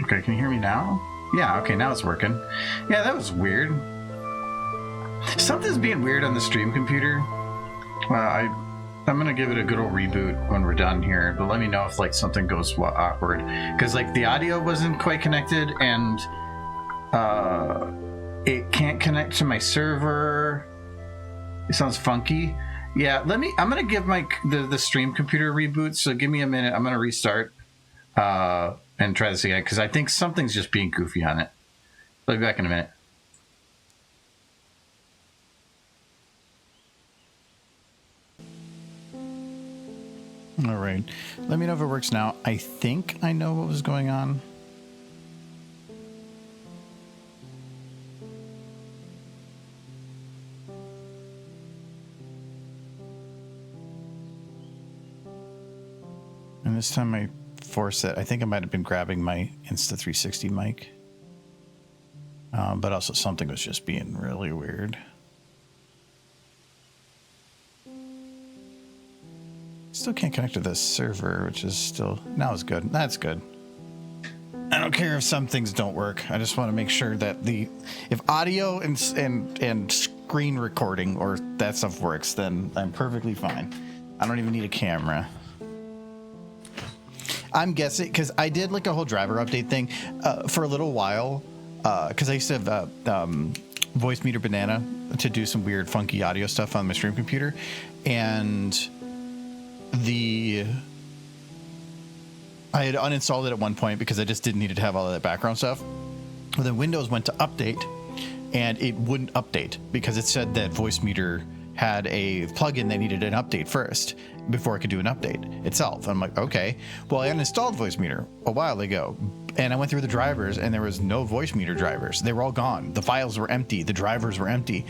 Okay, can you hear me now? Yeah, okay, now it's working. Yeah, that was weird. Something's being weird on the stream computer. I'm gonna give it a good old reboot when we're done here, but let me know if like something goes awkward, because like the audio wasn't quite connected and it can't connect to my server. It sounds funky. Yeah, I'm gonna give the stream computer a reboot, so give me a minute. I'm gonna restart and try this again, because I think something's just being goofy on it. I'll be back in a minute. All right, let me know if it works now. I think I know what was going on. And this time I forced it. I think I might have been grabbing my Insta360 mic. But also something was just being really weird. Still can't connect to the server, which is still... Now it's good. That's good. I don't care if some things don't work. I just want to make sure that if audio and screen recording or that stuff works, then I'm perfectly fine. I don't even need a camera. I'm guessing, because I did like a whole driver update thing for a little while, because I used to have Voice Meter Banana to do some weird funky audio stuff on my stream computer, and I had uninstalled it at one point because I just didn't need to have all of that background stuff. But then Windows went to update, and it wouldn't update because it said that Voice Meter had a plugin that needed an update first before it could do an update itself. I'm like, okay. Well, I uninstalled Voice Meter a while ago, and I went through the drivers, and there was no Voice Meter drivers. They were all gone. The files were empty. The drivers were empty.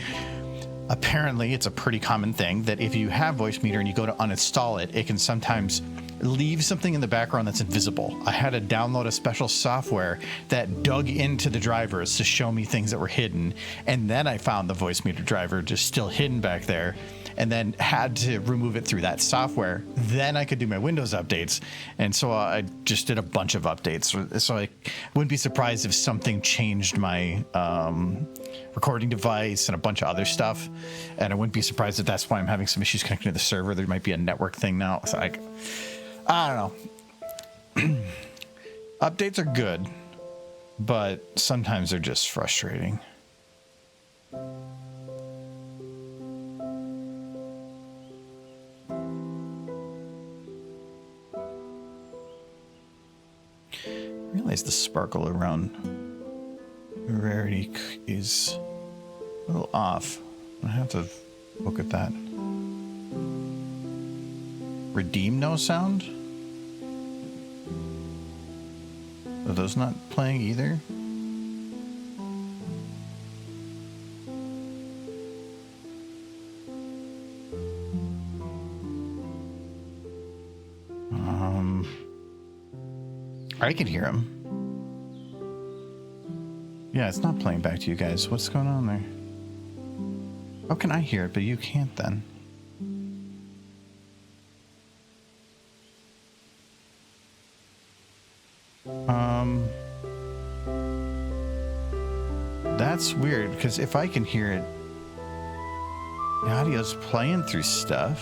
Apparently, it's a pretty common thing that if you have Voice Meter and you go to uninstall it, it can sometimes leave something in the background that's invisible. I had to download a special software that dug into the drivers to show me things that were hidden, and then I found the Voice Meter driver just still hidden back there, and then had to remove it through that software. Then I could do my Windows updates, and so I just did a bunch of updates. So I wouldn't be surprised if something changed my recording device and a bunch of other stuff, and I wouldn't be surprised if that's why I'm having some issues connecting to the server. There might be a network thing now. So I don't know. Updates are good, but sometimes they're just frustrating. I realize the sparkle around rarity is a little off. I have to look at that. Redeem no sound? Are those not playing either? I can hear them. Yeah, it's not playing back to you guys. What's going on there? How can I hear it, but you can't then? That's weird, because if I can hear it, the audio's playing through stuff.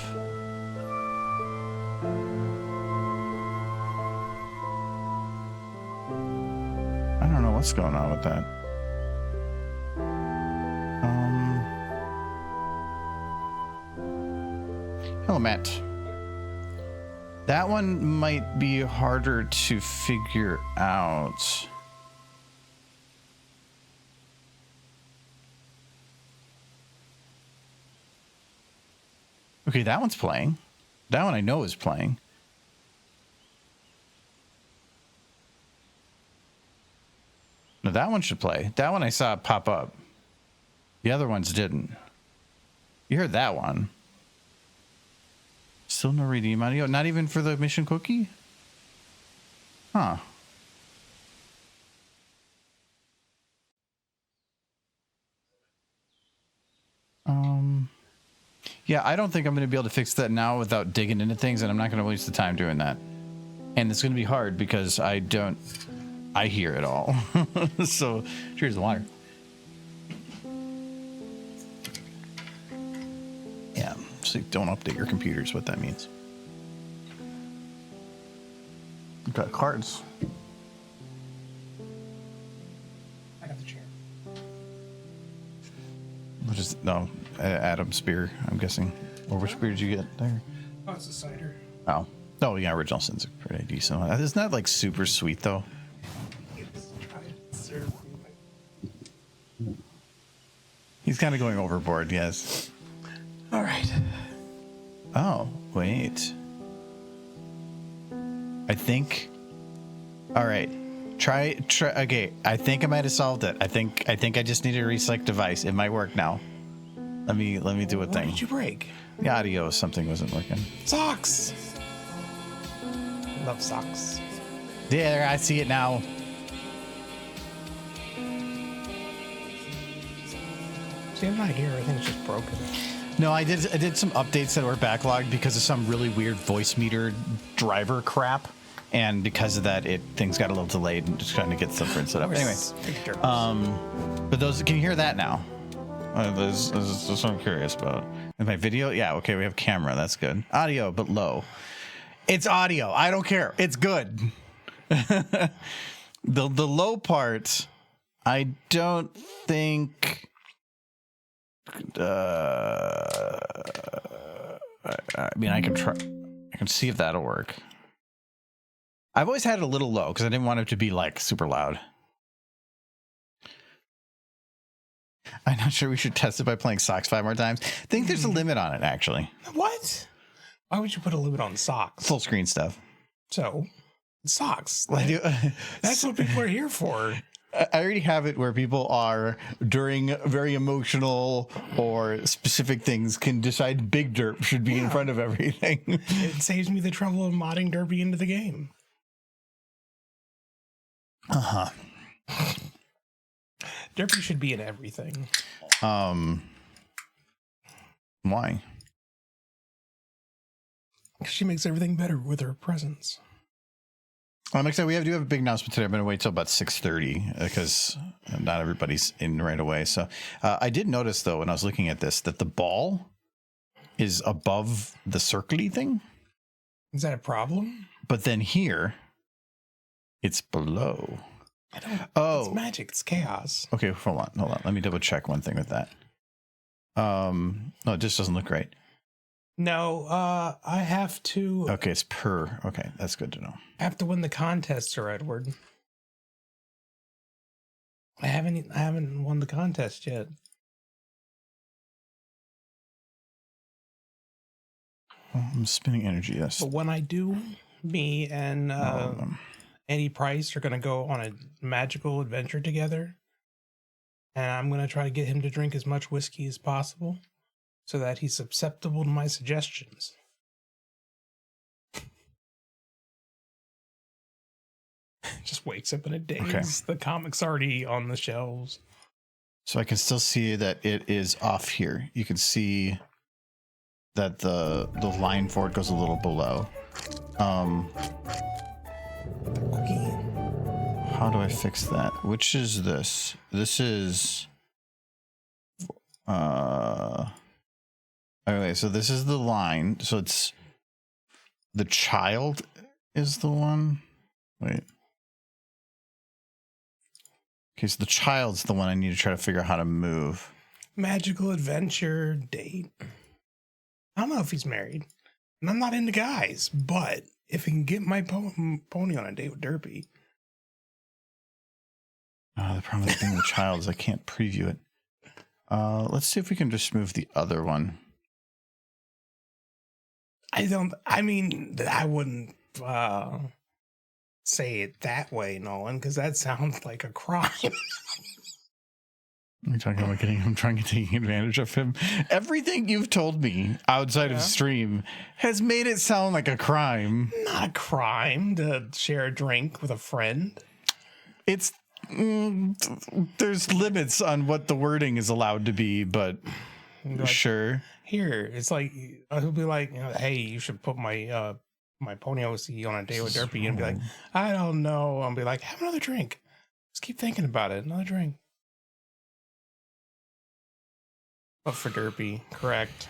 I don't know what's going on with that. Hello, Matt. That one might be harder to figure out. Okay, that one's playing. That one I know is playing. No, that one should play. That one I saw pop up. The other ones didn't. You heard that one. Still no redeem audio? Not even for the mission cookie? Huh. Yeah, I don't think I'm going to be able to fix that now without digging into things, and I'm not going to waste the time doing that. And it's going to be hard because I hear it all. So, cheers the water. Yeah, so don't update your computers, what that means. You've got cards. I got the chair. What is it? No, Adam's beer, I'm guessing. Or which beer did you get there? Oh, it's a cider. Oh. Oh, yeah, Original Sin's a pretty decent one. Isn't that like super sweet, though? He's kind of going overboard, yes. All right. Oh, wait. I think. All right. Try. Okay, I think I might have solved it. I think I just need a reselect device. It might work now. Let me do a thing. What did you break? The audio, something wasn't working. Socks. Love socks. There, I see it now. See, I'm not here. I think it's just broken. No, I did some updates that were backlogged because of some really weird voice meter driver crap, and because of that, things got a little delayed and just trying to get stuff set up. Anyway, but those, can you hear that now? This is what I'm curious about. In my video, yeah, okay, we have camera, that's good. Audio, but low. It's audio. I don't care. It's good. The low part, I don't think. I mean, I can try. I can see if that'll work. I've always had it a little low because I didn't want it to be like super loud. I'm not sure we should test it by playing socks 5 more times. I think there's a limit on it, actually. What? Why would you put a limit on socks? Full screen stuff. So, socks. That's what people are here for. I already have it where people are, during very emotional or specific things, can decide Big Derp should be in front of everything. It saves me the trouble of modding Derpy into the game. Uh-huh. Derpy should be in everything. Why? She makes everything better with her presence. I'm excited. We do have a big announcement today. I'm going to wait till about 6:30 because not everybody's in right away. So I did notice, though, when I was looking at this, that the ball is above the circly thing. Is that a problem? But then here, it's below. I don't. Oh, it's magic. It's chaos. Okay, hold on. Let me double check one thing with that. No, it just doesn't look right. No, I have to. Okay, it's per. Okay, that's good to know. I have to win the contest, Sir Edward. I haven't won the contest yet. Well, I'm spinning energy. Yes. But when I do, me and Andy Price are going to go on a magical adventure together, and I'm going to try to get him to drink as much whiskey as possible, so that he's susceptible to my suggestions. Just wakes up in a daze. Okay. The comic's already on the shelves. So I can still see that it is off here. You can see that the line for it goes a little below. How do I fix that? Which is this? This is Okay, so this is the line. So it's the child is the one. Wait. Okay, so the child's the one I need to try to figure out how to move. Magical adventure date. I don't know if he's married, and I'm not into guys, but if he can get my pony on a date with Derpy. The problem with being the child is I can't preview it. Let's see if we can just move the other one. I wouldn't say it that way, Nolan, because that sounds like a crime. You're talking about I'm trying to take advantage of him. Everything you've told me outside of stream has made it sound like a crime. Not a crime to share a drink with a friend. It's there's limits on what the wording is allowed to be, but like, sure. Here, it's like he'll be like, hey, you should put my my pony OC on a date with Derpy, and be like, I don't know. I'll be like, have another drink. Just keep thinking about it. Another drink. But for Derpy, correct.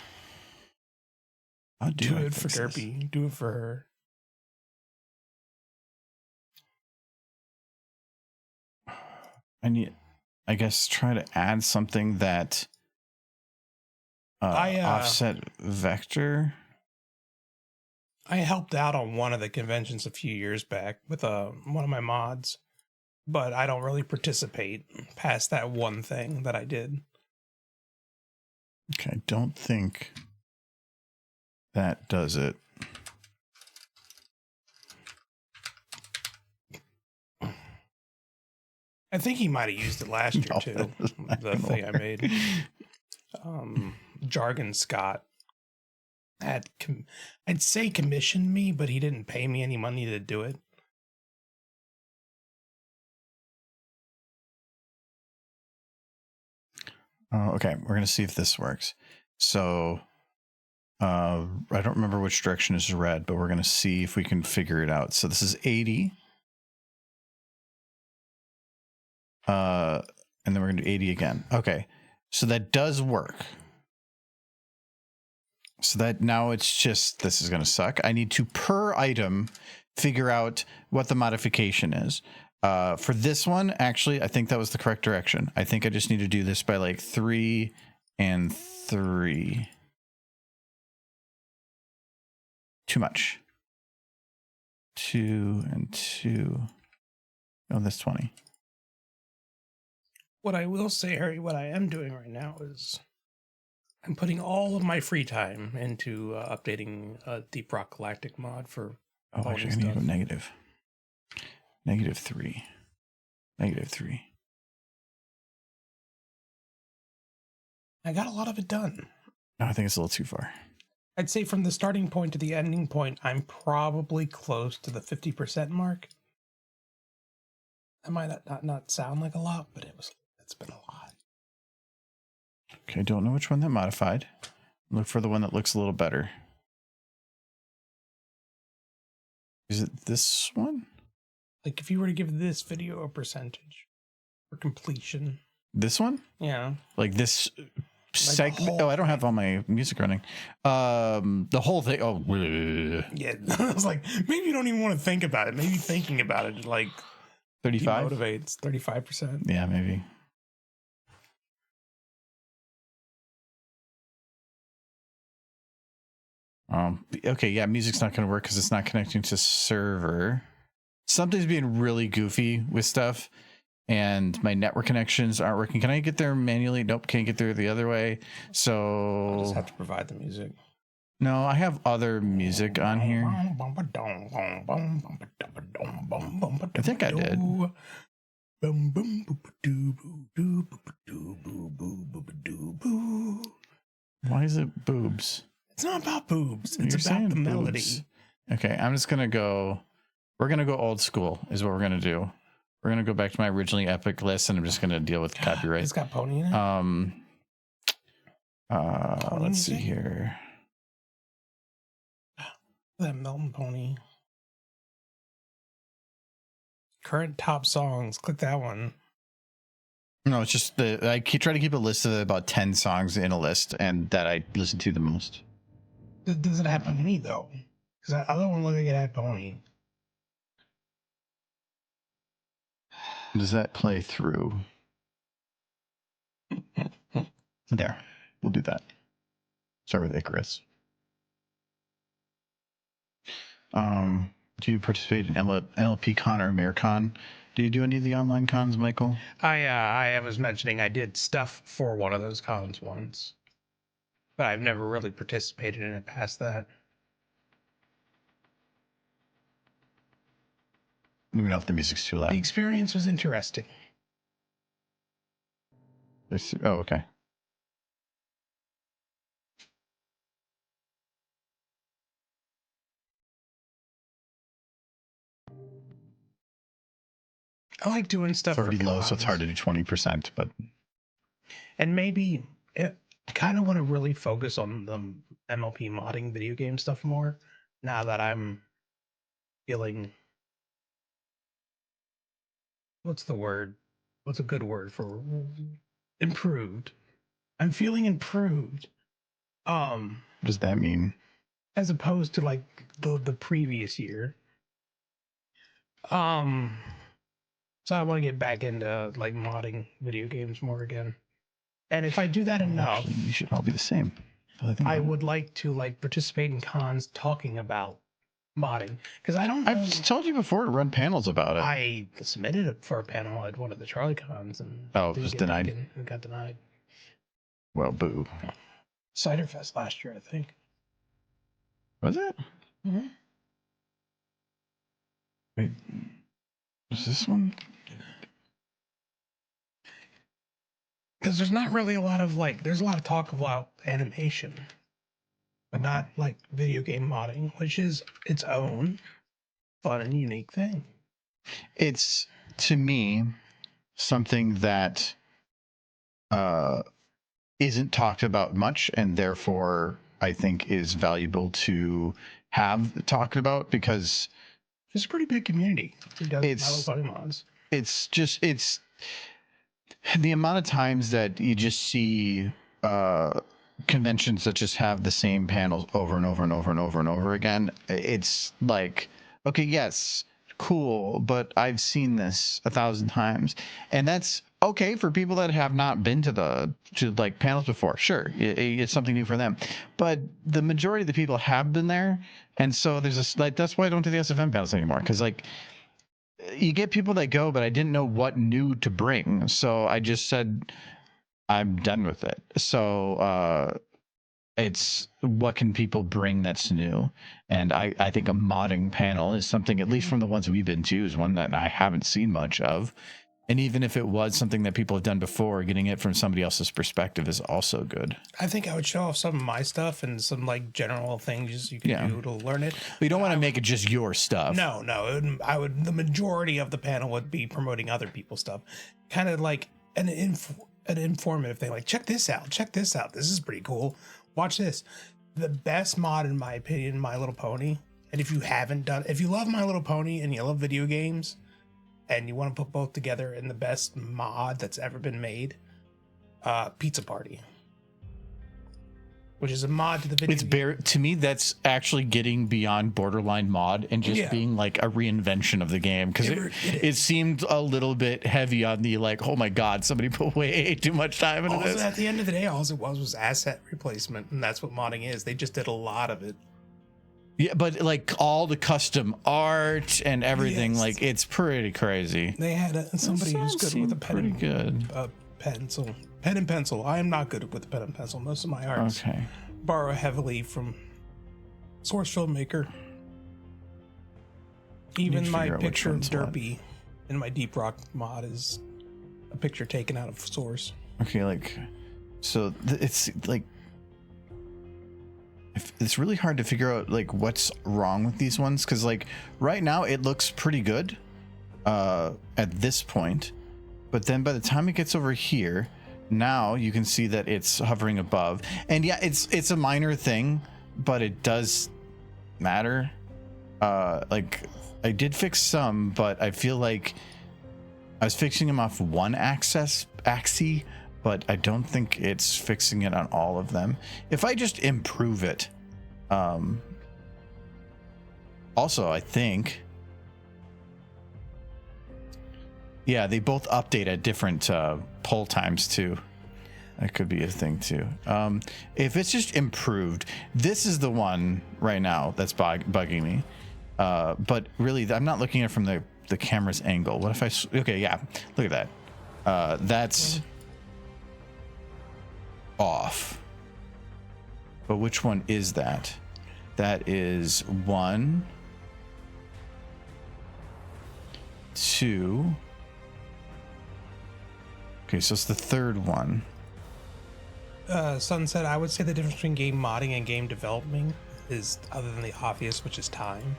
I'll do it for Derpy. Do it for her. I guess, try to add something that offset vector. I helped out on one of the conventions a few years back with one of my mods, but I don't really participate past that one thing that I did. Okay, I don't think that does it. I think he might have used it last year too. The thing I made. Jargon Scott I'd say commissioned me, but he didn't pay me any money to do it. Oh, okay, we're gonna see if this works. So I don't remember which direction is red, but we're gonna see if we can figure it out. So this is 80. And then we're gonna do 80 again. Okay, so that does work. So that now it's just, this is gonna suck. I need to per item figure out what the modification is. For this one, actually, I think that was the correct direction. I think I just need to do this by like 3 and 3. Too much. 2 and 2. Oh, that's 20. What I will say, Harry, what I am doing right now is I'm putting all of my free time into updating a Deep Rock Galactic mod for Oh, actually, I need to go negative. -3. -3. I got a lot of it done. No, I think it's a little too far. I'd say from the starting point to the ending point, I'm probably close to the 50% mark. That might not sound like a lot, but it's been a lot. Okay, don't know which one that modified. Look for the one that looks a little better. Is it this one? Like if you were to give this video a percentage for completion. This one? Yeah. Like this segment? Oh, I don't have all my music running. The whole thing. Oh, yeah. I was like, maybe you don't even want to think about it. Maybe thinking about it like 35 motivates 35%. Yeah, maybe. Okay, yeah, music's not going to work because it's not connecting to server. Something's being really goofy with stuff, and my network connections aren't working. Can I get there manually? Nope, can't get there the other way. So I'll just have to provide the music. No, I have other music on here. I think I did. Why is it boobs? It's not about boobs. It's about the melody. Boobs. Okay, I'm just gonna go. We're gonna go old school. Is what we're gonna do. We're gonna go back to my originally epic list, and I'm just gonna deal with copyright. It's got pony in it. Let's see here. That Melton pony. Current top songs. Click that one. No, it's just try to keep a list of about 10 songs in a list, and that I listen to the most. Does it have Pony though? Because I don't want to look like it had Pony. Does that play through? There, we'll do that. Start with Icarus. Do you participate in NLP Con or Americon? Do you do any of the online cons, Michael? I was mentioning I did stuff for one of those cons once, but I've never really participated in it past that. Let me know if the music's too loud. The experience was interesting. Oh, okay. I like doing stuff. It's already for low, cons. so it's hard to do 20%. But and maybe I kind of want to really focus on the MLP modding video game stuff more now that I'm feeling. What's the word? What's a good word for improved? I'm feeling improved. What does that mean? As opposed to like the previous year. So I want to get back into like modding video games more again. And if I do that enough, Actually, we should all be the same. I would like to like participate in cons talking about modding because I don't know. I've told you before to run panels about it. I submitted it for a panel at one of the Charlie cons and it was denied. It got denied. Well, boo. Cider Fest last year, I think. Was it? Mm-hmm. Wait, was this one? Because there's not really a lot of like, there's a lot of talk about animation, but not like video game modding, which is its own fun and unique thing. It's, to me, something that isn't talked about much, and therefore I think is valuable to have talked about, because it's a pretty big community who does mods. It's the amount of times that you just see conventions that just have the same panels over and over and over and over and over again. It's like, okay, yes, cool, but I've seen this 1,000 times, and that's okay for people that have not been to like panels before. Sure, it's something new for them, but the majority of the people have been there, and so there's this like, that's why I don't do the SFM panels anymore, because like, you get people that go, but I didn't know what new to bring, so I just said I'm done with it. So it's what can people bring that's new, and I think a modding panel is something, at least from the ones we've been to, is one that I haven't seen much of. And even if it was something that people have done before, getting it from somebody else's perspective is also good. I think I would show off some of my stuff and some like general things you can do to learn it. But you don't want to make it just your stuff. No. I would. The majority of the panel would be promoting other people's stuff, kind of like an informative thing. Like, check this out. Check this out. This is pretty cool. Watch this. The best mod, in my opinion, My Little Pony. And if you love My Little Pony and you love video games, and you want to put both together in the best mod that's ever been made, Pizza Party, which is a mod to the video game. To me, that's actually getting beyond borderline mod and just being like a reinvention of the game, because it seemed a little bit heavy on the like, oh my god, somebody put way too much time into this. At the end of the day, all it was asset replacement, and that's what modding is. They just did a lot of it. Yeah, but like all the custom art and everything, like it's pretty crazy. They had somebody who's good with a pen and pencil. I am not good with the pen and pencil. Most of my arts borrow heavily from source filmmaker. Even my picture of Derpy in my Deep Rock mod is a picture taken out of source. Okay, like, so it's like, it's really hard to figure out like what's wrong with these ones, because like right now it looks pretty good at this point, but then by the time it gets over here, now you can see that it's hovering above, and yeah, it's a minor thing, but it does matter. Like I did fix some, but I feel like I was fixing them off one axis axy, but I don't think it's fixing it on all of them. If I just improve it, also I think, yeah, they both update at different pull times too. That could be a thing too. If it's just improved, this is the one right now that's bugging me. But really, I'm not looking at it from the camera's angle. What if I? Okay, yeah, look at that. That's off. But which one is that? That is 1, 2. Okay, so it's the third one. Sunset, I would say the difference between game modding and game developing is, other than the obvious, which is time.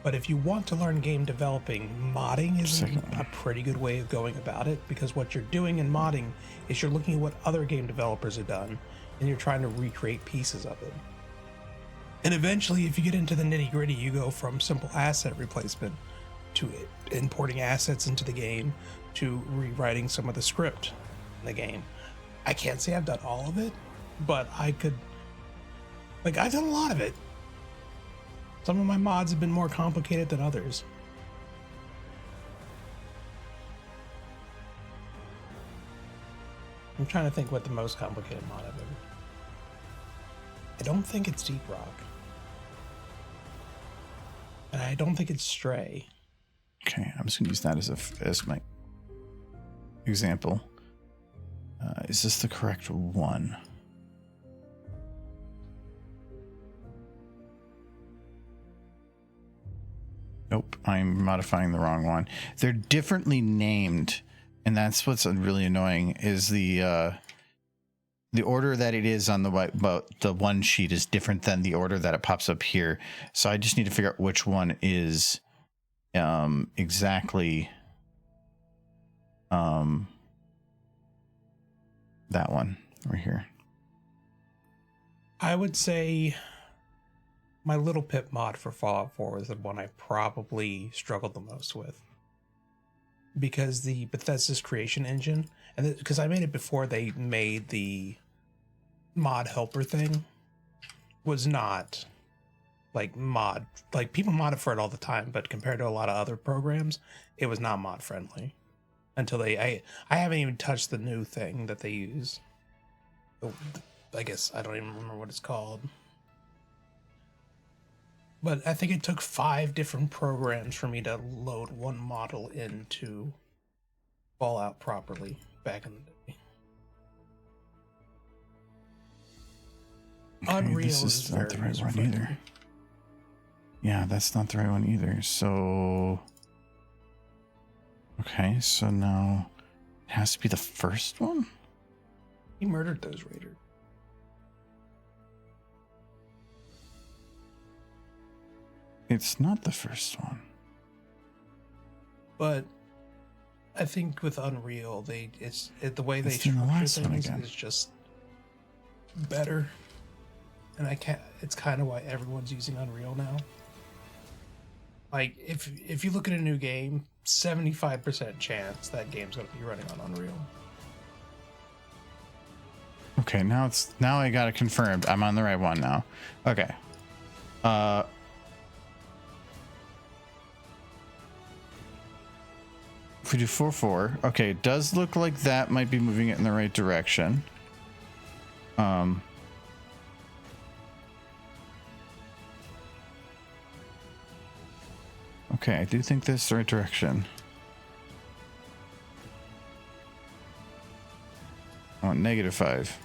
But if you want to learn game developing, modding is a pretty good way of going about it, because what you're doing in modding is you're looking at what other game developers have done and you're trying to recreate pieces of it. And eventually, if you get into the nitty gritty, you go from simple asset replacement to importing assets into the game to rewriting some of the script in the game. I can't say I've done all of it, but I've done a lot of it. Some of my mods have been more complicated than others. I'm trying to think what the most complicated mod I've ever done. I don't think it's Deep Rock. And I don't think it's Stray. Okay, I'm just gonna use that as my example. Is this the correct one? Nope, I'm modifying the wrong one. They're differently named, and that's what's really annoying. Is the order that it is on the one sheet is different than the order that it pops up here. So I just need to figure out which one is exactly that one right here. I would say my Little Pip mod for Fallout 4 was the one I probably struggled the most with, because the Bethesda's creation engine, and because I made it before they made the mod helper thing, was not like people mod it for it all the time, but compared to a lot of other programs, it was not mod friendly until I haven't even touched the new thing that they use. I guess I don't even remember what it's called. But I think it took 5 different programs for me to load one model into Fallout properly back in the day. Okay, Unreal this is not the right one user-friendly. either. Yeah, that's not the right one either. So, okay, so now it has to be the first one? He murdered those raiders. It's not the first one. But I think with Unreal, the way they It's in the structure last one things again. is just better. And it's kind of why everyone's using Unreal now. Like, if you look at a new game, 75% chance that game's going to be running on Unreal. Okay, now I got it confirmed. I'm on the right one now. Okay. If we do 4-4, okay, it does look like that might be moving it in the right direction. Okay, I do think this is the right direction. I want -5.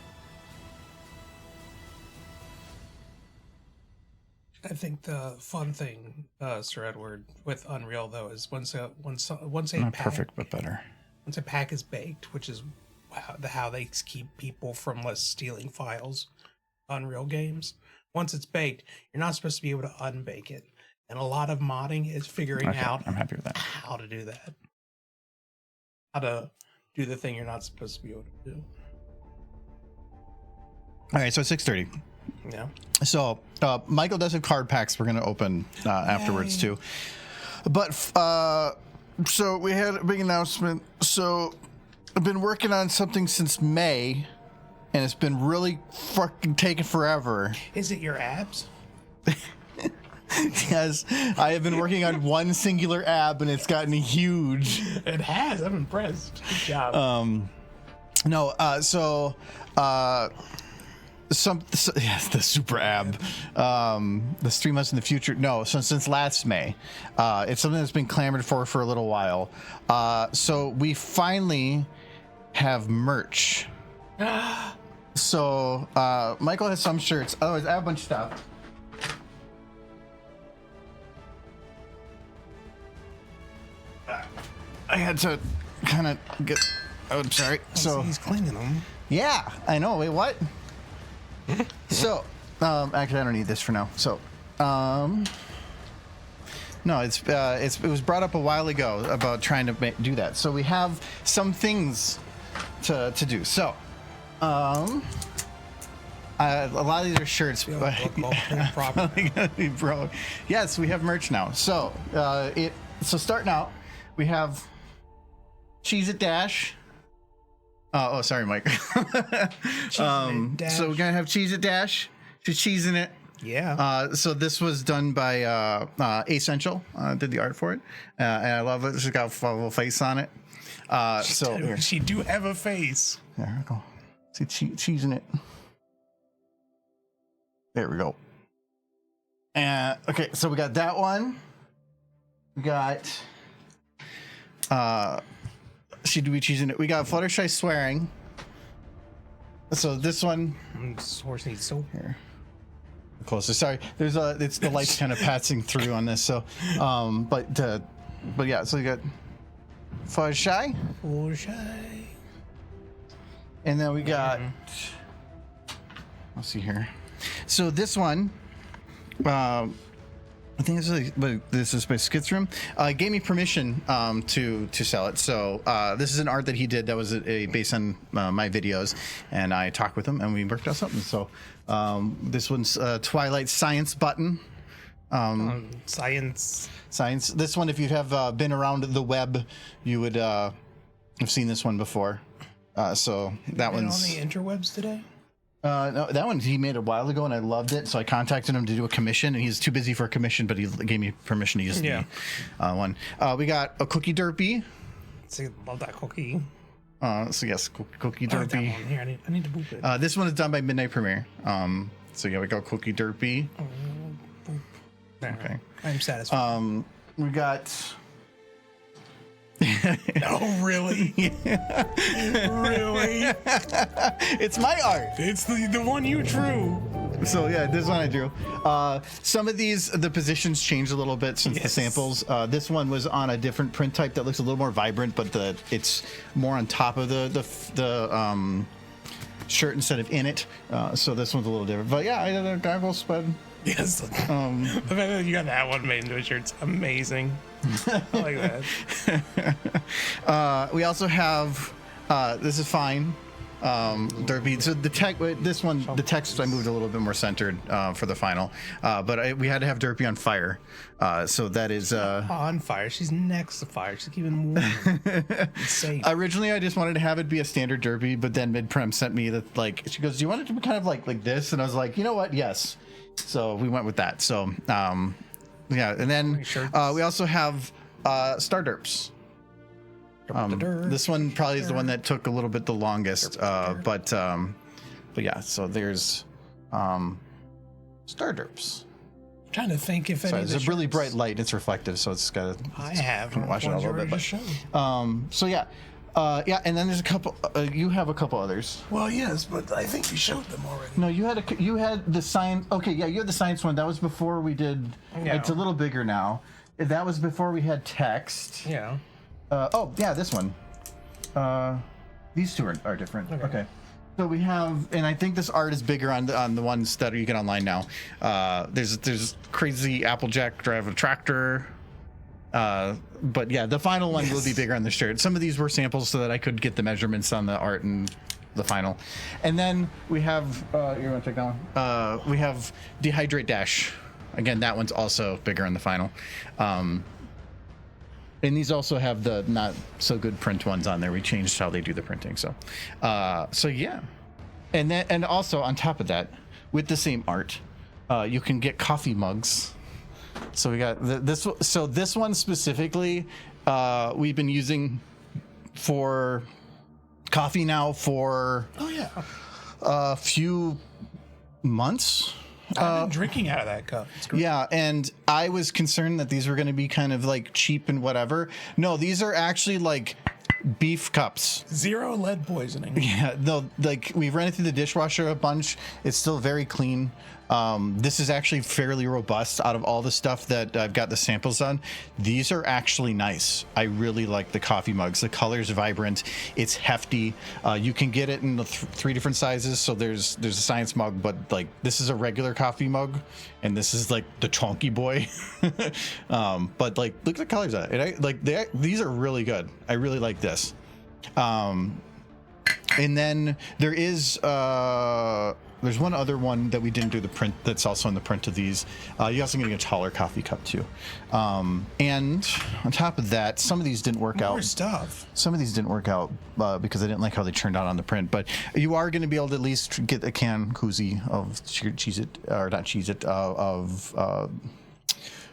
I think the fun thing, Sir Edward, with Unreal though, is once a Not pack, perfect, but better. once a pack is baked, which is how they keep people from stealing files, Unreal games. Once it's baked, you're not supposed to be able to unbake it, and a lot of modding is figuring Okay, out I'm happy with that. how to do that, how to do the thing you're not supposed to be able to do. All right, so it's 6:30. Yeah. So Michael does have card packs we're going to open afterwards too. But so we had a big announcement. So I've been working on something since May, and it's been really fucking taking forever. Is it your abs? Yes, I have been working on one singular ab, and it's gotten huge. It has. I'm impressed. Good job. Yes, the super ab, the 3 months in the future. No, since last May, it's something that's been clamored for a little while. So we finally have merch. So Michael has some shirts. Otherwise, I have a bunch of stuff. I had to kind of get. Oh, I'm sorry. So he's cleaning them. Yeah, I know. Wait, what? So, actually, I don't need this for now. So, no, it was brought up a while ago about trying to do that. So we have some things to do. So, a lot of these are shirts. Probably gonna be broke. Yes, we have merch now. So, so starting out, we have Cheese It Dash. Oh, sorry, Mike. So we're gonna have Cheese It Dash. She's cheesing it. Yeah. So this was done by Essential. Did the art for it, and I love it. She's got a little face on it. She do have a face. There we go. See, cheesing it. There we go. And okay, so we got that one. We got. She do be cheesing it. We got Fluttershy swearing. So this one. This horse needs soap. Here. Closer. Sorry. It's the lights kind of passing through on this. So, but yeah. So you got Fluttershy. Fluttershy. And then we got. Let's see here. So this one. I think this is by Skitsroom. Gave me permission to sell it. So this is an art that he did that was based on my videos, and I talked with him and we worked out something. So this one's Twilight Science button. Science. This one, if you have been around the web, you would have seen this one before. So that one's on the interwebs today. No, that one he made a while ago, and I loved it. So I contacted him to do a commission, and he's too busy for a commission, but he gave me permission to use the one. We got a Cookie Derpy. See, love that cookie. So yes, Cookie Derpy. Here, I need to boop it. This one is done by Midnight Premiere. So yeah, we got Cookie Derpy. Okay, I'm satisfied. We got. No, really? Really? It's my art. It's the one you drew. So yeah, this one I drew. Some of the positions changed a little bit since the samples. This one was on a different print type that looks a little more vibrant, but it's more on top of the shirt instead of in it. So this one's a little different. But yeah, I did a goggles spread. Yes. The fact that you got that one made into a shirt's amazing. I like that. We also have this is fine. Derpy. So the text I moved a little bit more centered for the final, but we had to have Derpy on fire. So that is on fire. She's next to fire. She's keeping warm. It's safe. Originally, I just wanted to have it be a standard Derpy, but then Mid-Prem sent me she goes, "Do you want it to be kind of like this?" And I was like, you know what? Yes. So we went with that. So yeah, and then we also have Star Derps. This one probably is the one that took a little bit the longest, but yeah. So there's Star Derps. I'm trying to think if it's a really bright light. It's reflective, so it's got. I have watch it a little bit, but so yeah. Yeah, and then there's a couple. You have a couple others. Well, yes, but I think you showed them already. No, you had the science. Okay, yeah, you had the science one. That was before we did. Yeah. It's a little bigger now. That was before we had text. Yeah. Oh yeah, this one. These two are different. Okay. So we have, and I think this art is bigger on the ones that you get online now. There's crazy Applejack drive a tractor. But yeah, the final one will be bigger on the shirt. Some of these were samples so that I could get the measurements on the art and the final. And then we have, you want to take that one? We have Dehydrate Dash. Again, that one's also bigger on the final. And these also have the not so good print ones on there. We changed how they do the printing. So yeah. And also on top of that, with the same art, you can get coffee mugs. So we got this. So this one specifically, we've been using for coffee now for a few months. I've been drinking out of that cup. It's great. Yeah, and I was concerned that these were going to be kind of like cheap and whatever. No, these are actually like beef cups. 0 lead poisoning. Yeah, no, like we've ran it through the dishwasher a bunch. It's still very clean. This is actually fairly robust out of all the stuff that I've got the samples on. These are actually nice. I really like the coffee mugs. The color's vibrant. It's hefty. You can get it in the 3 different sizes. So there's a science mug, but like this is a regular coffee mug, and this is like the chunky boy. But like look at the colors on it. These are really good. I really like this. And then there is there's one other one that we didn't do the print that's also in the print of these. You're also getting a taller coffee cup too. And on top of that, some of these didn't work out. More stuff. Some of these didn't work out because I didn't like how they turned out on the print. But you are going to be able to at least get a can koozie of Cheez-It, or not Cheez-It, of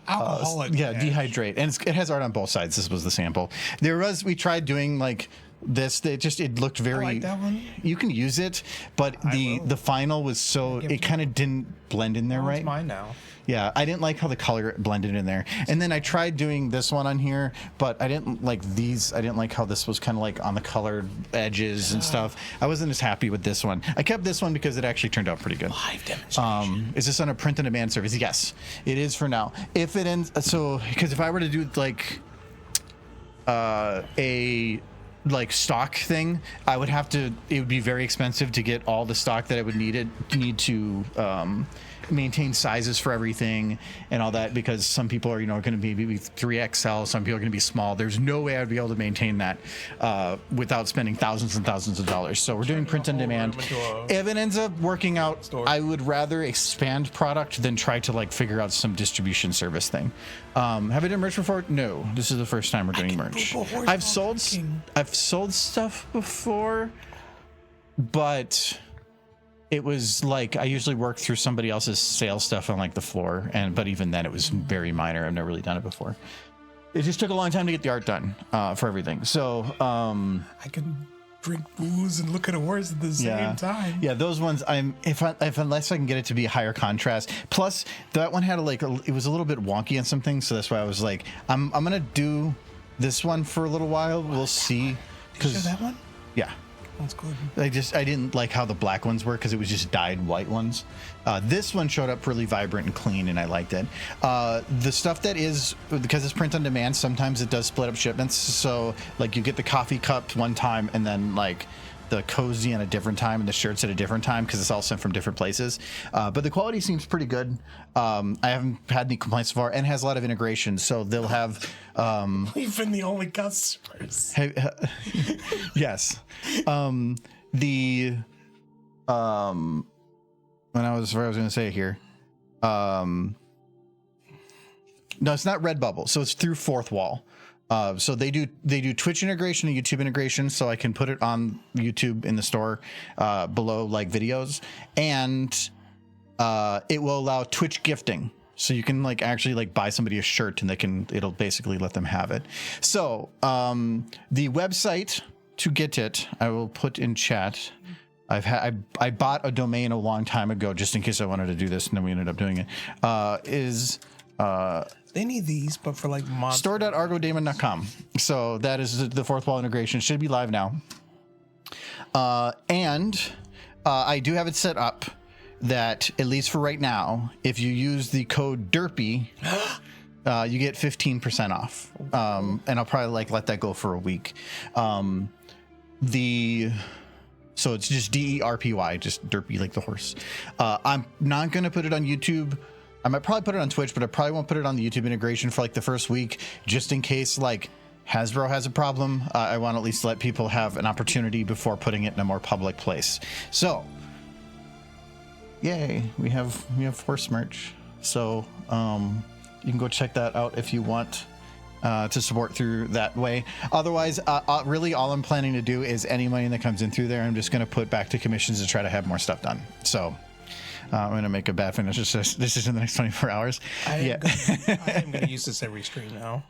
Alcoholic. Dehydrate. And it has art on both sides. This was the sample. We tried doing like this, it looked very. I like that one. You can use it, but the final was so it kind of didn't blend in there right. It's mine now. Yeah, I didn't like how the color blended in there. And then I tried doing this one on here, but I didn't like these. I didn't like how this was kind of like on the colored edges and stuff. I wasn't as happy with this one. I kept this one because it actually turned out pretty good. Live demonstration. Is this on a print on demand service? Yes, it is for now. If it ends, because if I were to do like a stock thing, I would have to. It would be very expensive to get all the stock that I would need to maintain sizes for everything and all that, because some people are going to be 3XL, some people are going to be small. There's no way I'd be able to maintain that without spending thousands and thousands of dollars. So we're doing print on demand. If it ends up working out, I would rather expand product than try to figure out some distribution service thing. Have I done merch before? No, this is the first time we're doing merch. I've sold stuff before, but it was I usually work through somebody else's sales stuff on the floor, but even then it was very minor. I've never really done it before. It just took a long time to get the art done for everything. So I can drink booze and look at a horse at the same time. Yeah, those ones unless I can get it to be a higher contrast. Plus that one had it was a little bit wonky on some things, so that's why I was I'm gonna do this one for a little while. We'll see. Did you show that one? Yeah. That's good. I didn't like how the black ones were because it was just dyed white ones. This one showed up really vibrant and clean, and I liked it. The stuff that is, because it's print on demand, sometimes it does split up shipments. So you get the coffee cup one time and then the cozy at a different time and the shirts at a different time because it's all sent from different places. But the quality seems pretty good. I haven't had any complaints so far, and has a lot of integration. So they'll have. We've been the only customers. Yes. What I was going to say here. No, it's not Redbubble. So it's through Fourth Wall. So they do Twitch integration and YouTube integration, so I can put it on YouTube in the store below videos, and it will allow Twitch gifting, so you can actually buy somebody a shirt and it'll basically let them have it. So the website to get it, I will put in chat. I bought a domain a long time ago just in case I wanted to do this, and then we ended up doing it. They need these, but for store.argodamon.com. So that is the Fourth Wall integration. Should be live now. And I do have it set up that, at least for right now, if you use the code DERPY, you get 15% off. And I'll probably let that go for a week. So it's just DERPY, just derpy like the horse. I'm not going to put it on YouTube. I might probably put it on Twitch, but I probably won't put it on the YouTube integration for the first week, just in case Hasbro has a problem. I want to at least let people have an opportunity before putting it in a more public place. So, yay, we have horse merch. So you can go check that out if you want. to support through that way. Otherwise, really all I'm planning to do is any money that comes in through there, I'm just going to put back to commissions to try to have more stuff done. So I'm going to make a bad financial decision in the next 24 hours. I am going to use this every stream now.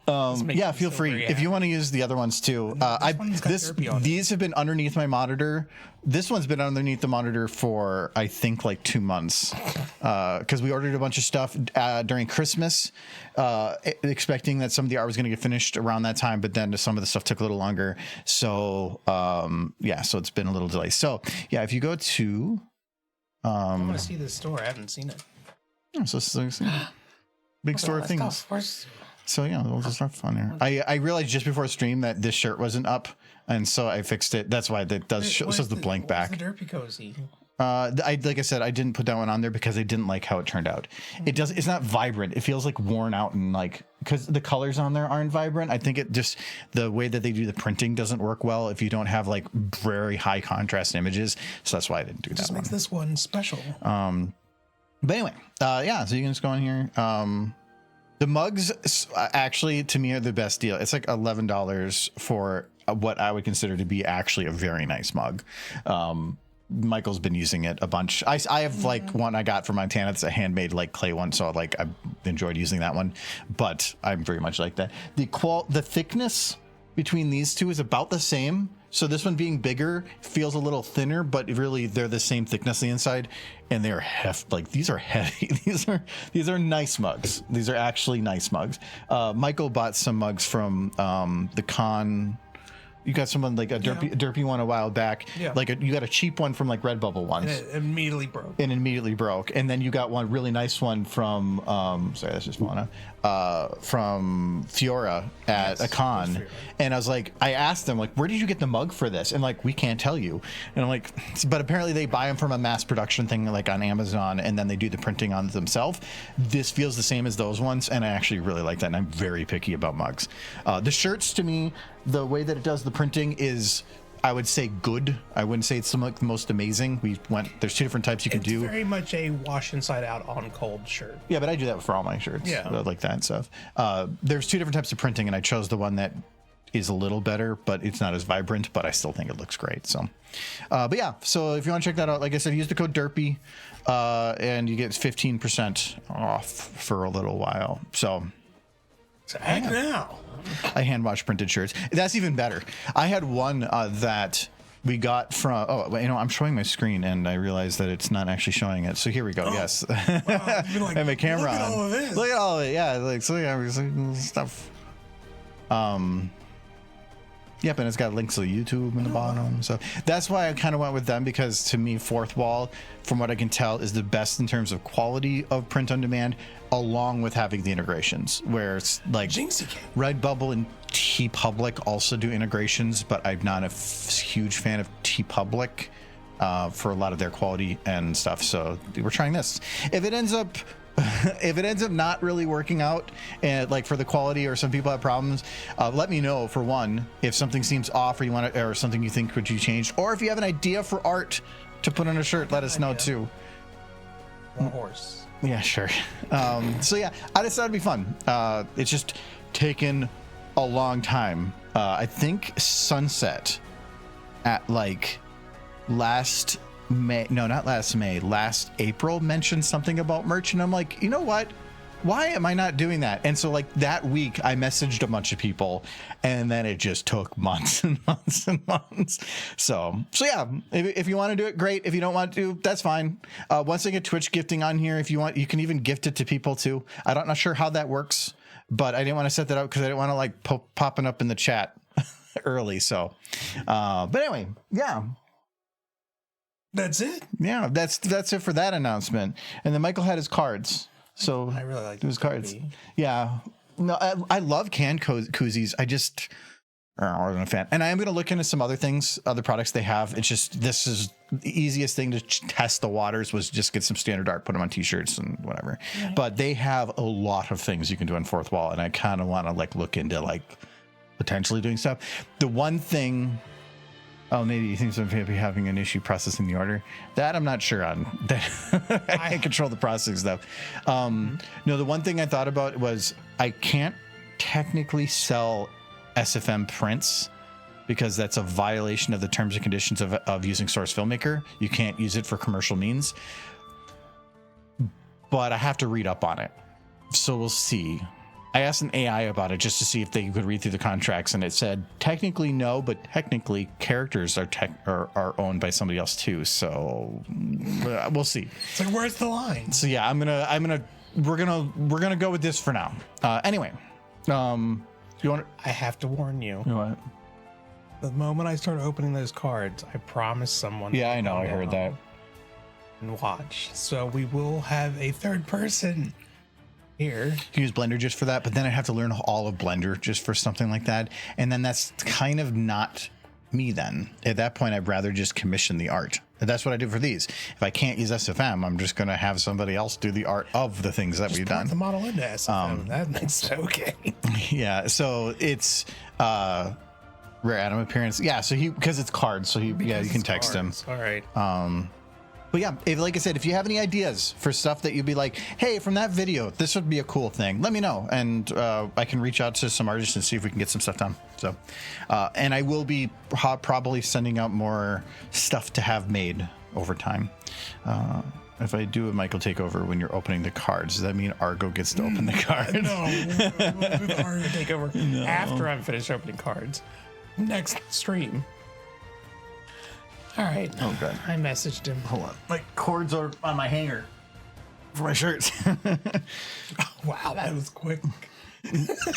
Yeah, feel free. If you want to use the other ones too. These have been underneath my monitor. This one's been underneath the monitor for, I think, like 2 months. Because we ordered a bunch of stuff during Christmas, expecting that some of the art was going to get finished around that time, but then some of the stuff took a little longer. So, so it's been a little delay. So, yeah, if you go to... I want to see this store. I haven't seen it. Yeah, so this is big store of things. So yeah, we'll just have fun here. I realized just before stream that this shirt wasn't up, and so I fixed it. That's why it does shows the blank back. The Derpy Cozy. Like I said, I didn't put that one on there because I didn't like how it turned out. It's not vibrant. It feels like worn out, and like, because the colors on there aren't vibrant. I think it just, the way that they do the printing doesn't work well if you don't have like very high contrast images. So that's why I didn't do that. Just makes this one special. But anyway, so you can just go in here. The mugs actually to me are the best deal. It's like $11 for what I would consider to be actually a very nice mug. Michael's been using it a bunch. I have like one I got from Montana. It's a handmade like clay one, so like I enjoyed using that one. But I'm very much like that. The thickness between these two is about the same. So this one being bigger feels a little thinner, but really they're the same thickness on the inside, and they're these are heavy. These are nice mugs. These are actually nice mugs. Michael bought some mugs from the con. You got someone like a derpy one a while back. Yeah. You got a cheap one from like Redbubble once. And it immediately broke. And then you got one really nice one from sorry, that's just Mona. From Fiora at a con. And I was like, I asked them, like, where did you get the mug for this? And like, we can't tell you. And I'm like, but apparently they buy them from a mass production thing like on Amazon, and then they do the printing on themselves. This feels the same as those ones, and I actually really like that, and I'm very picky about mugs. The shirts, to me, the way that it does the printing is, I would say, good. I wouldn't say it's the most amazing. There's two different types you can do. It's very much a wash inside out on cold shirt. Yeah, but I do that for all my shirts. Yeah. Like that stuff. There's two different types of printing, and I chose the one that is a little better, but it's not as vibrant, but I still think it looks great. So, but yeah, so if you want to check that out, like I said, use the code DERPY, and you get 15% off for a little while. So heck now. I hand wash printed shirts. That's even better. I had one that we got from, I'm showing my screen and I realized that it's not actually showing it. So here we go. Oh, yes. Wow. I have my camera on. Look at all of this. Look at all of it. Yeah. Like, so yeah, stuff. Yep, and it's got links to YouTube in the bottom. So that's why I kind of went with them, because to me, Fourth Wall, from what I can tell, is the best in terms of quality of print on demand, along with having the integrations, where it's like Redbubble and TeePublic also do integrations, but I'm not a huge fan of TeePublic for a lot of their quality and stuff. So we're trying this. If it ends up not really working out, and like for the quality, or some people have problems, let me know. For one, if something seems off, or you want to, or something you think could be changed, or if you have an idea for art to put on a shirt, let us know too. Or horse. Yeah, sure. So yeah, I just thought it'd be fun. It's just taken a long time. I think Sunset at like last April mentioned something about merch, and I'm like, you know what? Why am I not doing that? And so like that week I messaged a bunch of people, and then it just took months and months and months. So yeah, if you want to do it, great. If you don't want to, that's fine. Once I get Twitch gifting on here, if you want, you can even gift it to people too. I'm not sure how that works, but I didn't want to set that up because I didn't want to like popping up in the chat early. So, but anyway, yeah. That's it. Yeah, that's it for that announcement. And then Michael had his cards. So I really like his cards. Yeah. No, I love canned koozies. I wasn't a fan. And I am going to look into some other things, other products they have. It's just, this is the easiest thing to test the waters, was just get some standard art, put them on t-shirts and whatever. Yeah. But they have a lot of things you can do on Fourth Wall, and I kind of want to like look into like potentially doing stuff. The one thing, maybe you think somebody may be having an issue processing the order. That I'm not sure on. I can't control the processing stuff. No, the one thing I thought about was I can't technically sell SFM prints because that's a violation of the terms and conditions of using Source Filmmaker. You can't use it for commercial means. But I have to read up on it. So we'll see. I asked an AI about it just to see if they could read through the contracts, and it said technically no, but technically characters are owned by somebody else too. So we'll see. It's like, where's the line? So yeah, we're gonna go with this for now. Anyway, you want? I have to warn you. You know what? The moment I start opening those cards, I promise someone. Yeah, I know. I heard that. And watch. So we will have a third person here. You can use Blender just for that, but then I have to learn all of Blender just for something like that, and then that's kind of not me. Then at that point, I'd rather just commission the art. That's what I do for these. If I can't use SFM, I'm just gonna have somebody else do the art of the things that we've done. The model into SFM. That makes it okay. Yeah. So it's rare Adam appearance. Yeah. So because it's cards. So you can text him. All right. But yeah, like I said, if you have any ideas for stuff that you'd be like, hey, from that video, this would be a cool thing, let me know. And I can reach out to some artists and see if we can get some stuff done. So, and I will be probably sending out more stuff to have made over time. If I do a Michael takeover when you're opening the cards, does that mean Argo gets to open the cards? No, we'll do the Argo takeover after I'm finished opening cards. Next stream. All right. Oh, good. I messaged him. Hold on. My cords are on my hanger for my shirts. Oh, wow, that was quick.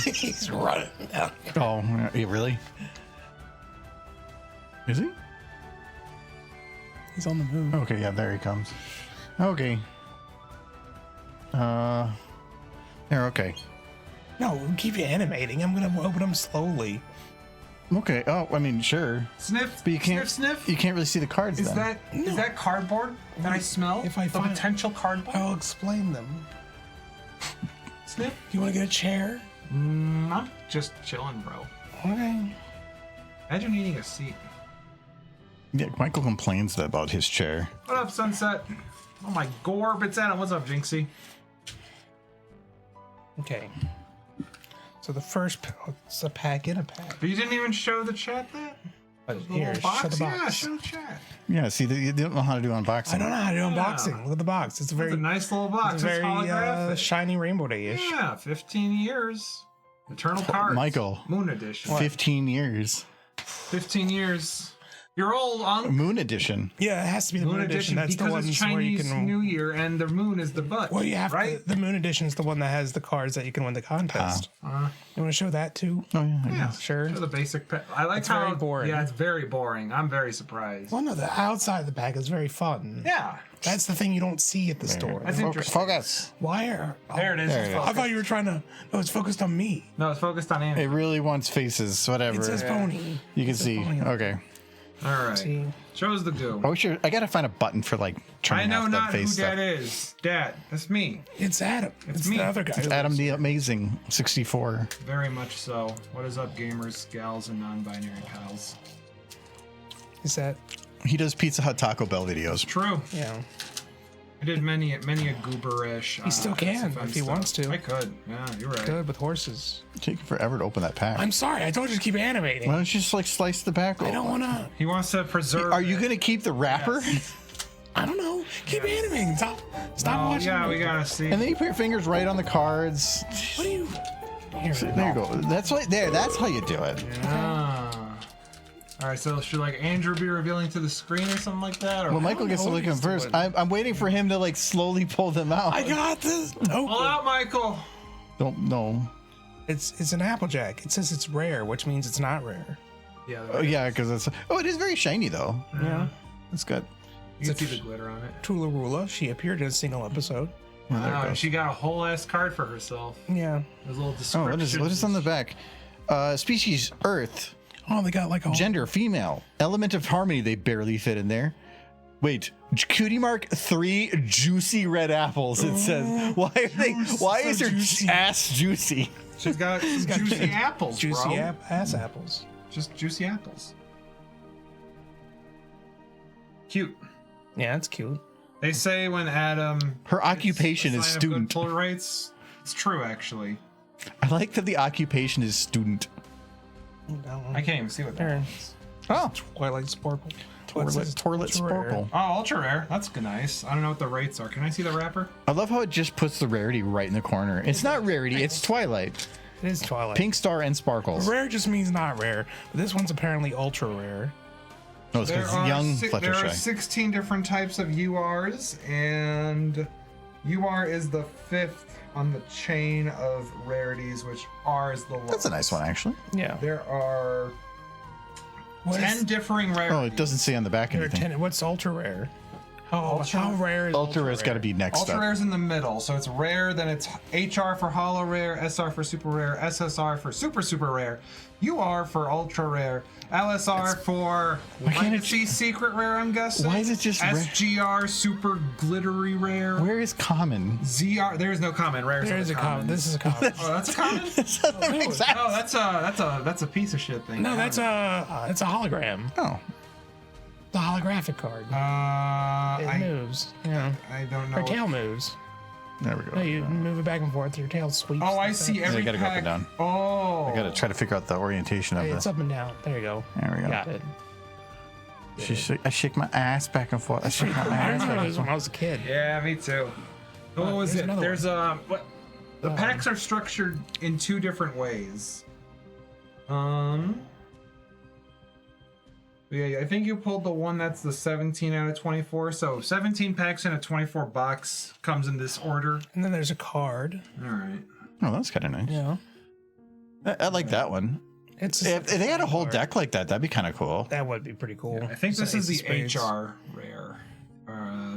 He's running down. Oh, yeah, really? Is he? He's on the move. Okay, yeah, there he comes. Okay. There, okay. No, we'll keep you animating. I'm going to open them slowly. Okay. Oh, I mean, sure. Sniff. But you can't. Sniff. You can't really see the cards. Is then. is that cardboard that I smell? If I the find potential cardboard. I'll explain them. Sniff. You want to get a chair? I'm just chilling, bro. Okay. Imagine needing a seat. Yeah, Michael complains about his chair. What up, Sunset? Oh my gorb, it's Adam. What's up, Jinxie? Okay. So the first, it's a pack in a pack. But you didn't even show the chat that? But The here, little box? show the box. Yeah, show the chat. Yeah. See, you don't know how to do unboxing. I don't know how to do unboxing. Look at the box. It's a very, It's a nice little box. it's It's, very holographic. shiny Rainbow Day-ish. Yeah, 15 years. Eternal Cards. Michael. Moon Edition. 15 years. 15 years. You're old, Moon edition. Yeah, it has to be the Moon Edition. That's the because one it's where you Chinese can. New Year and the moon is the butt. Well, you have right? the Moon Edition is the one that has the cards that you can win the contest. You want to show that too? Oh yeah. Yeah, Sure. show the basic. I like It's how very boring. Yeah, it's very boring. I'm very surprised. Well, no, the outside of the pack is very fun. Yeah, That's the thing you don't see at the store. that's interesting. Focus. Why are? There it is. There It's it is. I thought you were trying to. No, it's focused on me. No, it's focused on It Andy. really wants faces. Whatever. It says pony. You can see. phony. Okay. All right, See? shows the goo. Oh, sure. I gotta find a button for like I turning know off that not who face stuff. that is. Dad, that's me. It's Adam. It's me. the other guy. It's Adam the Amazing 64. Very much so. What is up, gamers, gals, and non-binary pals? Is that? He does Pizza Hut Taco Bell videos. True. Yeah. I did many a gooberish. He still can, SFM if he stuff. wants to. I could. Yeah, you're right. Good with horses. It's taking forever to open that pack. I'm sorry. I told you to keep animating. Why don't you just like slice the back? I don't want to. He wants to preserve. Are you it. gonna keep the wrapper? I don't know. Keep animating. Stop Oh, watching. yeah, me. we gotta see. And then you put your fingers right on the cards. What are you? Here, There you go. That's what. There. That's how you do it. Ah. All right, so should like Andrew be revealing to the screen or something like that? Or Well, Michael gets to know look what at them he's first. doing. I'm waiting for him to like slowly pull them out. I got this. pull No, out, Michael. Don't know. it's an Applejack. It says it's rare, which means it's not rare. Yeah, Oh yeah, because it's. Oh, it is very shiny though. Yeah. It's good. you can see the glitter on it. Tula Rula. She appeared in a single episode. Well, there it Wow, and goes. she got a whole ass card for herself. Yeah. There's a little Oh, description. what is on the back? Species Earth, Oh, they got like a gender female, element of harmony. They barely fit in there. Wait, cutie mark 3 juicy red apples. It says. Why are they? Why so is her juicy. ass juicy? She's got some juicy apples, juicy bro. ass apples. Just juicy apples. Cute. Yeah, it's cute. They say when Adam. Her occupation is it's a sign of good student. pull rates. It's true, actually. I like that the occupation is student. That one. I can't even see what that There. is. Oh, Twilight Sparkle. toilet sparkle. Oh, ultra rare. That's good, nice. I don't know what the rates are. Can I see the wrapper? I love how it just puts the rarity right in the corner. It's not rarity, it's Twilight. It is Twilight. Pink Star and Sparkles. Rare just means not rare. But this one's apparently ultra rare. No, it's because young There are Fluttershy. 16 different types of URs, and UR is the 5th on the chain of rarities, which R is the lowest. That's a nice one, actually. Yeah. There are What 10 is- differing rarities. Oh, it doesn't say on the back There are anything. 10. What's ultra rare? How rare is Ultra rare's got to be next Ultra up. rare's in the middle, so it's rare, then it's HR for holo rare, SR for super rare, SSR for super rare, UR for ultra rare, LSR for can't it legacy secret rare, I'm guessing. Why is it just rare? SGR super glittery rare? Where is common? ZR, there is no common. Rare There is a common. This is a common. Oh, that's a common? This doesn't make sense. Oh, that's a piece of shit thing. No, it's a hologram. Oh, The holographic card. It I moves. Yeah. don't know. Her tail moves. there we go. No, you move it back and forth. Your tail sweeps. Oh, I like see. that. Every you gotta go up pack. and down. Oh, I got to try to figure out the orientation of Hey, it's the. up and down. There you go. There we go. Got it. I shake my ass back and forth. I shake my I ass remember back this and when I was a kid. Yeah, me too. What was there's it? another There's what? The Oh. packs are structured in 2 different ways. Yeah, I think you pulled the one that's the 17 out of 24. So 17 packs in a 24 box comes in this order. And then there's a card. All right. Oh, that's kind of nice. Yeah. I like that one. It's If they had a whole card. deck like that, that'd be kind of cool. That would be pretty cool. I think It's this is Ace of the Spades. HR rare.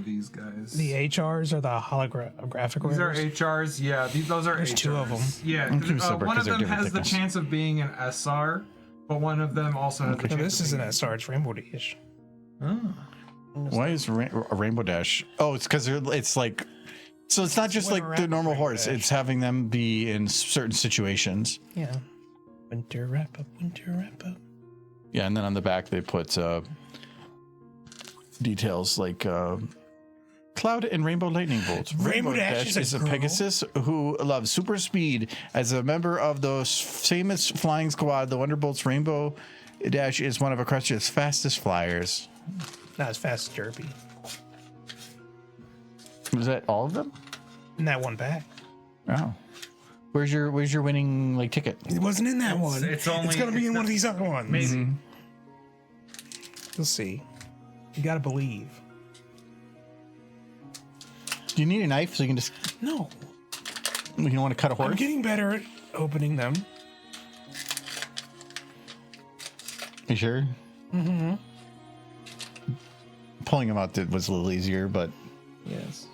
These guys. The HRs are the holographic These are rares. HRs. Yeah, those are There's HRs. 2 of them. Yeah, I'm keeping separate one 'cause of they're them different has the thickness. chance of being an SR, but one of them also has the Okay. chance. No, this of is an being SR. It's Rainbow Dash. Oh. Why is a Rainbow Dash? Oh, it's because it's like. So it's not just Winter like the Wrap normal Rainbow horse. Dash. It's having them be in certain situations. Yeah. Winter wrap up. Winter wrap up. Yeah, and then on the back they put details like Cloud and Rainbow Lightning Bolts. Rainbow Dash is a a girl. Pegasus who loves super speed. As a member of the famous flying squad, the Wonderbolts Rainbow Dash is one of Equestria's fastest flyers. Not as fast as Derpy. Was that all of them? In that one pack. Oh. Where's your winning like ticket? It wasn't in that one. it's only- It's gonna be it's in not- one of these other ones. Maybe. You'll see. You gotta believe. Do you need a knife so you can just No. you don't want to cut a I'm horse? getting better at opening them. You sure? Mm-hmm. Pulling them out was a little easier, but Yes.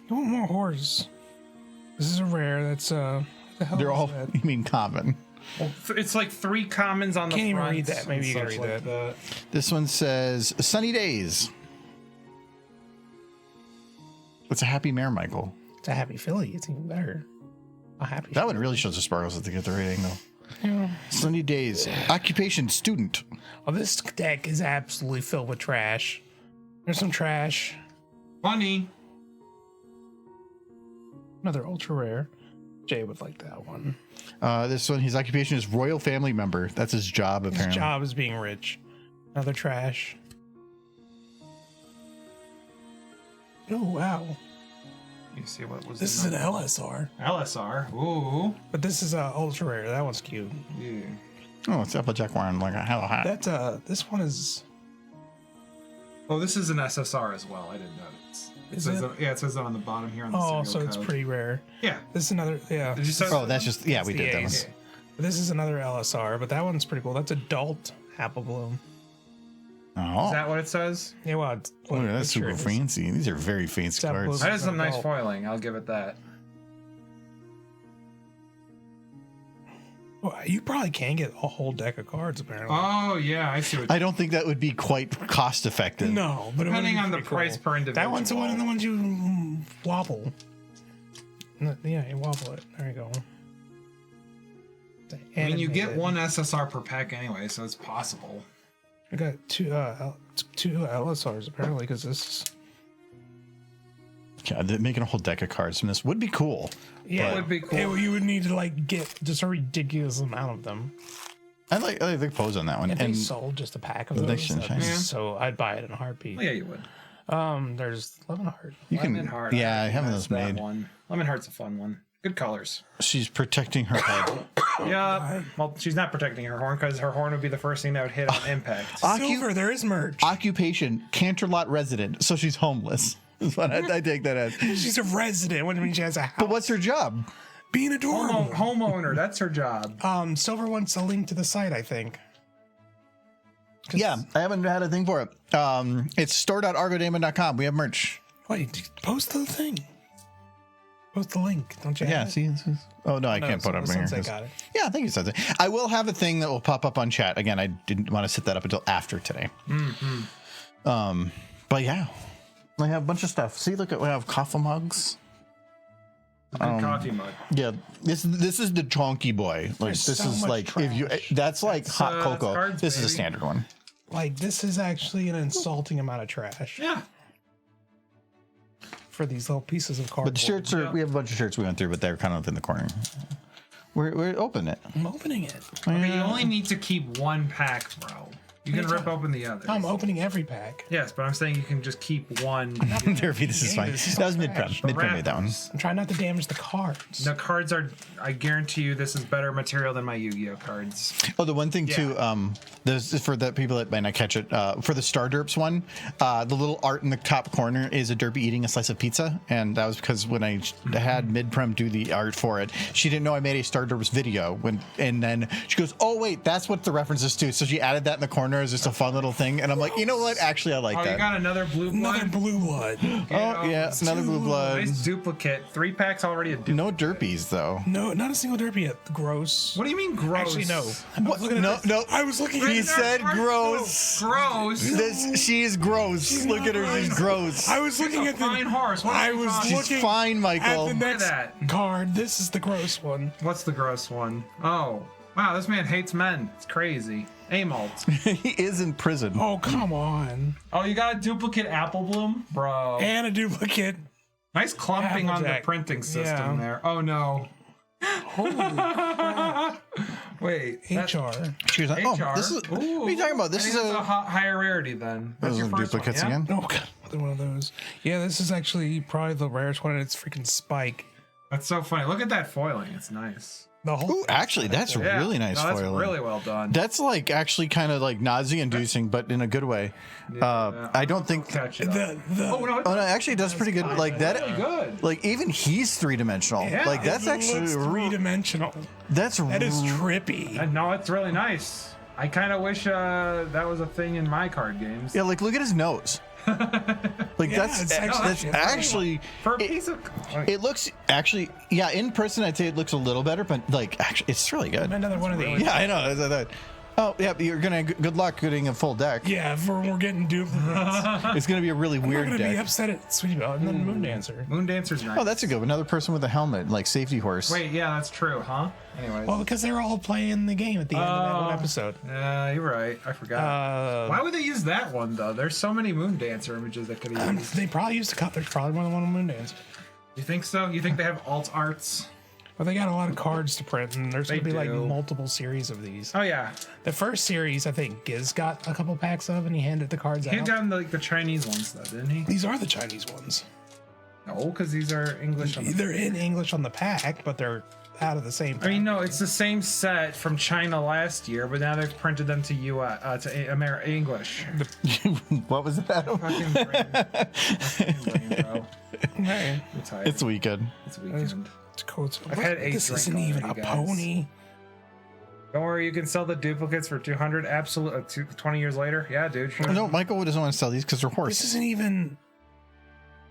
You want more horse? This is a rare. That's what the hell they're is all that? you mean common. Well, it's like 3 commons on the Can't even front read that. and Maybe you can such read that. This one says sunny days. It's a happy mare, Michael. It's a happy filly. It's even better. A happy. That one really shows the sparkles at the right angle. Yeah. Sunny days. Occupation student. Oh, this deck is absolutely filled with trash. There's some trash. Funny. Another ultra rare. Jay would like that one. This one, his occupation is royal family member. That's his job, His apparently. job is being rich. Another trash. Oh wow! You see what was This is in an that? LSR, LSR. Ooh. but this is a ultra rare. That one's cute. Yeah. Oh, it's Applejack wearing like a hello hat. That this one is. Oh, this is an SSR as well. I didn't notice. It Is says it? that- yeah, it says that on the bottom here on the Oh, serial so it's code. pretty rare. Yeah. This is another. Yeah. Did you say? Oh, that's just yeah, we the did that one. Ace. This is another LSR, but that one's pretty cool. That's adult apple bloom. Oh, Is that what it says? Yeah, well, it's, oh, that's it's super sure it is. fancy. These are very fancy Except cards. with- That is some nice adult. foiling. I'll give it that. Well, you probably can get a whole deck of cards apparently. Oh yeah, I see what. I don't think that would be quite cost effective. No, but it would Depending be on the pretty cool. price per individual. That one's one of the ones you wobble. No, yeah, you wobble it. There you go. I mean, you get Animated. one SSR per pack anyway, so it's possible. I got two LSRs apparently because this. God, making a whole deck of cards from this would be cool. Yeah, It would be cool. You would need to like get just a ridiculous amount of them. I like the pose on that one. If they And sold just a pack of The those, next gen that'd be shiny. so I'd buy it in a heartbeat. Oh, yeah, you would. There's Lemon Heart. you can, Lemon Heart. yeah, I having missed those that made. one. Lemon Heart's a fun one. Good colors. She's protecting her head. Yeah. Well, she's not protecting her horn because her horn would be the first thing that would hit on impact. Silver, there is merch. Occupation, Canterlot resident, so she's homeless. That's what I take that as. She's a resident. What do you mean she has a house? But what's her job? Being adorable. Homeowner, that's her job. Silver wants a link to the site, I think. Yeah, I haven't had a thing for it. It's store.argodamon.com. We have merch. Wait, post the thing. Post the link. Don't you? Yeah, have it? see? Oh, no, I can't put it up here. Sunset got it. Yeah, I think it says it. I will have a thing that will pop up on chat. Again, I didn't want to set that up until after today. But yeah, I have a bunch of stuff. See, look at we have coffee mugs. Good coffee mug. Yeah, this is the chonky boy. Like There's this so is much like trash. if you that's like hot that's cocoa. cards, This is a baby. standard one. Like, this is actually an insulting amount of trash Yeah. for these little pieces of cardboard. But the shirts are. We have a bunch of shirts we went through, but they're kind of in the corner. We're open it. I'm opening it. Okay, you only need to keep one pack, bro. You can rip open the others. I'm opening every pack. Yes, but I'm saying you can just keep one. Derby, this is fine. this is That was all mid-prem. trash. Mid-prem made that one. Wrappers. I'm trying not to damage the cards. The cards are, I guarantee you, this is better material than my Yu-Gi-Oh cards. Oh, the one thing too, this is for the people that might not catch it. For the Star Derps one, the little art in the top corner is a Derpy eating a slice of pizza, and that was because when I had Mid-Prem do the art for it, she didn't know I made a Star Derps video. And then she goes, "Oh wait, that's what the reference is to." So she added that in the corner as just a fun little thing, and I'm like, you know what? Actually, I like Oh, that. you got another blue blood? Another blue blood. Oh yeah, another blue blood. Nice duplicate. 3 packs already a duplicate. No Derpies though. No, not a single derpy yet. Gross. What do you mean gross? Actually, no. I was looking at No, this. no. I was looking He at said gross. Gross. This she is gross. Look at her, she's gross. I was looking a at the fine horse. What are I you was talking- She's looking fine, at Michael. the next that. card. This is the gross one. What's the gross one? Oh. Wow, this man hates men. It's crazy. Amalt. He is in prison. Oh, come on. Oh, you got a duplicate Apple Bloom? Bro. And a duplicate. Nice clumping on the Applejack. printing system Yeah. there. Oh, no. Holy crap. Wait. that- HR. She was like, HR. "Oh, this is what Ooh, are you talking about? This I is think it's a higher rarity then. That's those your are first duplicates one, yeah? again." Oh, God. Another one of those. Yeah, this is actually probably the rarest one, and it's freaking Spike. That's so funny. Look at that foiling. It's nice. The whole Ooh, actually, that's Yeah. really nice No, that's foiling. really well done. That's like actually kind of like nausea-inducing, but in a good way. I don't think. Catch it up. the Oh, no. Oh no, actually, that's pretty good. Like that. Really good. Like even he's three-dimensional. Yeah. Like that's it actually looks three-dimensional. that's That is trippy. No, it's really nice. I kind of wish that was a thing in my card games. yeah. Like look at his nose. Like Yeah, that's it's that's actually- actually. For a it- piece of... It looks actually, yeah. In person, I'd say it looks a little better, but like actually, it's really good. Another one of these. Yeah, I know. Oh, yeah. You're gonna good luck getting a full deck. Yeah, we're getting duplicates. It's gonna be a really I'm weird gonna be deck. upset at Sweetie Belle and then Moon Dancer. Moon Dancer's nice. Oh, that's a good one. Another person with a helmet, like safety horse. Wait, yeah, that's true, huh? Anyways. Well, because they're all playing the game at the end of that one episode. Yeah, you're right. I forgot. Why would they use that one, though? There's so many Moon Dancer images that could have used. They probably used a cut. There's probably more than one Moon Dancer. You think so? You think they have alt arts? Well, they got a lot of cards to print, and there's going to be like do. multiple series of these. Oh, yeah. The first series, I think, Giz got a couple packs of, and he handed the cards He out. had down the Chinese ones, though, didn't he? These are the Chinese ones. No, because these are English. They're in English on the pack, but they're out of the same. I mean, no, it's the same set from China last year, but now they've printed them to English. What was that? Fucking brain. Fucking brain, bro. Hey, I'm tired. It's weekend. It's weekend. it's cool. I've had 8 This drinks isn't even a already, guys. pony. Don't worry, you can sell the duplicates for 200. Absolute 20 years later. Yeah, dude. Sure. No, Michael doesn't want to sell these because they're This horse. isn't even.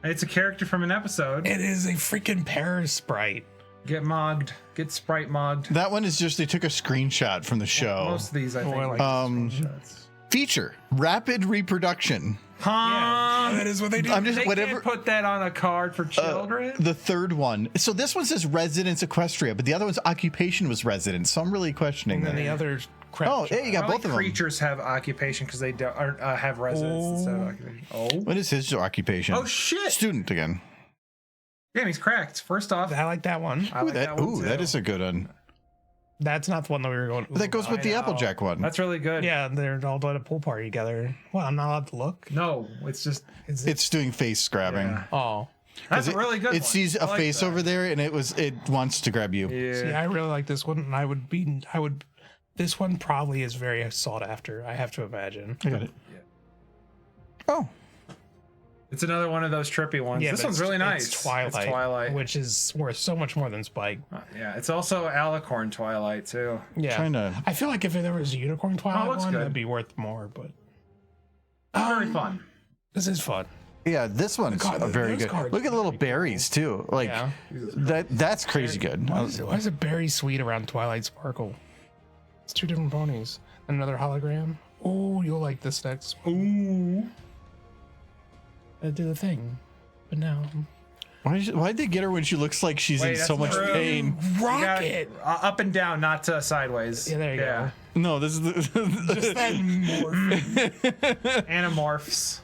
It's a character from an episode. It is a freaking Paris sprite. Get mogged. Get sprite mogged. That one is just they took a screenshot from the show. Most of these, I think, Oh, I like like screenshots. Feature rapid reproduction. Huh? That is what they do. I'm just They whatever. can't put that on a card for children. The third one. So this one says residence Equestria, but the other one's occupation was residence. So I'm really questioning and then that. the other crap. Oh, yeah, you got Probably both of them. creatures have occupation because they don't have residence instead of occupation. Oh. What is his occupation? Oh shit! Student again. Damn, he's cracked. First off, I like that one. I like that one that too. is a good one. That's not the one that we were going. That goes with the know. Applejack one. That's really good. Yeah, they're all at a pool party together. Well, I'm not allowed to look. No, it's just It's doing face grabbing. Yeah. Oh, that's a really good. It one. sees I a like face that. over there, and it wants to grab you. Yeah. see, I really like this one, and I would. This one probably is very sought after. I have to imagine. I got it. Yeah. Oh, It's another one of those trippy ones. Yeah, This but one's really nice. It's Twilight, which is worth so much more than Spike. Yeah, it's also Alicorn Twilight too. Yeah, trying to. I feel like if there was a Unicorn Twilight looks one, good. that'd be worth more. But Very fun. this is fun. Yeah, this one's God, very those good. cards Look at the are little pretty cool. berries too. Like Yeah. that's crazy good. Why is it berry sweet around Twilight Sparkle? It's two different ponies. Another hologram. Oh, you'll like this next. Ooh. Do the thing, but now Why'd they get her when she looks like she's in so much true. pain? rocket. Up and down, not sideways. Yeah, there you go. No, this is Just the. that morph. Animorphs.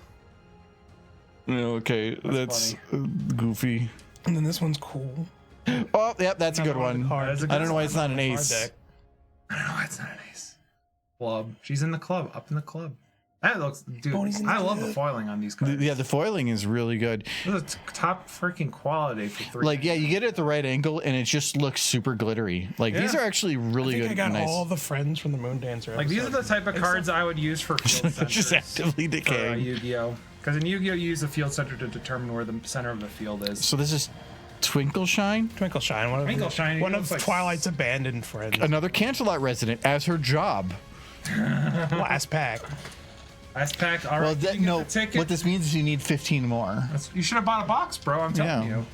Okay, that's goofy. And then this one's cool. Oh, yep, that's a good Another one. card. That's a I don't know why good it's not an Card ace. deck. I don't know why it's not an ace. Club. She's in the club. Up in the club. That looks, dude. Ponies in I the love the club. foiling on these cards. Yeah, the foiling is really good. This is top freaking quality for three. Like, yeah, you get it at the right angle, and it just looks super glittery. Like these Yeah. are actually really I think good. I got and nice. all the friends from the Moon Dancer. Like these are the type of cards I would use for field centers. just actively for decaying. Yu-Gi-Oh. Because in Yu-Gi-Oh, you use the field center to determine where the center of the field is. So this is Twinkle Shine, Twinkle Shine. One of looks like- Twilight's abandoned friends. another Canterlot resident as her job. Last pack. Last pack. All right. Well, you get no. the ticket. What this means is you need 15 more. You should have bought a box, bro. I'm telling Yeah. you.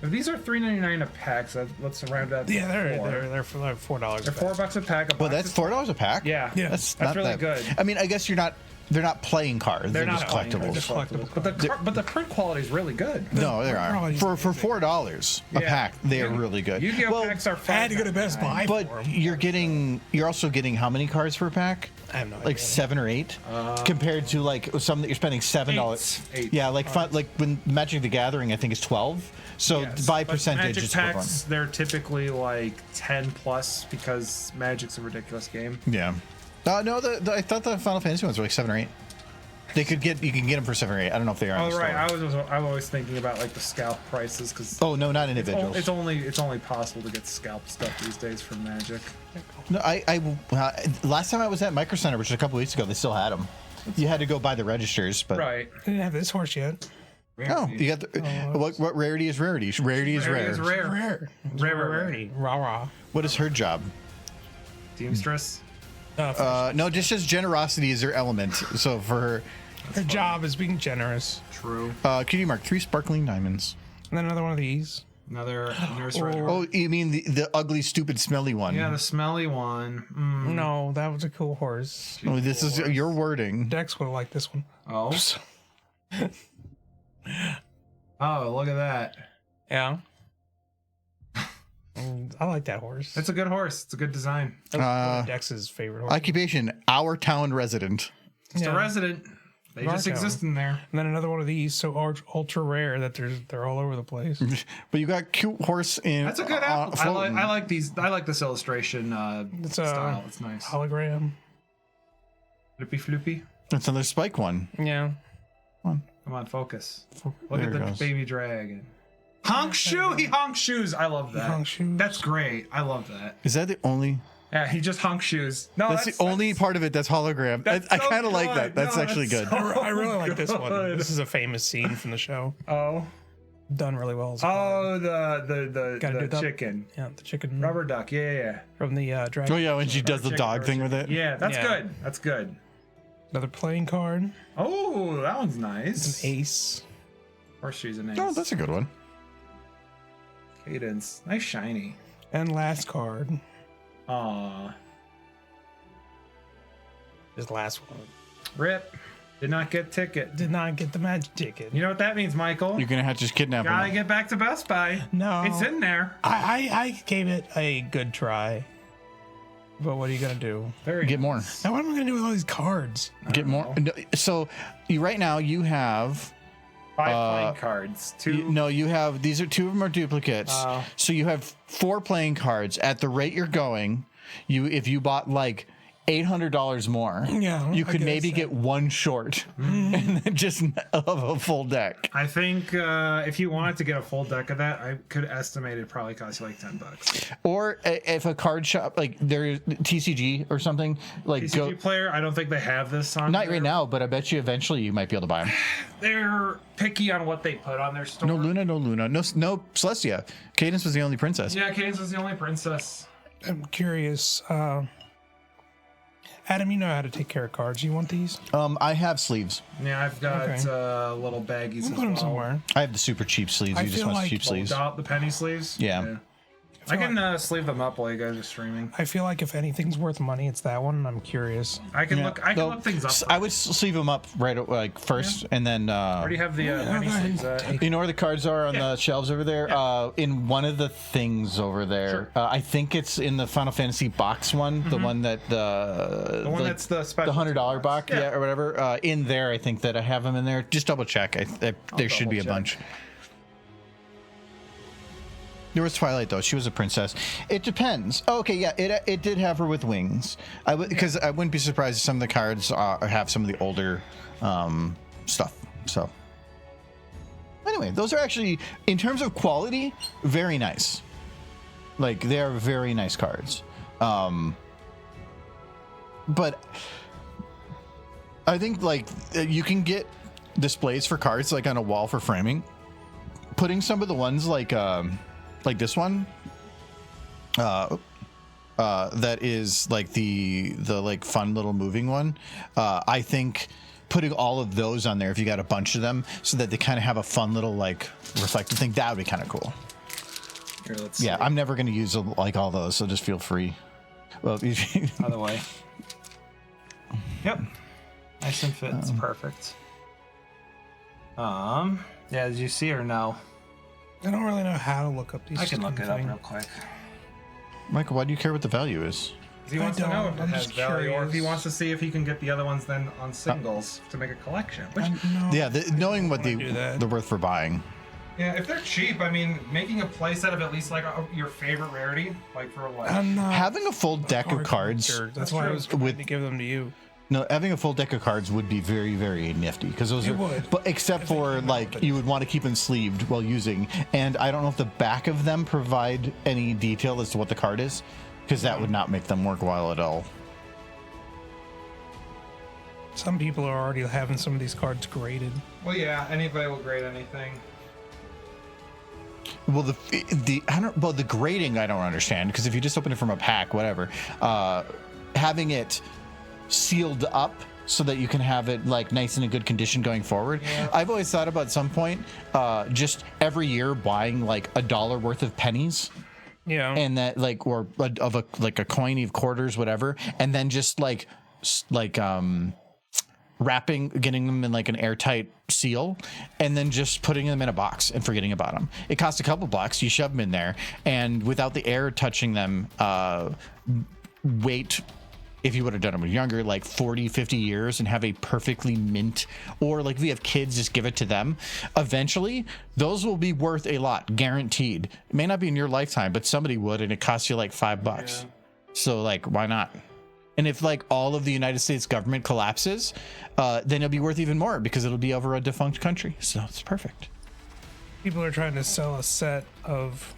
If these are $3.99 a pack, so let's round up. Yeah, they're four. they're for like $4. They're $4 a pack. Well, that's $4 a pack. Yeah, Yeah. That's That's not really that good. I mean, I guess they're not playing cards. They're not just playing, collectibles. they're just Collectibles. But the print quality is really good. No, there are Probably for $4 a Yeah. pack. They are really good. Yu-Gi-Oh Well, packs are I had to go to Best Buy but for 'em. you're also getting how many cards per pack? I have no Like idea. 7 or 8, compared to like some that you're spending $7. Eight. Yeah, like like when Magic the Gathering, I think is 12. So Yes, by but percentage, Magic it's packs, equivalent. they're typically like 10 plus because Magic's a ridiculous game. Yeah. No, I thought the Final Fantasy ones were like 7 or 8. You can get them for 7 or 8. I don't know if they are. in Oh the right, store. I'm always thinking about like the scalp prices because Oh no, not individuals. it's only possible to get scalp stuff these days from Magic. No, last time I was at Micro Center, which was a couple weeks ago, they still had them. You had to go buy the registers, but Right. I didn't have this horse yet. oh, you got the what rarity is rarity? Rarity is Rarity rare. is rare. Rare. Rare. Rarity. Rah rah. What is her job? Seamstress. No, just as generosity is her element. So for her, Her job is being generous. True. cutie mark 3 sparkling diamonds. And then another one of these. Another nurse rider. Oh, you mean the ugly, stupid, smelly one? Yeah, the smelly one. No, that was a cool horse. Oh, this is your wording. Dex would have liked this one. Oh. Oh, look at that. Yeah. I like that horse. It's a good horse. It's a good design. That was one of Dex's favorite horse. Occupation: our town resident. Just Yeah. a resident. They just Marco. exist in there. And then another one of these, so ultra rare that they're all over the place. But you got cute horse in. That's a good apple. floating. I like these. I like this illustration It's a style. It's nice. hologram. Flippy floopy. That's another spike one. Yeah. Come on, focus. Look There at it the goes. baby dragon. Honk shoe. He honk shoes. I love that. honk shoes. That's great. I love that. Is that the only? Yeah, he just honk shoes. No, That's the only part of it that's hologram. That's I so kind of like good. that. That's No, actually that's good. so- I really like this one. good. This is a famous scene from the show. Oh. Done really well. as a card. Oh, Gotta do the that. chicken. Yeah, the chicken Rubber duck. Yeah. from the dragon. Oh yeah, when she does the Chicken, dog rubber thing with chicken. it. Yeah, that's Yeah. good. That's good. Another playing card. Oh, that one's nice. An ace. Horseshoes and ace. Oh, that's a good one. Cadence. Nice shiny. And last card. Aw. This last one. Rip. Did not get ticket. Did not get the magic ticket. You know what that means, Michael? You're gonna have to just kidnap Gotta him. get back to Best Buy. No. It's in there. I gave it a good try. But what are you gonna do? Very Get more. Now what am I gonna do with all these cards? Get more. No, so you right now you have 5 playing cards. 2. No, you have these are 2 of them are duplicates. So you have 4 playing cards. At the rate you're going, if you bought like $800 more, you could maybe get 1 short, and then just of a full deck. I think if you wanted to get a full deck of that, I could estimate it probably cost you like $10. Or if a card shop like there's TCG or something like TCG Player, I don't think they have this on. Not right now, but I bet you eventually you might be able to buy them. They're picky on what they put on their store. No Luna, no Celestia. Cadence was the only princess. Yeah, Cadence was the only princess. I'm curious. Adam, you know how to take care of cards. You want these? I have sleeves. Yeah, I've got little baggies. Put them somewhere. I have the super cheap sleeves. You just want like cheap sleeves. The penny sleeves. Yeah. I can sleeve them up while you guys are streaming. I feel like if anything's worth money, it's that one. And I'm curious. I can look things up. I would sleeve them up right first, and then. I already have the penny sleeves. You know where the cards are on the shelves over there? In one of the things over there. Sure. I think it's in the Final Fantasy box one, the one that the one that's the special the $100 box, or whatever. In there, I think that I have them in there. Just double check. There should be a bunch. There was Twilight though. She was a princess. It depends. Oh, okay, yeah, it did have her with wings. Because I wouldn't be surprised if some of the cards have some of the older stuff. So anyway, those are actually, in terms of quality, very nice. Like they are very nice cards. But I think like you can get displays for cards like on a wall for framing. Putting some of the ones like this one that is like the like fun little moving one, I think putting all of those on there, if you got a bunch of them, so that they kind of have a fun little like reflective thing, that would be kind of cool. Here, let's yeah see. I'm never going to use like all those, so just feel free. Well, other way. Yep, nice and fits perfect. Yeah, did you see or no? I don't really know how to look up these. I can look it up real quick. Michael, why do you care what the value is? He wants to know if it I'm has just value, or if he curious. wants to see if he can get the other ones then on singles to make a collection. Which, Yeah, knowing what do that. they're worth for buying. yeah, if they're cheap, I mean, making a playset of at least like your favorite rarity, like for like. Having a full deck of cards. That's why I was trying to give them to you. No, having a full deck of cards would be very, very nifty because those It are. would. But except for like you would want to keep them sleeved while using, and I don't know if the back of them provide any detail as to what the card is, because that would not make them worthwhile at all. Some people are already having some of these cards graded. Well, yeah, anybody will grade anything. Well, the grading I don't understand, because if you just open it from a pack, whatever, having it sealed up so that you can have it like nice and in good condition going forward. Yeah. I've always thought about some point just every year buying like $1 worth of pennies. Yeah. And that like, or of a like a coin of quarters, whatever, and then just like wrapping, getting them in like an airtight seal, and then just putting them in a box and forgetting about them. It costs a couple bucks. You shove them in there, and without the air touching them, wait. If you would have done them when younger, like 40, 50 years, and have a perfectly mint, or like if we have kids, just give it to them. Eventually, those will be worth a lot, guaranteed. It may not be in your lifetime, but somebody would, and it costs you like $5. Yeah. So like, why not? And if like all of the United States government collapses, then it'll be worth even more because it'll be over a defunct country. So it's perfect. People are trying to sell a set of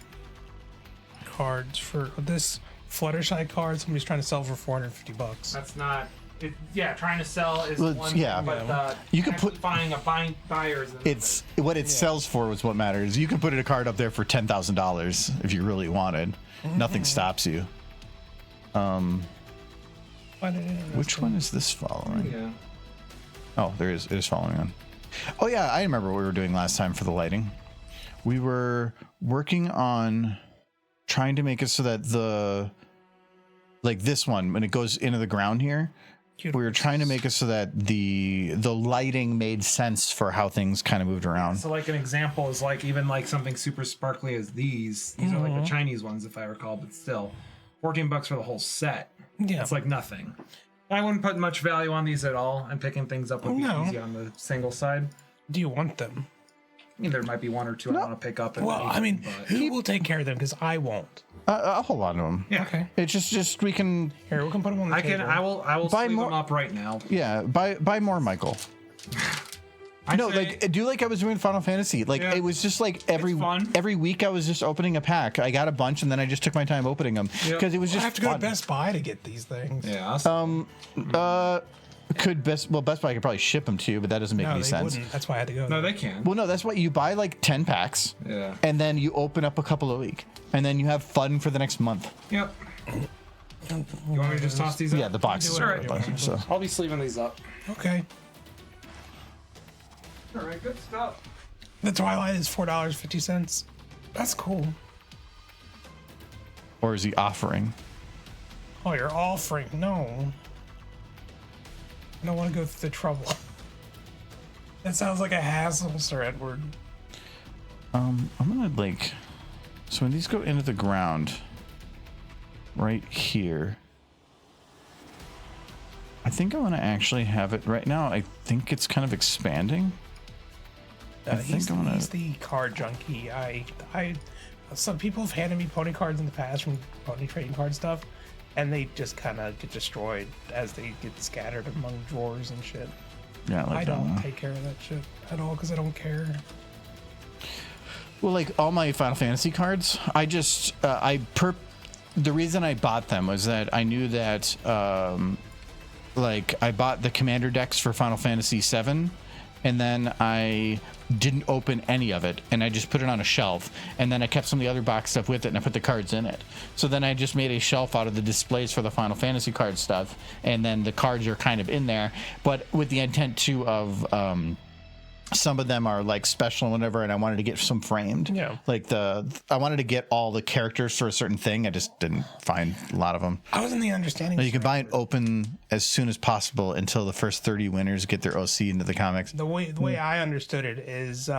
cards for this Fluttershy card. Somebody's trying to sell for $450. That's not. Yeah, trying to sell is well, one yeah. thing, but you can put finding buyers. It's what it sells for was what matters. You can put a card up there for $10,000 if you really wanted. Nothing stops you. Which one is this following? Yeah. Oh, there is. It is following on. Oh yeah, I remember what we were doing last time for the lighting. We were working on trying to make it so that like this one, when it goes into the ground here, we were trying to make it so that the lighting made sense for how things kind of moved around. So like an example is like even like something super sparkly as these. These are like the Chinese ones, if I recall, but still, $14 for the whole set. Yeah, it's like nothing. I wouldn't put much value on these at all, and picking things up would be easy on the single side. Do you want them? mean, there might be one or two I want to pick up. And Well, I mean, who will take care of them? Because I won't. I'll hold on to them. Yeah. Okay. It's just we can. Here, we can put them on the table. I will Buy sleeve more- them up right now. Yeah, buy more, Michael. No, like do like I was doing Final Fantasy. Like Yeah. it was just like every fun. week I was just opening a pack. I got a bunch and then I just took my time opening them because it was I just have to go to fun. Best Buy to get these things. Yeah. Best Buy could probably ship them to you, but that doesn't make No, any they sense. wouldn't. That's why I had to go. No, there. they can. Well, no, that's what you buy like 10 packs. Yeah. And then you open up a couple a week, and then you have fun for the next month. Yep. You want me to just toss these up? Yeah, the boxes Do are whatever right you by, so. I'll be sleeving these up. Okay. All right, good stuff. The Twilight is $4.50. That's cool. Or is he offering? Oh, you're offering. No. I don't want to go through the trouble. That sounds like a hassle, Sir Edward. I'm gonna like. So when these go into the ground, right here. I think I want to actually have it right now. I think it's kind of expanding. He's the card junkie. Some people have handed me pony cards in the past from pony trading card stuff, and they just kind of get destroyed as they get scattered among drawers and shit. Yeah, like I that don't one. take care of that shit at all because I don't care. Well, like all my Final Fantasy cards, I just the reason I bought them was that I knew that like I bought the commander decks for Final Fantasy VII, and then I didn't open any of it, and I just put it on a shelf, and then I kept some of the other box stuff with it, and I put the cards in it. So then I just made a shelf out of the displays for the Final Fantasy card stuff, and then the cards are kind of in there, but with the intent too of some of them are like special and whatever, and I wanted to get some framed. Yeah. Like I wanted to get all the characters for a certain thing. I just didn't find a lot of them. I was in the understanding. You can buy it open as soon as possible until the first 30 winners get their OC into the comics. The way I understood it is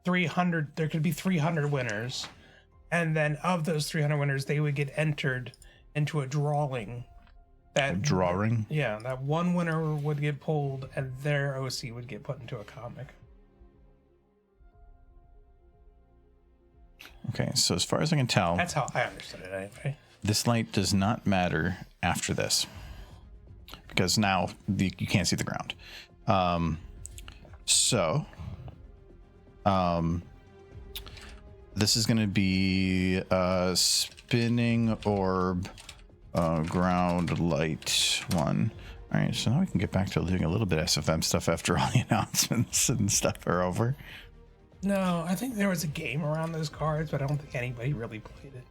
300. There could be 300 winners, and then of those 300 winners, they would get entered into a drawing. Drawing? Yeah, that one winner would get pulled, and their OC would get put into a comic. Okay, so as far as I can tell, That's how I understood it, anyway. this light does not matter after this because now you can't see the ground. This is going to be a spinning orb ground light one. All right, so now we can get back to doing a little bit of SFM stuff after all the announcements and stuff are over. No, I think there was a game around those cards, but I don't think anybody really played it.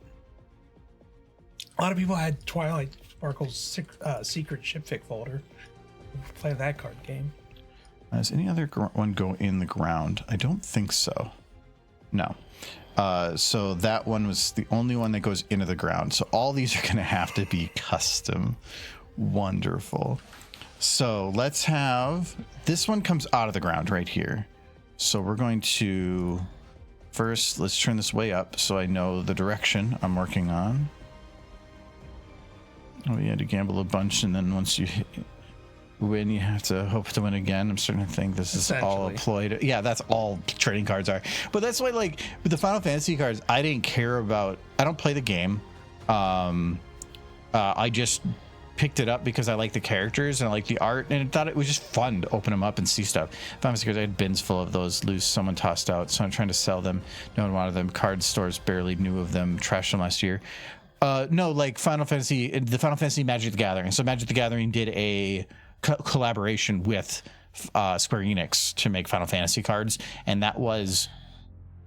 A lot of people had Twilight Sparkle's secret shipfic folder. Play that card game. Does any other one go in the ground? I don't think so. No. So that one was the only one that goes into the ground. So all these are going to have to be custom. Wonderful. So let's have this one comes out of the ground right here. So we're going to first let's turn this way up so I know the direction I'm working on. Oh, you had to gamble a bunch, and then once you win, you have to hope to win again. I'm starting to think this is all employed. Yeah, that's all trading cards are. But that's why, like, with the Final Fantasy cards, I didn't care about. I don't play the game. I just picked it up because I like the characters and I like the art, and I thought it was just fun to open them up and see stuff. Final Fantasy cards, I had bins full of those loose. Someone tossed out, so I'm trying to sell them. No one wanted them. Card stores barely knew of them. Trashed them last year. No, like Final Fantasy, the Final Fantasy Magic the Gathering. So Magic the Gathering did a collaboration with Square Enix to make Final Fantasy cards, and that was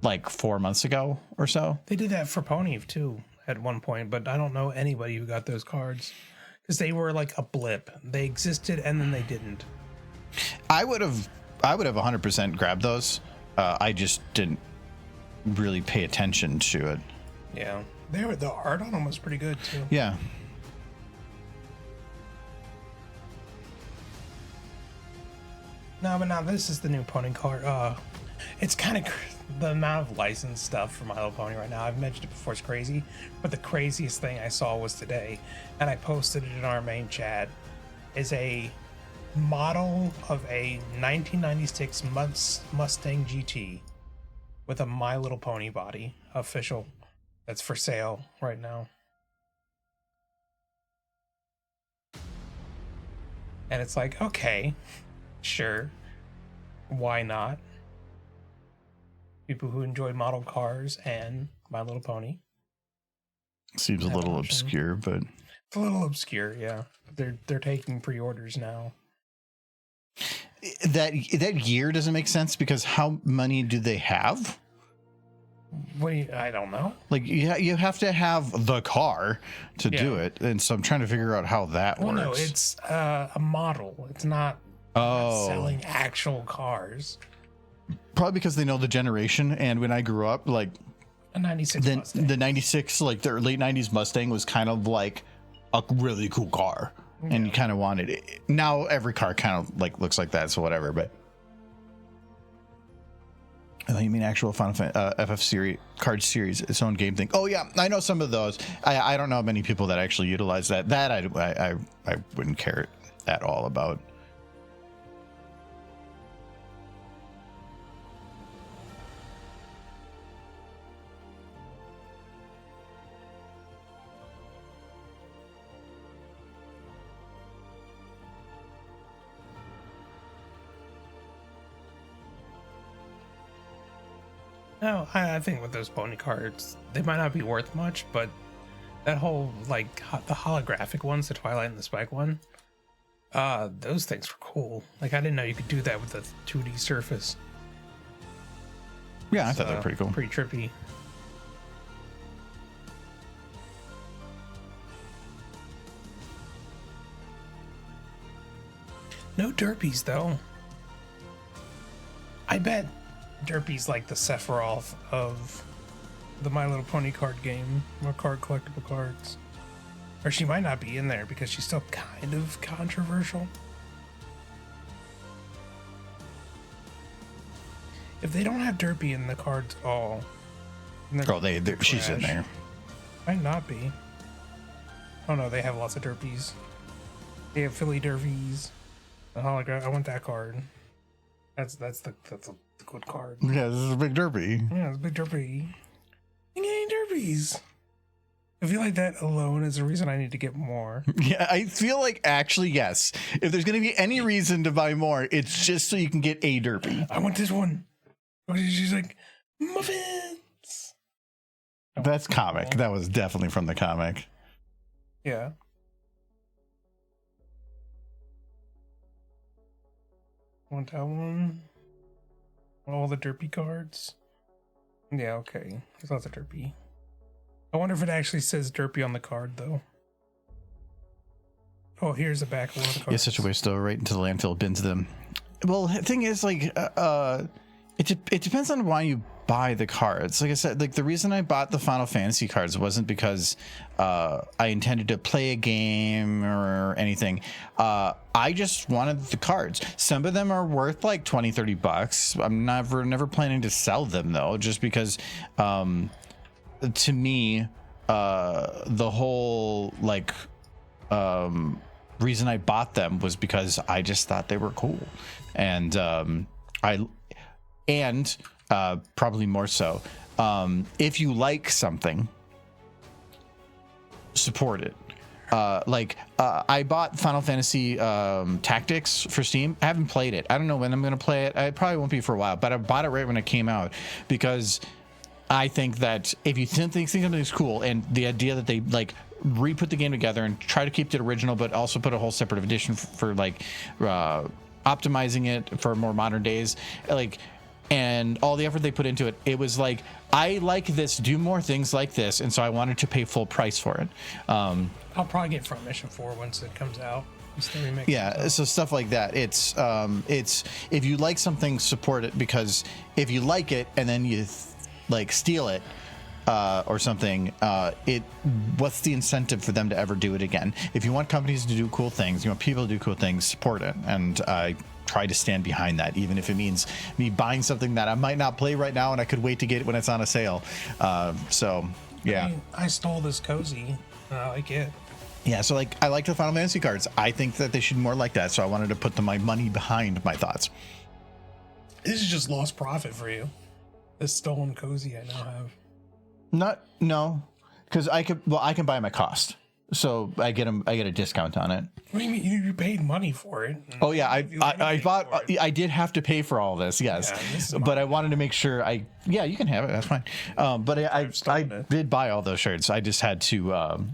like 4 months ago or so. They did that for Pony too at one point, but I don't know anybody who got those cards because they were like a blip. They existed and then they didn't. I would have 100% grabbed those. I just didn't really pay attention to it. Yeah, the art on them was pretty good too. Yeah. No, but now this is the new Pony card. It's kind of the amount of licensed stuff for My Little Pony right now. I've mentioned it before; it's crazy. But the craziest thing I saw was today, and I posted it in our main chat. Is a model of a 1996 Mustang GT with a My Little Pony body, official. That's for sale right now. And it's like, okay, sure, why not? People who enjoy model cars and My Little Pony. Seems a little obscure, but it's a little obscure, yeah. They're taking pre-orders now. That year doesn't make sense because how many do they have? I don't know. Like you have to have the car to do it, and so I'm trying to figure out how that works. No, it's a model. It's not selling actual cars. Probably because they know the generation, and when I grew up, like a 96 Mustang. The 96, like the late 90s Mustang was kind of like a really cool car, and you kind of wanted it. Now every car kind of like looks like that, so whatever. But I thought you mean actual Final FF series card series, its own game thing. Oh yeah, I know some of those. I don't know many people that actually utilize that. That I wouldn't care at all about. No, I think with those pony cards, they might not be worth much, but that whole, like, the holographic ones, the Twilight and the Spike one, those things were cool. Like, I didn't know you could do that with a 2D surface. Yeah, I thought they were pretty cool. Pretty trippy. No derpies, though. I bet Derpy's like the Sephiroth of the My Little Pony card game, or card collectible cards. Or she might not be in there because she's still kind of controversial. If they don't have Derpy in the cards at all, she's in there. Might not be. Oh no, they have lots of Derpies. They have Philly Derpies. The hologram. I want that card. That's the good card. Yeah, this is a big derpy. Yeah, it's a big derpy. I'm getting derpies. I feel like that alone is the reason I need to get more. Yeah, I feel like actually, yes. If there's going to be any reason to buy more, it's just so you can get a derpy. I want this one. She's like, muffins. That's comic. That was definitely from the comic. Yeah. Want that one? All the derpy cards? Yeah, okay. There's lots of derpy. I wonder if it actually says derpy on the card, though. Oh, here's the back of one of the cards. Yeah, such a waste, though. Right into the landfill bins them. Well, the thing is, like, it depends on why you buy the cards. Like I said, like the reason I bought the Final Fantasy cards wasn't because I intended to play a game or anything. I just wanted the cards. Some of them are worth like $20-30. I'm never planning to sell them though, just because to me the whole like reason I bought them was because I just thought they were cool, and probably more so, if you like something, support it. I bought Final Fantasy Tactics for Steam. I haven't played it. I don't know when I'm going to play it. It probably won't be for a while, but I bought it right when it came out because I think that if you think something's cool, and the idea that they like re-put the game together and try to keep it original, but also put a whole separate edition for like optimizing it for more modern days, like, and all the effort they put into it, it was like, I like this, do more things like this, and so I wanted to pay full price for it. I'll probably get Front Mission 4 once it comes out. Yeah, so stuff like that. It's if you like something, support it, because if you like it and then you like steal it or something, what's the incentive for them to ever do it again? If you want companies to do cool things, you want people to do cool things, support it. And I try to stand behind that, even if it means me buying something that I might not play right now and I could wait to get it when it's on a sale. So yeah, I stole this cozy and I like it. Yeah, so like I like the Final Fantasy cards. I think that they should be more like that. So I wanted to put my money behind my thoughts. This is just lost profit for you. This stolen cozy I now have. No, because I can buy them at cost, so I get a discount on it. What do you mean you paid money for it? Oh yeah, I bought. I did have to pay for all this, yes, but I wanted to make sure you can have it. That's fine. But I did buy all those shirts. I just had to.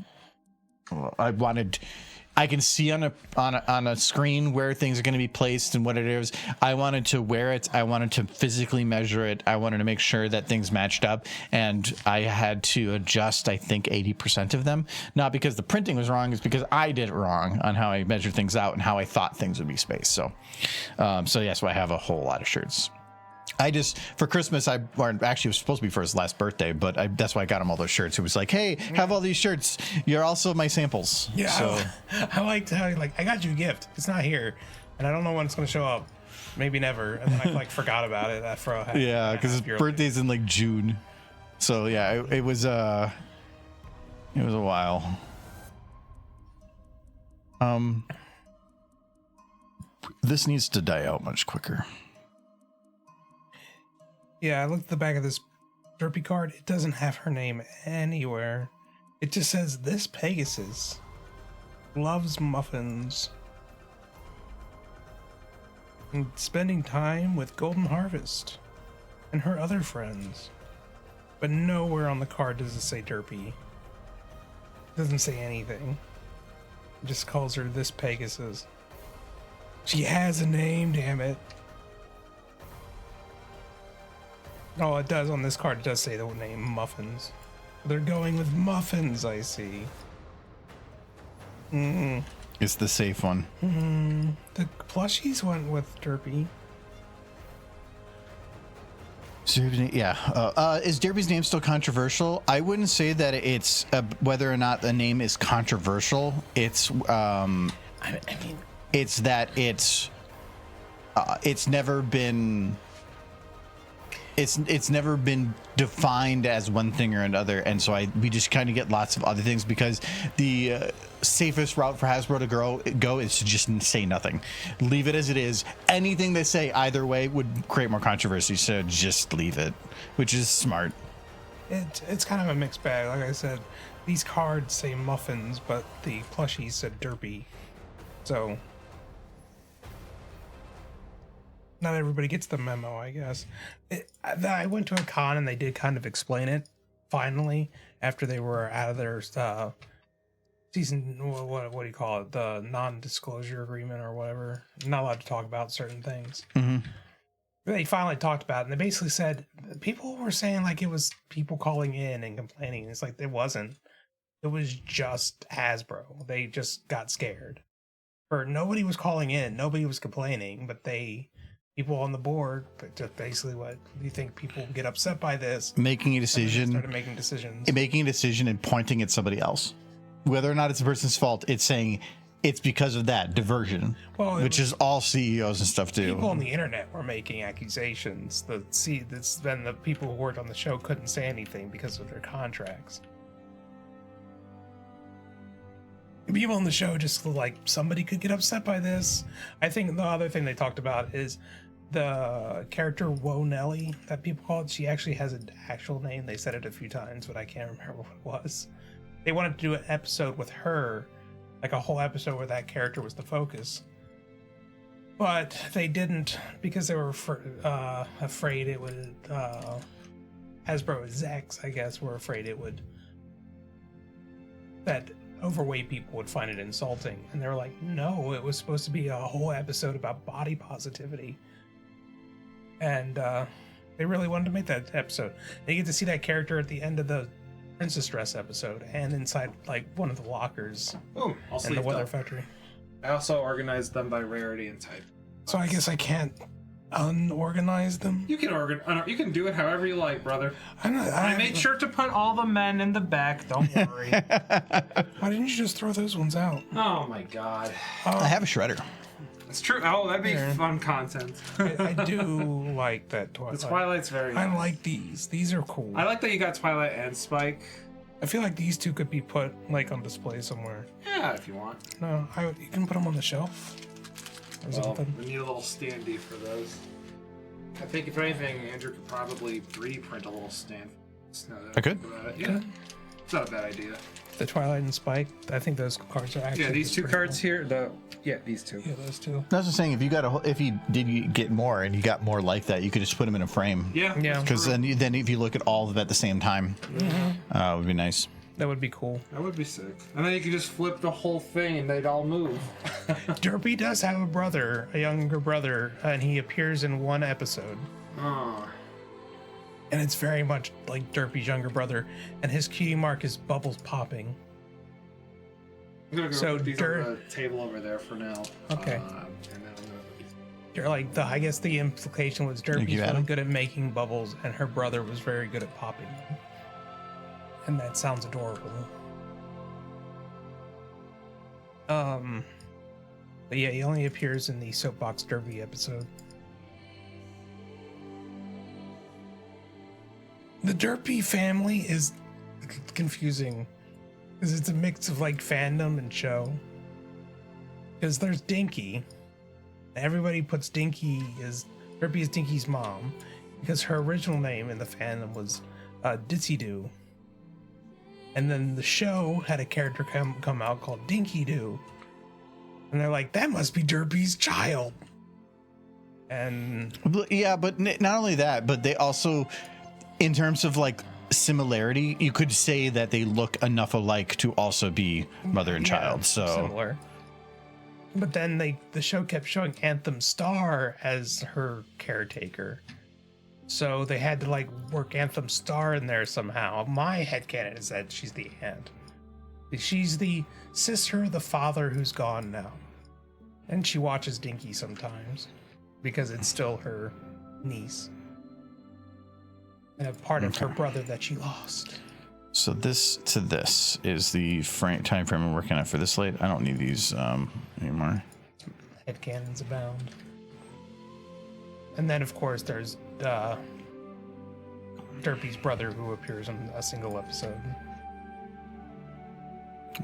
I can see on a screen where things are going to be placed and what it is. I wanted to wear it. I wanted to physically measure it. I wanted to make sure that things matched up, and I had to adjust, I think, 80% of them. Not because the printing was wrong, it's because I did it wrong on how I measured things out and how I thought things would be spaced. So yes, I have a whole lot of shirts. For Christmas, actually it was supposed to be for his last birthday, but that's why I got him all those shirts. It was like, hey, have all these shirts. You're also my samples. Yeah, so I liked how I got you a gift. It's not here, and I don't know when it's going to show up. Maybe never. And then I forgot about it after because his birthday's in like June. So yeah, it was a while. This needs to die out much quicker. Yeah, I looked at the back of this Derpy card. It doesn't have her name anywhere. It just says, this Pegasus loves muffins and spending time with Golden Harvest and her other friends. But nowhere on the card does it say Derpy. It doesn't say anything. It just calls her this Pegasus. She has a name, damn it. Oh, it does on this card. It does say the name Muffins. They're going with Muffins, I see. It's the safe one. The plushies went with Derpy. Yeah. Is Derpy's name still controversial? I wouldn't say that it's whether or not the name is controversial. It's it's that it's never been. It's never been defined as one thing or another, and so we just kind of get lots of other things because the safest route for Hasbro to go is to just say nothing, leave it as it is. Anything they say either way would create more controversy, so just leave it, which is smart. It's kind of a mixed bag. Like I said, these cards say Muffins, but the plushies said Derpy, so. Not everybody gets the memo, I guess. I went to a con and they did kind of explain it, finally, after they were out of their season, what do you call it? The non-disclosure agreement or whatever. Not allowed to talk about certain things. Mm-hmm. They finally talked about it, and they basically said, people were saying like it was people calling in and complaining. It's like, it wasn't. It was just Hasbro. They just got scared. Or nobody was calling in, nobody was complaining, but people on the board, but just basically, what do you think people get upset by this? Making a decision. Started making decisions. Making a decision and pointing at somebody else. Whether or not it's a person's fault, it's saying it's because of that diversion, which is all CEOs and stuff do. People on the internet were making accusations. Then the people who worked on the show couldn't say anything because of their contracts. People on the show just like, somebody could get upset by this. I think the other thing they talked about is the character Woe Nelly that people called. She actually has an actual name. They said it a few times, but I can't remember what it was. They wanted to do an episode with her, like a whole episode where that character was the focus. But they didn't, because they were afraid it would, Hasbro execs, I guess, were afraid it would, that overweight people would find it insulting. And they were like, no, it was supposed to be a whole episode about body positivity. And they really wanted to make that episode. And you get to see that character at the end of the Princess Dress episode and inside like one of the lockers in the Weather Factory. I also organized them by rarity and type. So I guess I can't unorganize them. You can you can do it however you like, brother. I made sure to put all the men in the back. Don't worry. Why didn't you just throw those ones out? Oh my god. I have a shredder. It's true. Oh, that'd be fun content. I do like that Twilight. The Twilight's very I nice. like these. These are cool. I like that you got Twilight and Spike. I feel like these two could be put like on display somewhere. Yeah, if you want. No, you can put them on the shelf or Well, something. we need a little standee for those. I think if anything, Andrew could probably 3D print a little stand. I could. Yeah, it's not a bad idea. The Twilight and Spike. I think those cards are actually. Yeah, these two pretty cards here. These two. cool. Yeah, those two. That's what I'm saying. If you did get more and you got more like that, you could just put them in a frame. Yeah. Yeah. Because then if you look at all of them at the same time, it would be nice. That would be cool. That would be sick. And then you could just flip the whole thing and they'd all move. Derpy does have a brother, a younger brother, and he appears in one episode. Oh. And it's very much like Derpy's younger brother, and his cutie mark is bubbles popping. I'm gonna go So put these Dur- on the table over there for now. Okay. And then I'm gonna... They're like I guess the implication was Derpy's you, really Adam. good at making bubbles, and her brother was very good at popping them. And that sounds adorable. But yeah, he only appears in the Soapbox Derby episode. The Derpy family is confusing because it's a mix of like fandom and show. Because there's Dinky. Everybody puts Dinky as Derpy is Dinky's mom because her original name in the fandom was Ditsy Doo. And then the show had a character come out called Dinky Doo. And they're like, that must be Derpy's child. And Yeah, but not only that, but they also, in terms of like similarity, you could say that they look enough alike to also be mother and child. So similar. But then the show kept showing Anthem Star as her caretaker. So they had to like work Anthem Star in there somehow. My headcanon is that she's the aunt. She's the sister of the father who's gone now. And she watches Dinky sometimes because it's still her niece. And a part of her brother that she lost. So this to this is the time frame I'm working at for this late. I don't need these anymore. Headcanons abound. And then, of course, there's Derpy's brother who appears in a single episode.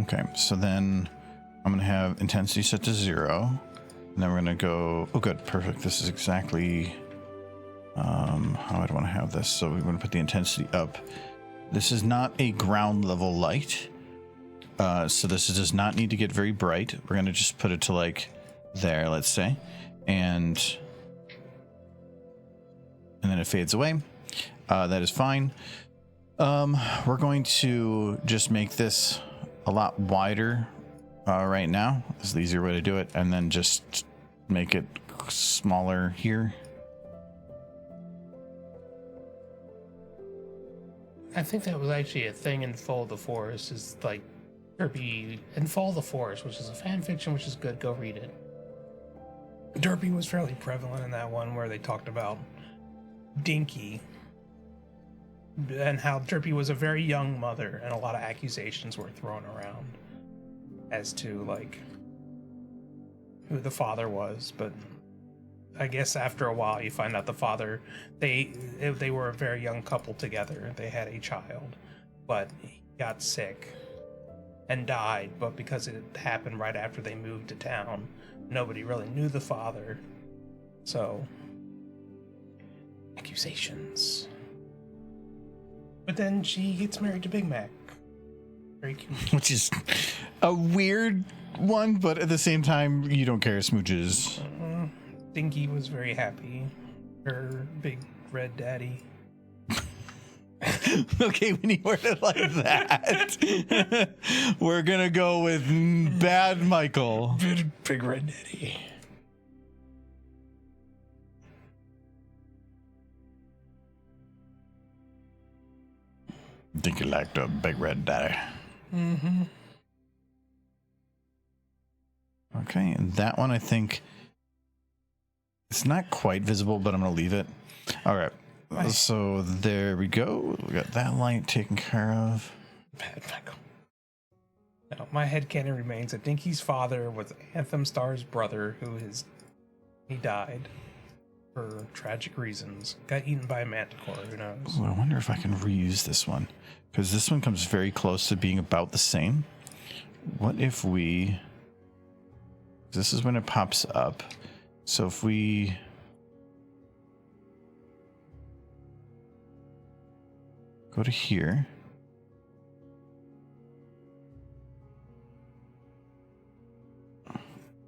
Okay, so then I'm going to have intensity set to 0. And then we're going to go... Oh, good. Perfect. This is exactly how I'd want to have this. So we're going to put the intensity up. This is not a ground level light. So this does not need to get very bright. We're going to just put it to like there, let's say. And then it fades away. That is fine. We're going to just make this a lot wider right now. This is the easier way to do it. And then just make it smaller here. I think that was actually a thing in Fall of the Forest, is like Derpy in Fall of the Forest, which is a fan fiction, which is good. Go read it. Derpy was fairly prevalent in that one where they talked about Dinky and how Derpy was a very young mother, and a lot of accusations were thrown around as to like who the father was. But I guess after a while you find out the father, they were a very young couple together. They had a child, but he got sick and died. But because it happened right after they moved to town, nobody really knew the father. So accusations. But then she gets married to Big Mac. Very cute. Which is a weird one, but at the same time, you don't care. Smooches. Dinky was very happy. Her big red daddy. Okay, when you word it like that, we're gonna go with bad Michael. Big red daddy. Think you liked a big red daddy. Mm-hmm. Okay, and that one I think it's not quite visible, but I'm gonna leave it. All right. Right. So there we go. We got that light taken care of. Bad Michael. No, my headcanon remains that Dinky's father was Anthem Star's brother, he died for tragic reasons. Got eaten by a manticore. Who knows? Well, I wonder if I can reuse this one, because this one comes very close to being about the same. What if we... This is when it pops up. So if we... go to here.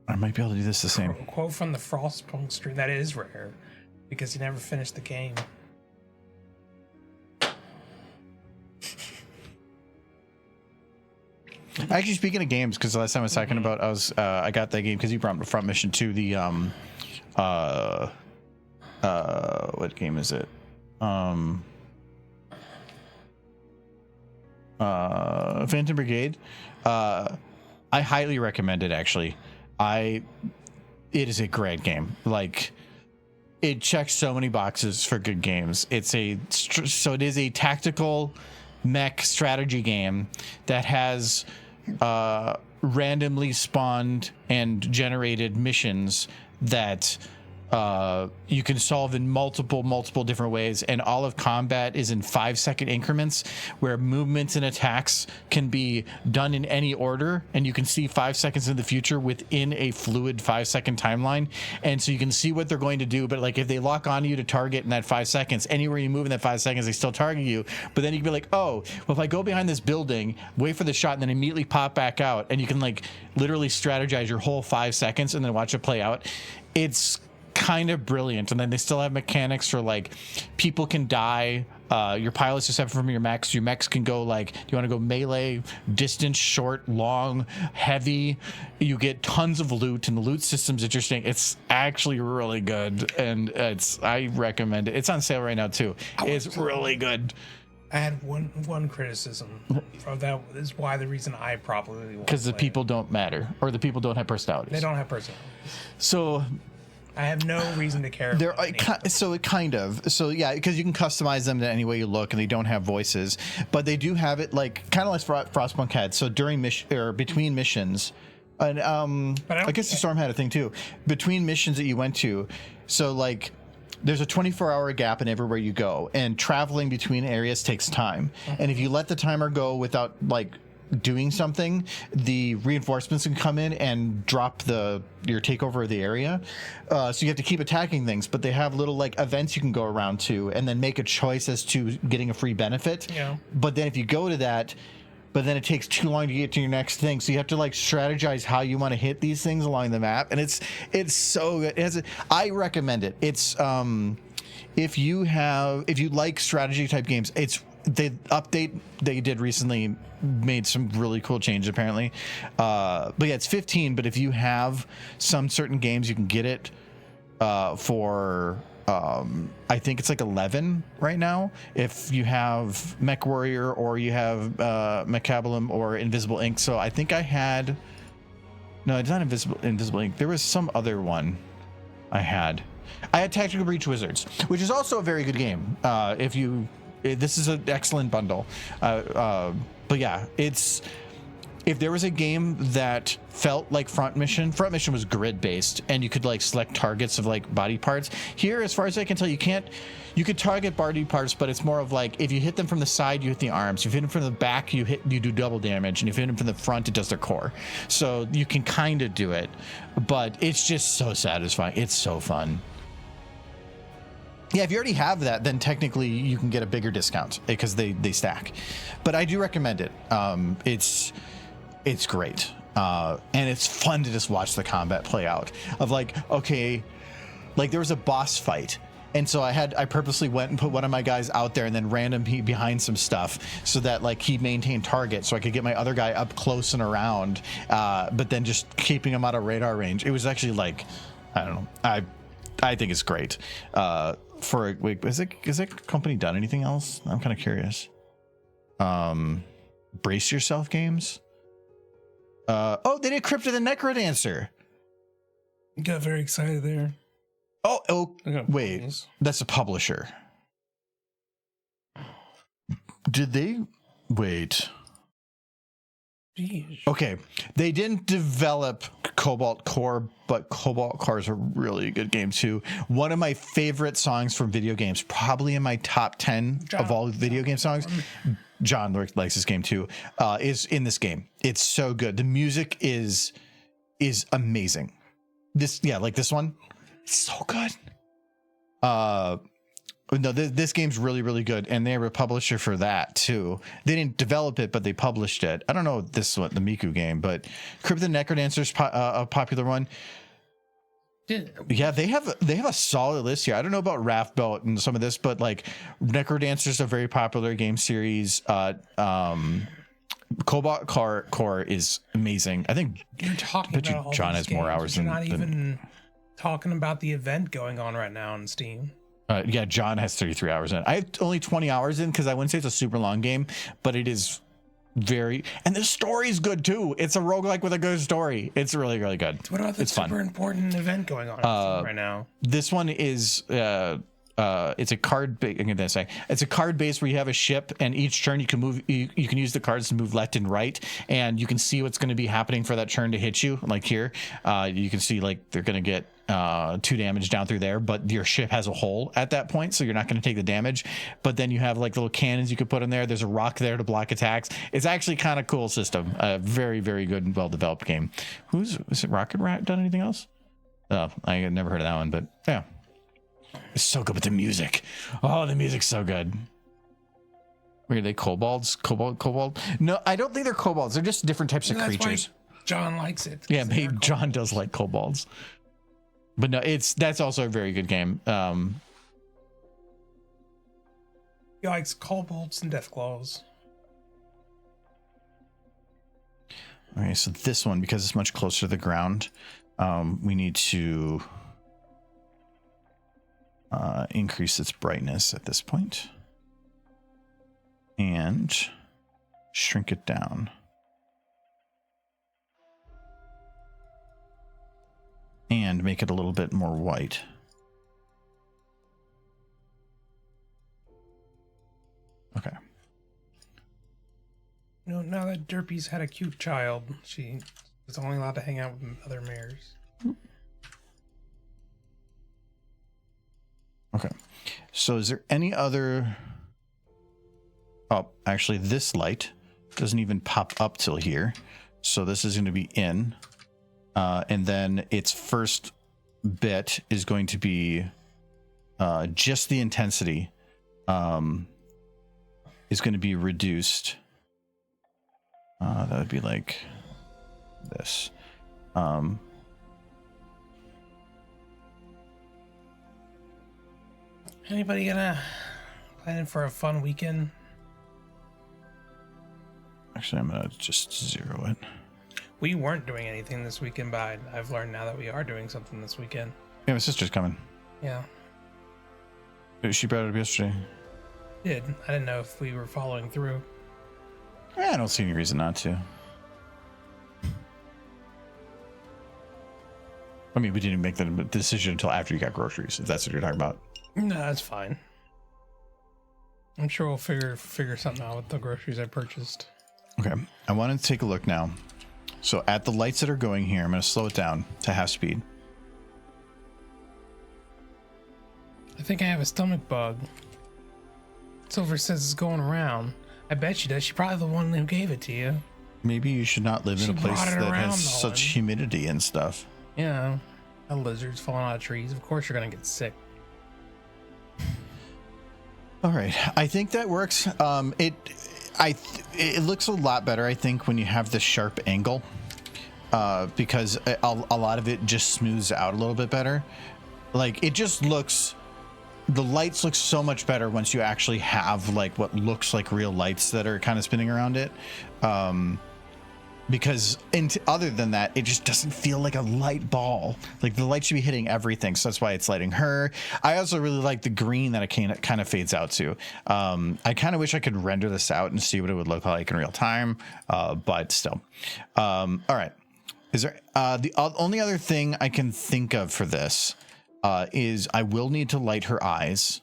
I might be able to do this the same. Quote from the Frostpunk stream, that is rare, because he never finished the game. Actually, speaking of games, because the last time I was talking about, I got that game because you brought up Front Mission 2. The what game is it? Phantom Brigade. I highly recommend it. Actually, it is a great game. Like, it checks so many boxes for good games. It is a tactical mech strategy game that has randomly spawned and generated missions that you can solve in multiple different ways, and all of combat is in 5-second increments where movements and attacks can be done in any order, and you can see 5 seconds in the future within a fluid 5-second timeline. And so you can see what they're going to do, but like if they lock onto you to target in that 5 seconds, anywhere you move in that 5 seconds they still target you. But then you can be like, oh well, if I go behind this building, wait for the shot, and then immediately pop back out, and you can like literally strategize your whole 5 seconds and then watch it play out. It's kind of brilliant. And then they still have mechanics for like people can die, your pilots just have from your mechs can go like, you want to go melee, distance, short, long, heavy. You get tons of loot, and the loot system's interesting. It's actually really good, and I recommend it. It's on sale right now too. It's really good. I had one criticism of that. Is why the reason I probably won't because the play people don't matter, or the people don't have personalities. They don't have personalities. So I have no reason to care. Yeah, because you can customize them to any way you look, and they don't have voices, but they do have it like kind of like Frostpunk had. So during between missions, and I guess the Storm had a thing too between missions that you went to. So like, there's a 24-hour gap in everywhere you go, and traveling between areas takes time. And if you let the timer go without like doing something, the reinforcements can come in and drop your takeover of the area. So you have to keep attacking things, but they have little like events you can go around to and then make a choice as to getting a free benefit. Yeah. But then if you go to that, but then it takes too long to get to your next thing, so you have to like strategize how you want to hit these things along the map, and it's so good. I recommend it. It's if you like strategy type games, the update they did recently made some really cool changes apparently. But yeah, it's 15, but if you have some certain games, you can get it for I think it's like 11 right now if you have Mech Warrior, or you have Mechabellum or Invisible Ink. So I think it's not Invisible Ink. There was some other one I had Tactical Breach Wizards, which is also a very good game. This is an excellent bundle. But yeah, if there was a game that felt like Front Mission was grid based, and you could like select targets of like body parts. Here, as far as I can tell, you could target body parts, but it's more of like, if you hit them from the side, you hit the arms. If you hit them from the back, you do double damage, and if you hit them from the front, it does their core. So you can kind of do it, but it's just so satisfying. It's so fun. Yeah, if you already have that, then technically you can get a bigger discount because they stack. But I do recommend it. It's great. And it's fun to just watch the combat play out. Of like, okay, like there was a boss fight, and so I purposely went and put one of my guys out there and then random behind some stuff so that like he maintained target, so I could get my other guy up close and around, but then just keeping him out of radar range. It was actually like, I don't know. I think it's great. Has that company done anything else? I'm kind of curious. Brace Yourself Games. They did Crypt of the Necrodancer. You got very excited there. Wait, that's a publisher. Did they? Wait. Jeez. Okay, they didn't develop Cobalt Core, but Cobalt Core is a really good game too. One of my favorite songs from video games, probably in my top 10 of all video game songs. John likes this game too. Is in this game. It's so good. The music is amazing. Like this one, it's so good. No, this game's really, really good, and they were a publisher for that too. They didn't develop it, but they published it. I don't know this one, the Miku game, but Crypt of the Necrodancer's a popular one. Yeah, they have a solid list here. I don't know about Raft Belt and some of this, but like Necrodancer's a very popular game series. Cobalt Core is amazing. I think you're talking about all John these has more games, hours you're than not even talking about the event going on right now on Steam. Yeah, John has 33 hours in. I have only 20 hours in because I wouldn't say it's a super long game, but it is and the story's good too. It's a roguelike with a good story. It's really, really good. So what about the super important event going on right now? This one is it's a card. I'm gonna say it's a card base where you have a ship, and each turn you can move. You can use the cards to move left and right, and you can see what's going to be happening for that turn to hit you. Like here, you can see like they're going to get 2 damage down through there, but your ship has a hole at that point, so you're not going to take the damage. But then you have like little cannons you could put in there. There's a rock there to block attacks. It's actually kind of cool system. Very, very good and well developed game. Is it Rocket Rat done anything else? I had never heard of that one, but yeah. It's so good with the music. Oh, the music's so good. Are they kobolds? Kobold? No, I don't think they're kobolds. They're just different types of creatures. John likes it. Yeah, maybe John does like kobolds. But no, that's also a very good game. He likes kobolds and deathclaws. Okay, so this one, because it's much closer to the ground, we need to increase its brightness at this point and shrink it down. And make it a little bit more white. Okay. You know, now that Derpy's had a cute child, she is only allowed to hang out with other mares. Okay. So is there any other... Oh, actually, this light doesn't even pop up till here. So this is going to be in. And then its first bit is going to be just the intensity is going to be reduced. That would be like this. Anybody gonna plan for a fun weekend? Actually, I'm going to just zero it. We weren't doing anything this weekend, but I've learned now that we are doing something this weekend. Yeah, my sister's coming. Yeah. She brought it up yesterday. I didn't know if we were following through. I don't see any reason not to. I mean, we didn't make the decision until after you got groceries, if that's what you're talking about. No, that's fine. I'm sure we'll figure something out with the groceries I purchased. Okay, I want to take a look now. So at the lights that are going here, I'm going to slow it down to half speed. I think I have a stomach bug. Silver says it's going around. I bet she does. She's probably the one who gave it to you. Maybe you should not live in a place that has such humidity and stuff. Yeah, lizards falling out of trees. Of course you're going to get sick. All right, I think that works. It looks a lot better, I think, when you have the sharp angle, because a lot of it just smooths out a little bit better. Like, it just looks, the lights look so much better once you actually have like what looks like real lights that are kind of spinning around it. Because other than that, it just doesn't feel like a light ball. Like, the light should be hitting everything, so that's why it's lighting her. I also really like the green that it kind of fades out to. I kind of wish I could render this out and see what it would look like in real time, but still. All right. Is there the only other thing I can think of for this is I will need to light her eyes.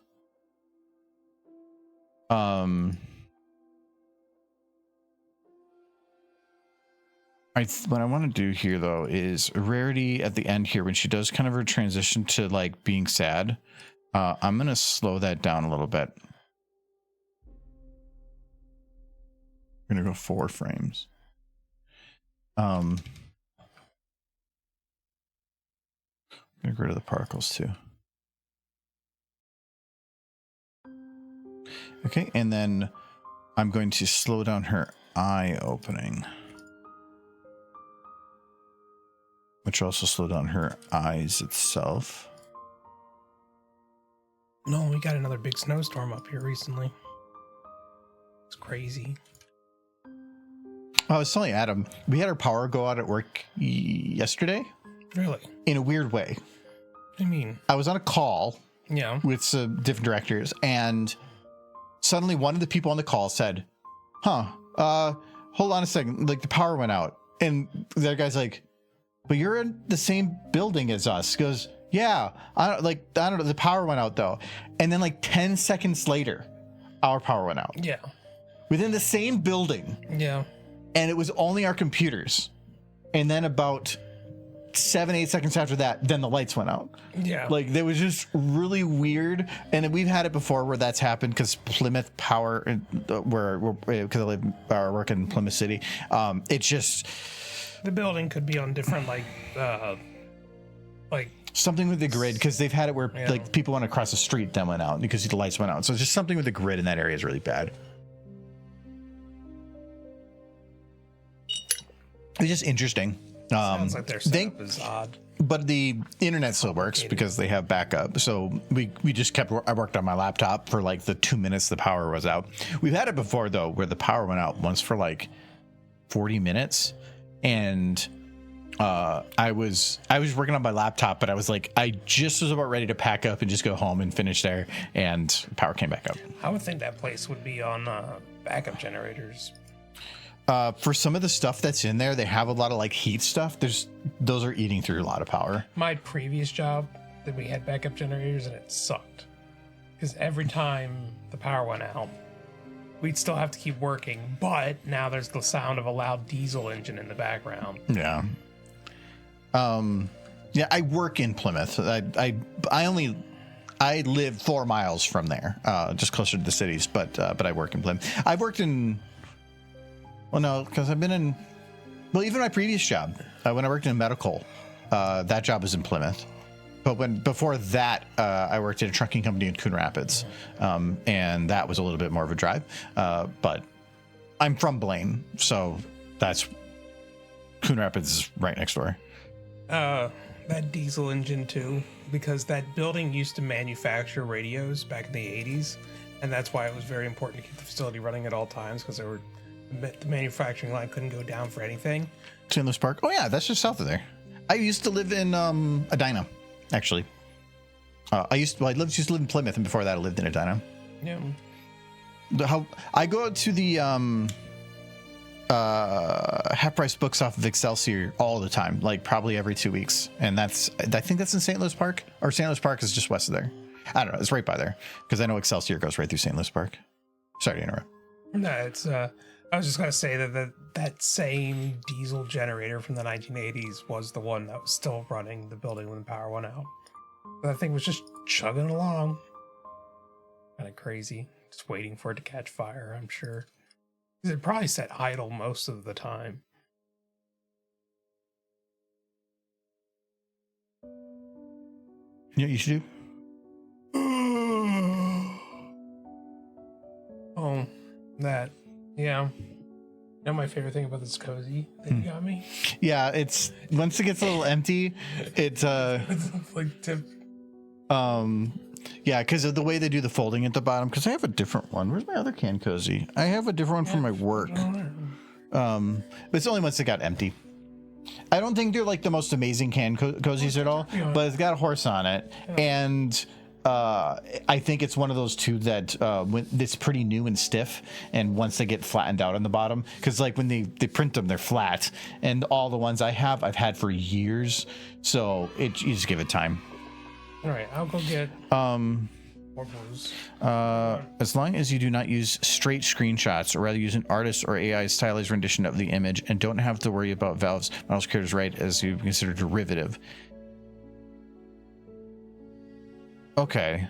What I want to do here though is Rarity at the end here when she does kind of her transition to like being sad. I'm gonna slow that down a little bit. I'm gonna go 4 frames. I'm gonna get rid of the particles too. Okay, and then I'm going to slow down her eye opening, which will also slow down her eyes itself. No, we got another big snowstorm up here recently. It's crazy. I was telling Adam, we had our power go out at work yesterday. Really? In a weird way. What do you mean? I was on a call Yeah. with some different directors, and suddenly one of the people on the call said, hold on a second, like the power went out. And the other guy's like, but you're in the same building as us. He goes, yeah, I don't know, the power went out though. And then like 10 seconds later, our power went out. Yeah. Within the same building. Yeah. And it was only our computers. And then about 7-8 seconds after that, then the lights went out. Yeah. Like, that was just really weird. And we've had it before where that's happened because Plymouth Power, because I live or work in Plymouth City, it's just... The building could be on different, something with the grid, because they've had it where, Yeah. like, people went across the street, then went out because the lights went out. So just something with the grid in that area is really bad. It's just interesting. sounds like their setup is odd. But the internet still works because they have backup. So we just I worked on my laptop for like the 2 minutes the power was out. We've had it before though, where the power went out once for like 40 minutes. And I was working on my laptop, but I was like, I just was about ready to pack up and just go home and finish there. And power came back up. I would think that place would be on backup generators. For some of the stuff that's in there, they have a lot of like heat stuff. Those are eating through a lot of power. My previous job, that we had backup generators and it sucked. Because every time the power went out, we'd still have to keep working. But now there's the sound of a loud diesel engine in the background. Yeah. Yeah, I work in Plymouth. I live 4 miles from there, just closer to the cities, but I work in Plymouth. I've worked in... Well, no, because I've been in, even my previous job, when I worked in medical, that job was in Plymouth. But before that, I worked at a trucking company in Coon Rapids, and that was a little bit more of a drive. But I'm from Blaine, so that's Coon Rapids is right next door. That diesel engine too, because that building used to manufacture radios back in the 80s, and that's why it was very important to keep the facility running at all times, because the manufacturing line couldn't go down for anything. St. Louis Park. Oh yeah, that's just south of there. I used to live in Edina, actually. I used to live in Plymouth, and before that, I lived in Edina. Yeah. I go out to the half price books off of Excelsior all the time, like probably every 2 weeks, and I think that's in St. Louis Park, or St. Louis Park is just west of there. I don't know. It's right by there because I know Excelsior goes right through St. Louis Park. Sorry to interrupt. No, it's I was just going to say that same diesel generator from the 1980s was the one that was still running the building when the power went out. That thing was just chugging along. Kind of crazy. Just waiting for it to catch fire, I'm sure. It probably sat idle most of the time. You know what you should do? Oh, that. Yeah. You know my favorite thing about this cozy that you got me? Yeah, it's once it gets a little empty, it's like tip. Yeah, because of the way they do the folding at the bottom. Because I have a different one. Where's my other can cozy? I have a different one for my work. But it's only once it got empty. I don't think they're like the most amazing can cozies at all, but it's got a horse on it, and I think it's one of those two that it's pretty new and stiff, and once they get flattened out on the bottom, because like when they print them, they're flat, and all the ones I've had for years, so you just give it time. All right, I'll go get. As long as you do not use straight screenshots, or rather use an artist or AI stylized rendition of the image, and don't have to worry about Valve's model creators right as you consider derivative. Okay.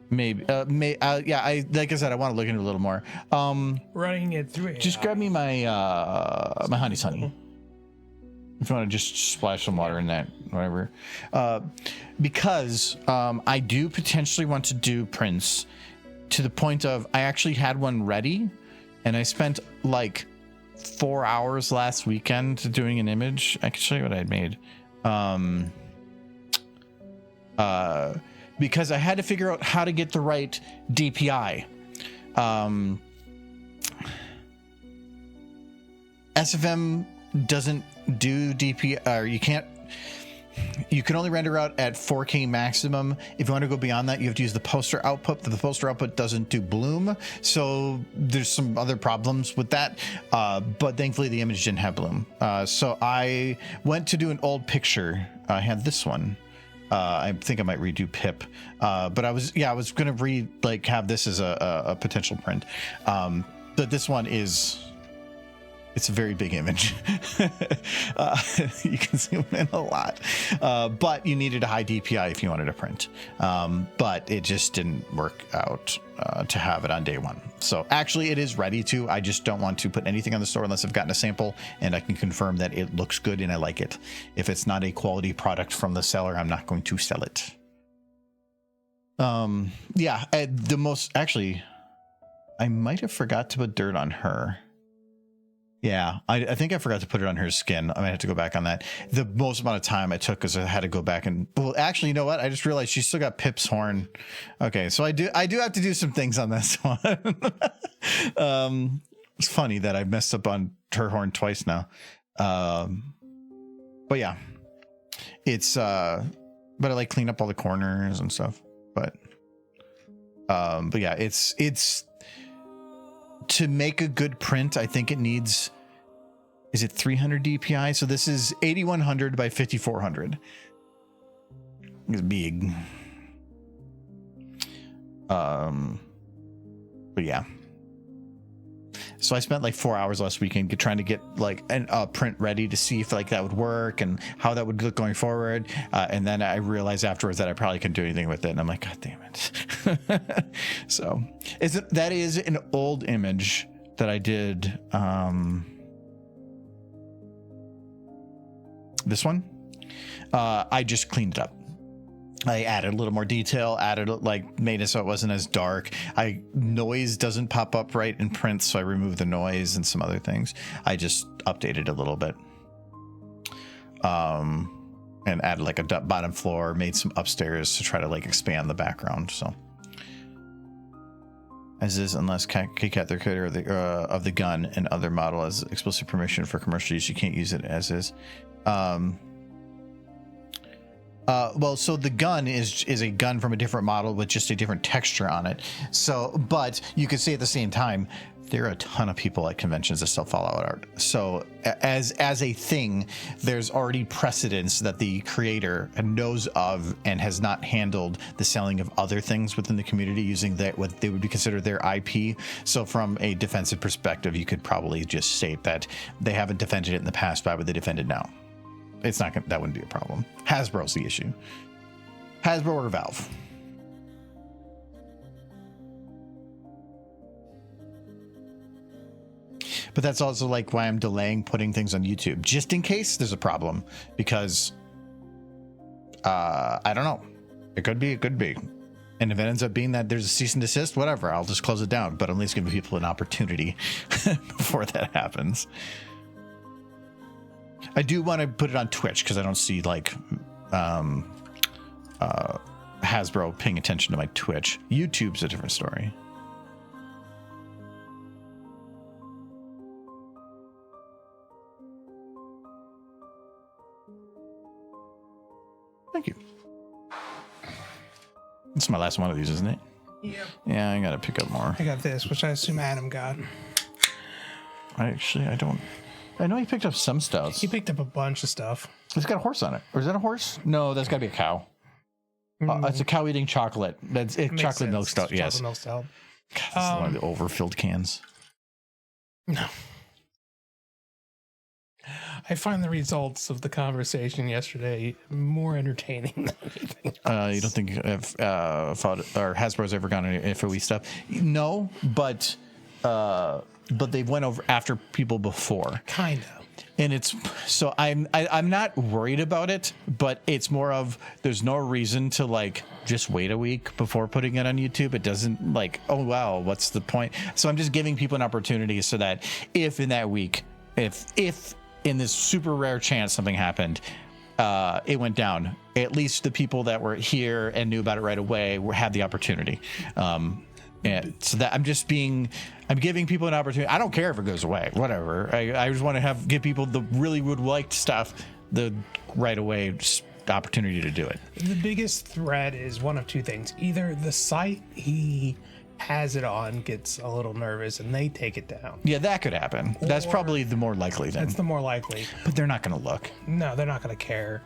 Maybe. Yeah. Like I said, I want to look into it a little more. Running it through AI. Just grab me my my honey's honey. If you want to just splash some water in that, whatever. Because I do potentially want to do prints to the point of I actually had one ready, and I spent like 4 hours last weekend doing an image. I can show you what I had made. Because I had to figure out how to get the right DPI. SFM doesn't do DPI, or you can only render out at 4K maximum. If you want to go beyond that, you have to use the poster output, but the poster output doesn't do bloom. So there's some other problems with that. But thankfully the image didn't have bloom. So I went to do an old picture. I had this one. I think I might redo Pip, but I was going to have this as a potential print. But this one it's a very big image. You can zoom in a lot, but you needed a high DPI if you wanted to print. But it just didn't work out to have it on day one. So actually it is ready to, I just don't want to put anything on the store unless I've gotten a sample and I can confirm that it looks good and I like it. If it's not a quality product from the seller, I'm not going to sell it. Yeah, I might have forgot to put dirt on her. Yeah, I think I forgot to put it on her skin. I might have to go back on that. The most amount of time I took is I had to go back and, well, actually, you know what? I just realized she's still got Pip's horn. Okay, so I do have to do some things on this one. It's funny that I messed up on her horn twice now. But yeah, it's but I like clean up all the corners and stuff. But yeah, it's to make a good print. I think it needs. Is it 300 DPI? So this is 8100 by 5400. It's big. But yeah. So I spent like 4 hours last weekend trying to get like a print ready to see if like that would work and how that would look going forward. And then I realized afterwards that I probably couldn't do anything with it. And I'm like, God damn it. So that is an old image that I did. This one, I just cleaned it up. I added a little more detail, made it so it wasn't as dark. Noise doesn't pop up right in print, so I removed the noise and some other things. I just updated a little bit. And added like a bottom floor, made some upstairs to try to like expand the background. So as is, unless KCAT, the creator of the gun and other model has explicit permission for commercial use, you can't use it as is. Well, so the gun is a gun from a different model with just a different texture on it. So, but you could say at the same time, there are a ton of people at conventions that sell Fallout art. So as a thing, there's already precedence that the creator knows of and has not handled the selling of other things within the community using what they would be considered their IP. So from a defensive perspective, you could probably just state that they haven't defended it in the past. Why would they defend it now? It's not that wouldn't be a problem. Hasbro's the issue. Hasbro or Valve. But that's also like why I'm delaying putting things on YouTube, just in case there's a problem, because I don't know. It could be. And if it ends up being that there's a cease and desist, whatever, I'll just close it down. But at least give people an opportunity before that happens. I do want to put it on Twitch because I don't see like Hasbro paying attention to my Twitch. YouTube's a different story. Thank you. This is my last one of these, isn't it? Yep. Yeah, I gotta pick up more. I got this, which I assume Adam got. I don't. I know he picked up some stouts. He picked up a bunch of stuff. It's got a horse on it. Or is that a horse? No, that's got to be a cow. It's a cow eating chocolate. That's it. Makes Chocolate milk sense. stout. Yes. Chocolate milk stout. God, this is one of the overfilled cans. No. I find the results of the conversation yesterday more entertaining than anything else. You don't think Hasbro's ever gone any FOE stuff? No, but they went over after people before. Kind of. And it's so I'm not worried about it, but it's more of there's no reason to like just wait a week before putting it on YouTube. It doesn't like, oh wow, what's the point? So I'm just giving people an opportunity so that if in that week, if in this super rare chance something happened, it went down, at least the people that were here and knew about it right away had the opportunity. And so that I'm giving people an opportunity. I don't care if it goes away, whatever. I just want to give people the really would like stuff the right away opportunity to do it. The biggest threat is one of two things. Either the site he has it on gets a little nervous and they take it down. Yeah, that could happen. That's probably the more likely thing. That's the more likely. But they're not going to look. No, they're not going to care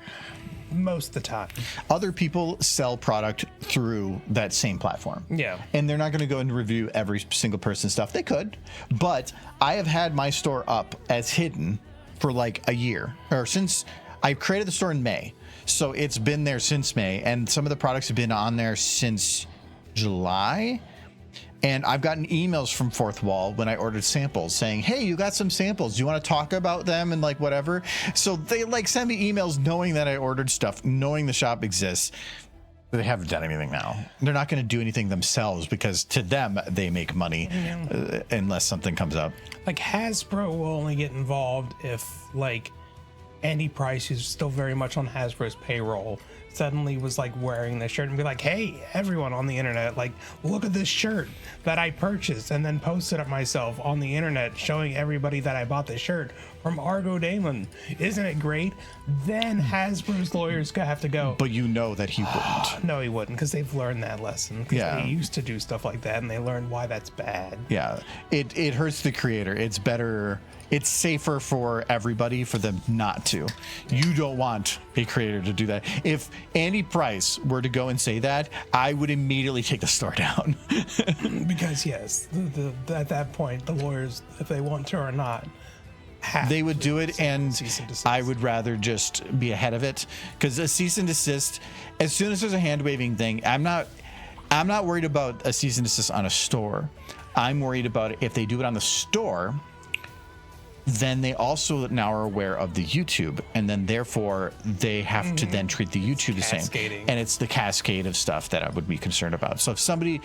most of the time. Other people sell product through that same platform. Yeah. And they're not going to go and review every single person's stuff. They could, but I have had my store up as hidden for like a year, or since I created the store in May. So it's been there since May, and some of the products have been on there since July. And I've gotten emails from Fourth Wall when I ordered samples saying, hey, you got some samples. Do you want to talk about them and like whatever? So they like send me emails knowing that I ordered stuff, knowing the shop exists. They haven't done anything now. They're not going to do anything themselves because to them, they make money unless something comes up. Like Hasbro will only get involved if like Andy Price, who's still very much on Hasbro's payroll, suddenly was like wearing the shirt and be like, hey, everyone on the internet, like, look at this shirt that I purchased, and then posted it myself on the internet showing everybody that I bought this shirt from Argo Damon. Isn't it great? Then Hasbro's lawyers have to go. But you know that he wouldn't. No, he wouldn't, because they've learned that lesson. Because Yeah. they used to do stuff like that, and they learned why that's bad. Yeah, it hurts the creator. It's better. It's safer for everybody for them not to. You don't want a creator to do that. If Andy Price were to go and say that, I would immediately take the store down. Because yes, at that point, the lawyers, if they want to or not, They would do it, and cease and desist. I would rather just be ahead of it, because a cease and desist, as soon as there's a hand waving thing, I'm not worried about a cease and desist on a store. I'm worried about if they do it on the store, then they also now are aware of the YouTube, and then therefore they have to then treat the YouTube the same. Cascading. And it's the cascade of stuff that I would be concerned about. So if somebody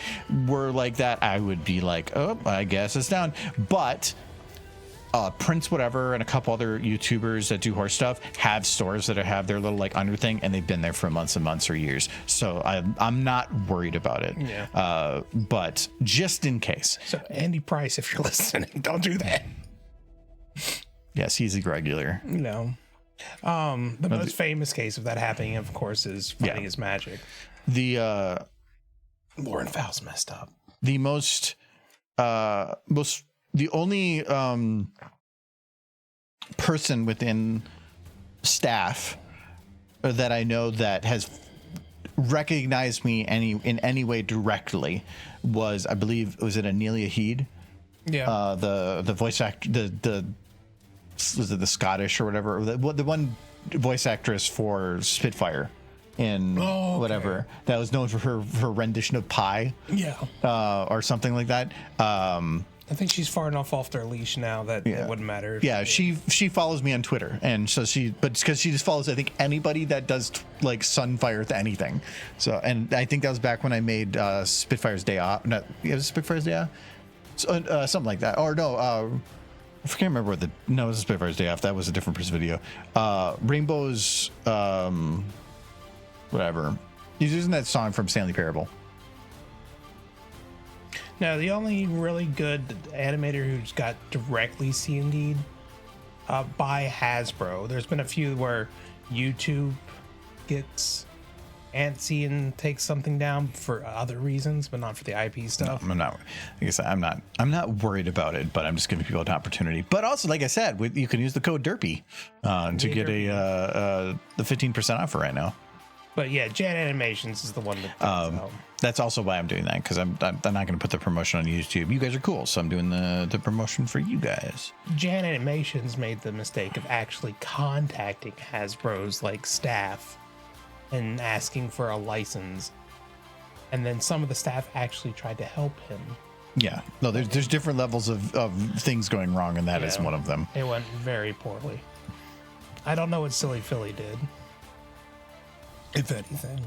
were like that, I would be like, oh, I guess it's down. But Prince whatever and a couple other YouTubers that do horse stuff have stores that have their little like under thing, and they've been there for months and months or years. So I'm not worried about it. Yeah. But just in case. So Andy Price, if you're listening, don't do that. Yes, he's a regular. No. The most famous case of that happening, of course, is Fighting His Magic. The Lauren Fowles messed up. the only person within staff that I know that has recognized me in any way directly was, I believe, was it Anelia Heed? Yeah. The voice actor, was it the Scottish or whatever, the one voice actress for Spitfire in whatever that was known for her rendition of Pi, or something like that. I think she's far enough off their leash now that it wouldn't matter. Yeah, she follows me on Twitter, and so because she just follows, I think, anybody that does like Sunfire to anything. So, and I think that was back when I made Spitfire's Day Off. No, it was Spitfire's Day Off, so, something like that. Or no, I can't remember what no, it was Spitfire's Day Off. That was a different video. Rainbow's whatever. He's using that song from Stanley Parable. No, the only really good animator who's got directly C&D'd by Hasbro. There's been a few where YouTube gets antsy and takes something down for other reasons, but not for the IP stuff. No, I'm not. Like I said, I'm not worried about it, but I'm just giving people an opportunity. But also, like I said, you can use the code DERPY to get the 15% offer right now. But yeah, Jan Animations is the one that. That's also why I'm doing that, because I'm not going to put the promotion on YouTube. You guys are cool, so I'm doing the promotion for you guys. Jan Animations made the mistake of actually contacting Hasbro's like staff and asking for a license, and then some of the staff actually tried to help him. Yeah, no, there's different levels of things going wrong, and that is one of them. It went very poorly. I don't know what Silly Philly did, if anything.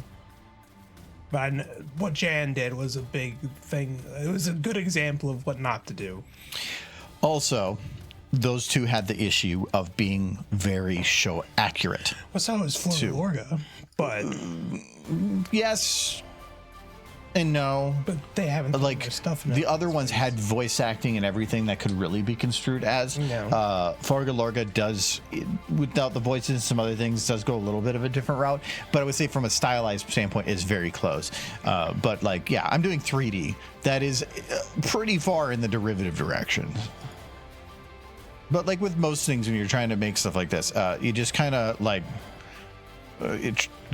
But what Jan did was a big thing. It was a good example of what not to do. Also, those two had the issue of being very show accurate. Well, so was Florida Lorga, but yes and no. But they haven't done like their stuff in the it. other ones had voice acting and everything that could really be construed as. No. Forga Lorga does, without the voices and some other things, does go a little bit of a different route. But I would say from a stylized standpoint, it's very close. But like, yeah, I'm doing 3D. That is pretty far in the derivative direction. But like with most things, when you're trying to make stuff like this, you just kind of like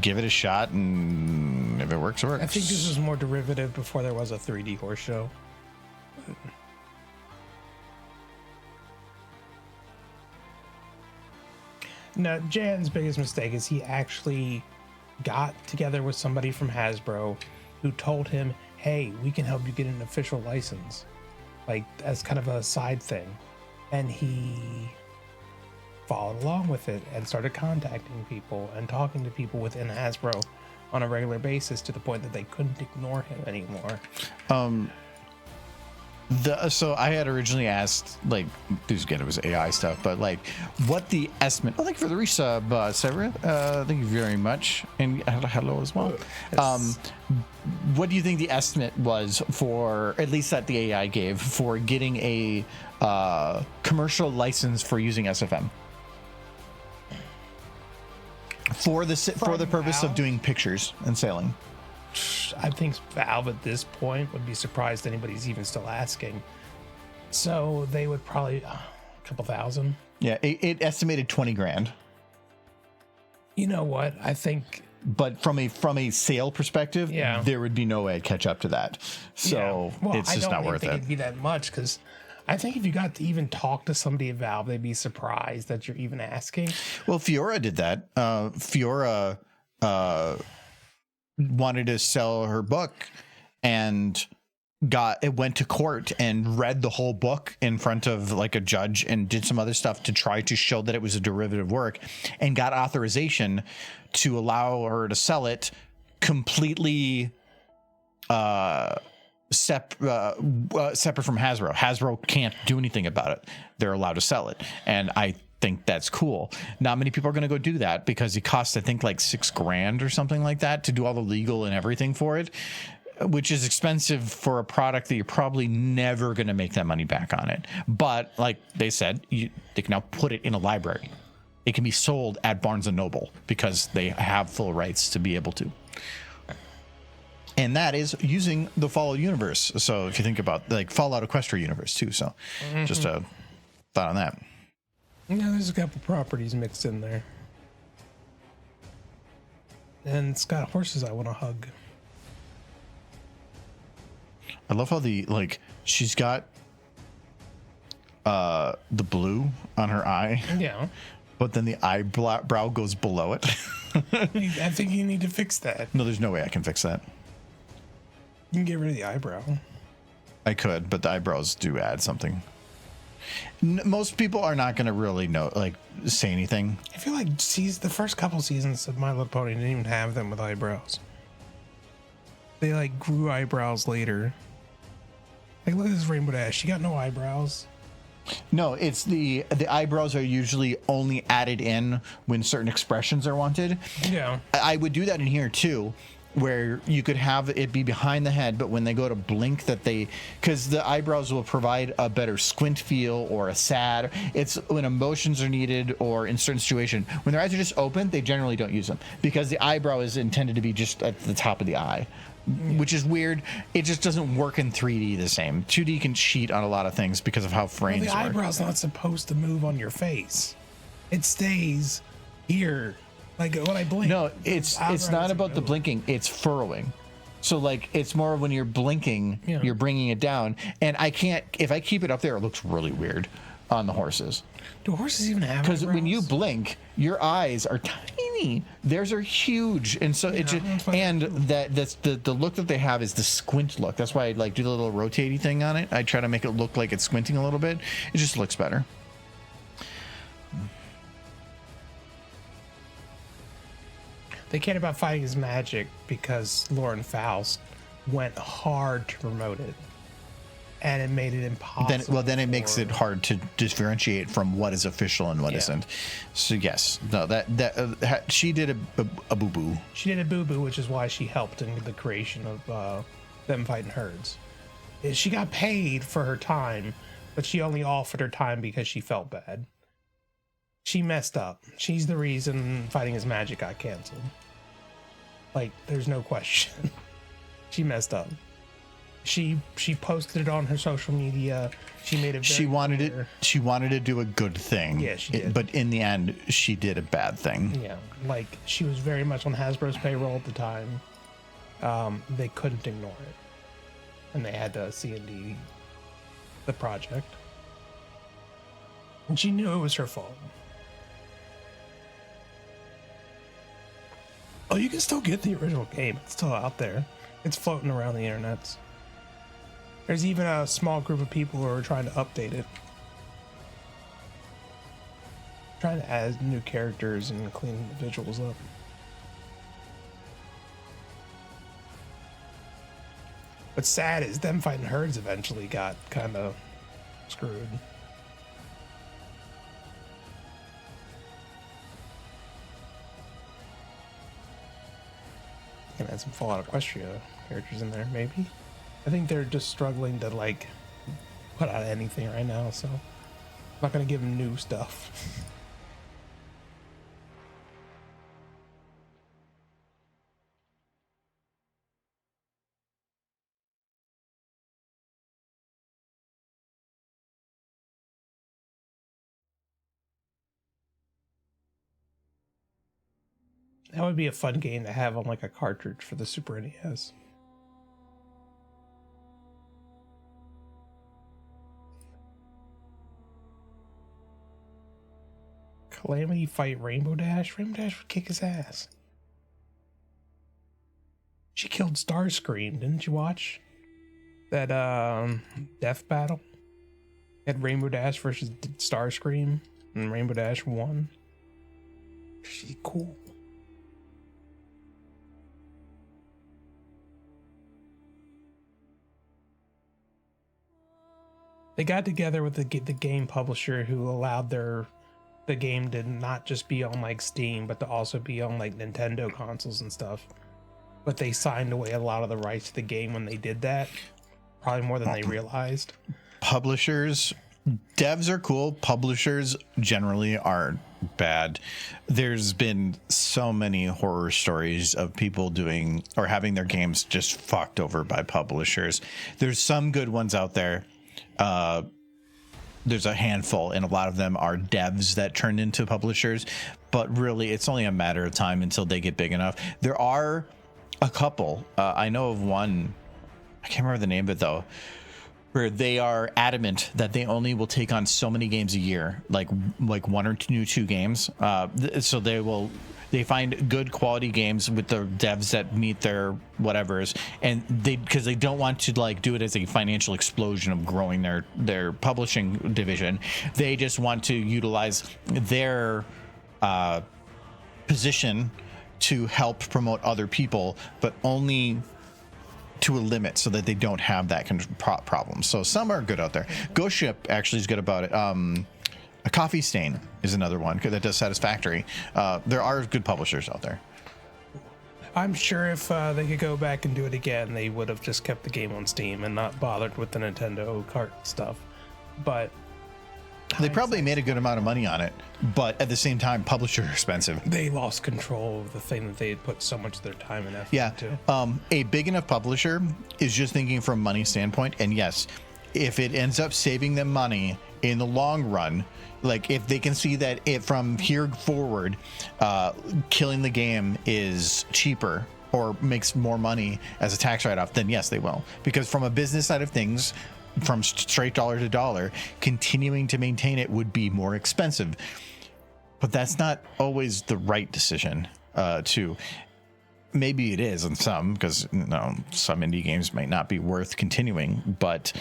give it a shot, and if it works, it works. I think this was more derivative before there was a 3D horse show. No, Jan's biggest mistake is he actually got together with somebody from Hasbro who told him, hey, we can help you get an official license, like as kind of a side thing. And he followed along with it and started contacting people and talking to people within Hasbro on a regular basis, to the point that they couldn't ignore him anymore. So I had originally asked, like, again, it was AI stuff, but like, what the estimate? Oh, thank you for the resub, Sarah. Thank you very much, and hello as well. Yes. What do you think the estimate was for, at least that the AI gave, for getting a commercial license for using SFM? For the purpose of doing pictures and sailing. I think Valve at this point would be surprised anybody's even still asking. So they would probably a couple thousand. Yeah, it estimated 20 grand. You know what? I think. But from a sale perspective, Yeah. there would be no way I'd catch up to that. So Well, it's just not worth I don't think it. it'd be that much, because I think if you got to even talk to somebody at Valve, they'd be surprised that you're even asking. Well, Fiora did that. Fiora wanted to sell her book and went to court and read the whole book in front of like a judge and did some other stuff to try to show that it was a derivative work, and got authorization to allow her to sell it completely separate from Hasbro. Hasbro can't do anything about it. They're allowed to sell it. And I think that's cool. Not many people are going to go do that, because it costs, I think, like $6 grand or something like that to do all the legal and everything for it, which is expensive for a product that you're probably never going to make that money back on it. But like they said, they can now put it in a library. It can be sold at Barnes & Noble because they have full rights to be able to. And that is using the Fallout universe. So if you think about like Fallout Equestria universe too. So just a thought on that. Yeah, there's a couple properties mixed in there. And it's got horses I want to hug. I love how she's got the blue on her eye, Yeah. but then the eyebrow goes below it. I think you need to fix that. No, there's no way I can fix that. You can get rid of the eyebrow. I could, but the eyebrows do add something. Most people are not going to really say anything. I feel like the first couple seasons of My Little Pony didn't even have them with eyebrows. They like grew eyebrows later. Like, look at this Rainbow Dash. She got no eyebrows. No, it's the eyebrows are usually only added in when certain expressions are wanted. Yeah. I would do that in here too, where you could have it be behind the head, but when they go to blink, because the eyebrows will provide a better squint feel or a sad. It's when emotions are needed or in certain situation. When their eyes are just open, they generally don't use them, because the eyebrow is intended to be just at the top of the eye, which is weird. It just doesn't work in 3D the same. 2D can cheat on a lot of things because of how frames The work. eyebrow's not supposed to move on your face. It stays here Like when I blink. No, it's not about the blinking. It's furrowing. So like it's more when you're blinking, you're bringing it down, and I can't. If I keep it up there, it looks really weird on the horses. Do horses even have? Because when you blink, your eyes are tiny. Theirs are huge, and so it just that's the look that they have is the squint look. That's why I like do the little rotating thing on it. I try to make it look like it's squinting a little bit. It just looks better. They cared about fighting his magic because Lauren Faust went hard to promote it, and it made it impossible. Then it makes it hard to differentiate from what is official and what isn't. So yes, no, that she did a boo boo. She did a boo boo, which is why she helped in the creation of them fighting herds. She got paid for her time, but she only offered her time because she felt bad. She messed up. She's the reason Fighting His Magic got canceled. Like, there's no question. She messed up. She posted it on her social media. She made it. She wanted to do a good thing. Yeah, she did. But in the end, she did a bad thing. Yeah, like she was very much on Hasbro's payroll at the time. They couldn't ignore it, and they had to C&D the project. And she knew it was her fault. Oh, you can still get the original game. It's still out there. It's floating around the internets. There's even a small group of people who are trying to update it. Trying to add new characters and clean the visuals up. What's sad is them fighting herds eventually got kind of screwed. Can add some Fallout Equestria characters in there, maybe. I think they're just struggling to like put out anything right now, so I'm not gonna give them new stuff. That would be a fun game to have on like a cartridge for the Super NES. Calamity fight Rainbow Dash? Rainbow Dash would kick his ass. She killed Starscream, didn't you watch? That death battle? Had Rainbow Dash versus Starscream, and Rainbow Dash won. She's cool. They got together with the game publisher who allowed the game to not just be on like Steam, but to also be on like Nintendo consoles and stuff. But they signed away a lot of the rights to the game when they did that, probably more than they realized. Publishers, devs are cool. Publishers generally are bad. There's been so many horror stories of people doing or having their games just fucked over by publishers. There's some good ones out there. There's a handful, and a lot of them are devs that turned into publishers, but really it's only a matter of time until they get big enough. There are a couple. I know of one, I can't remember the name of it though, where they are adamant that they only will take on so many games a year, like one or two games. So they find good quality games with the devs that meet their whatevers, and because they don't want to like do it as a financial explosion of growing their publishing division. They just want to utilize their position to help promote other people, but only to a limit so that they don't have that kind of problem. So some are good out there. Ghost Ship actually is good about it. A Coffee Stain is another one that does Satisfactory. There are good publishers out there. I'm sure if they could go back and do it again, they would have just kept the game on Steam and not bothered with the Nintendo cart stuff. But they probably made a good amount of money on it, but at the same time, publishers are expensive. They lost control of the thing that they had put so much of their time and effort into. A big enough publisher is just thinking from a money standpoint, and yes, if it ends up saving them money in the long run, like if they can see that it from here forward, killing the game is cheaper or makes more money as a tax write-off, then yes, they will. Because from a business side of things, from straight dollar to dollar, continuing to maintain it would be more expensive. But that's not always the right decision, too. Maybe it is in some, because some indie games might not be worth continuing, but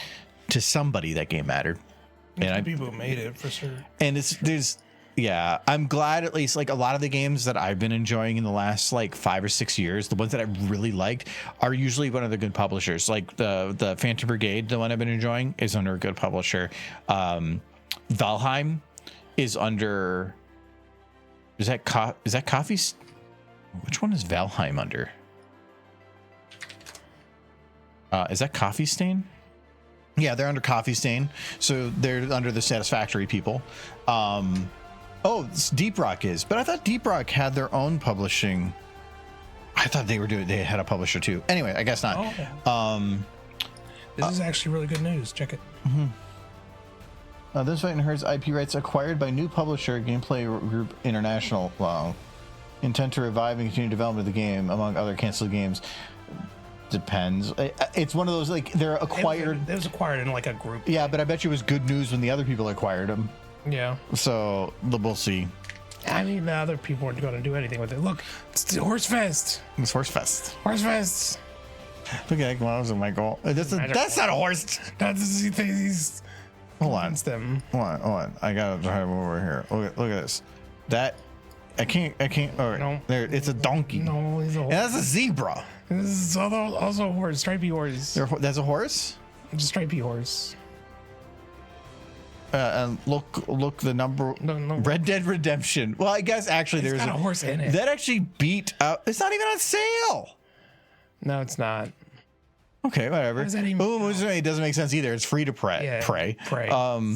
to somebody that game mattered. And people who made it for sure. And I'm glad at least like a lot of the games that I've been enjoying in the last like 5 or 6 years, the ones that I really liked are usually one of the good publishers. Like the Phantom Brigade, the one I've been enjoying, is under a good publisher. Valheim is under. Is that Coffee? Which one is Valheim under? Is that Coffee Stain? Yeah, they're under Coffee Stain, so they're under the Satisfactory people. Deep Rock is, but I thought Deep Rock had their own publishing. I thought they had a publisher too. Anyway, I guess not. Oh. This is actually really good news. Check it. This Fighting Herds IP rights acquired by new publisher Gameplay Group International. Wow. Intent to revive and continue development of the game, among other canceled games. Depends. It's one of those, like, they're acquired. It was acquired in like a group. Yeah, but I bet you it was good news when the other people acquired them. Yeah. So we'll see. I mean, the other people weren't going to do anything with it. Look, it's the Horse Fest. It's Horse Fest. Horse Fest. Look at that, Michael. That's not a horse. He's Hold on. them. Hold on. I gotta drive over here. Look at this. That I can't. All right. No. There. It's a donkey. No, he's a horse. And that's a zebra. This is also a horse, stripy horse. That's a horse. It's a stripy horse. And look the number. No. Red Dead Redemption. Well, I guess actually It's there's got a horse in it. that actually beat out. It's not even on sale. No, it's not. Okay, whatever. How does that even It doesn't make sense either. It's free to pray. Yeah, Pray.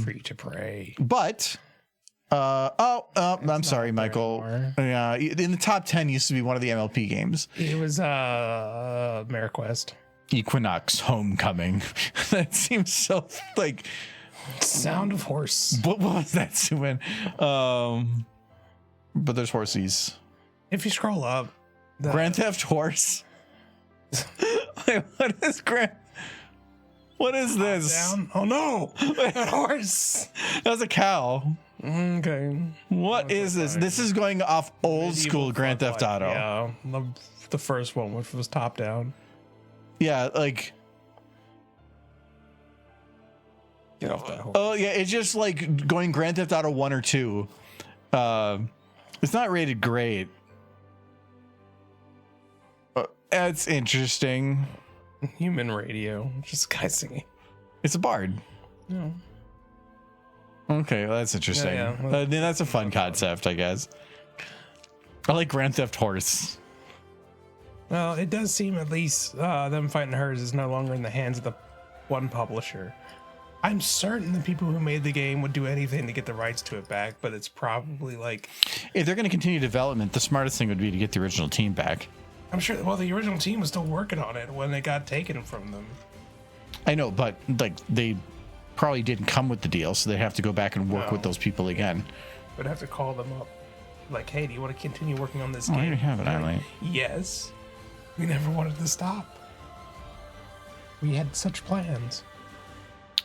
Free to pray. But I'm sorry, not there Michael. anymore. Yeah, in the top 10 used to be one of the MLP games. It was MaraQuest. Equinox Homecoming. That seems so like Sound of Horse. what was that, Suman? But there's horsies. If you scroll up, Grand Theft Horse. Wait, what is this? down. Oh no, that horse. That's a cow. Okay. What is this? This is going off old school Grand Theft Auto. Yeah, the first one, which was top down. Yeah, like. Get off that horse. Oh yeah, it's just like going Grand Theft Auto 1 or 2. It's not rated great. That's interesting. Human radio. Just a guy singing. It's a bard. No. Okay, well, that's interesting. Yeah, yeah. That's a fun concept, I guess. I like Grand Theft Horse. Well, it does seem at least them Fighting Herds is no longer in the hands of the one publisher. I'm certain the people who made the game would do anything to get the rights to it back, but it's probably like... If they're going to continue development, the smartest thing would be to get the original team back. I'm sure, well, the original team was still working on it when it got taken from them. I know, but like they probably didn't come with the deal, so they have to go back and work with those people again. Would have to call them up. Like, hey, do you want to continue working on this Oh, game? you have it, Eileen. Yes. We never wanted to stop. We had such plans.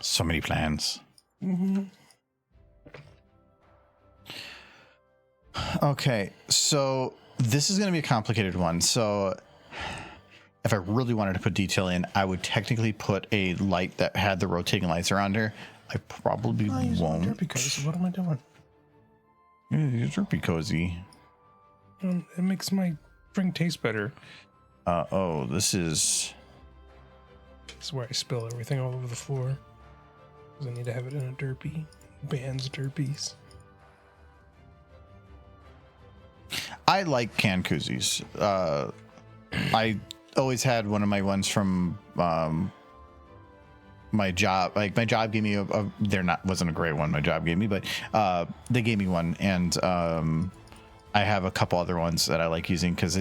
So many plans. Mm-hmm. Okay, so this is going to be a complicated one. So if I really wanted to put detail in, I would technically put a light that had the rotating lights around her. I probably won't. Derpy cozy. What am I doing? Yeah, it's derpy cozy. It makes my drink taste better. This is where I spill everything all over the floor. Because I need to have it in a derpy. Band's derpies. I like canned koozies. I always had one of my ones from my job. Like my job gave me wasn't a great one. My job gave me, but they gave me one, and I have a couple other ones that I like using because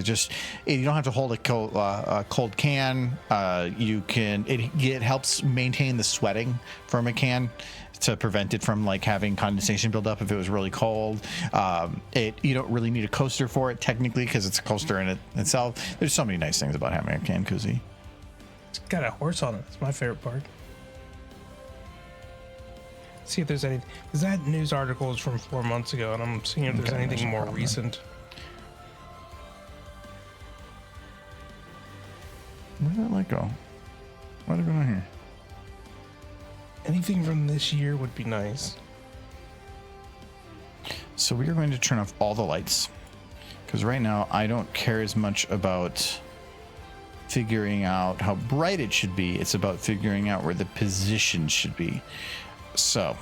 you don't have to hold a cold can. It helps maintain the sweating from a can to prevent it from like having condensation build up if it was really cold. You don't really need a coaster for it technically because it's a coaster in itself. There's so many nice things about having a can koozie. It's got a horse on it. It's my favorite part. See if there's anything, because that news article is from 4 months ago, and I'm seeing if there's anything more recent. Where did that light go? What did it go on here? Anything from this year would be nice. So we are going to turn off all the lights because right now I don't care as much about figuring out how bright it should be. It's about figuring out where the position should be. So,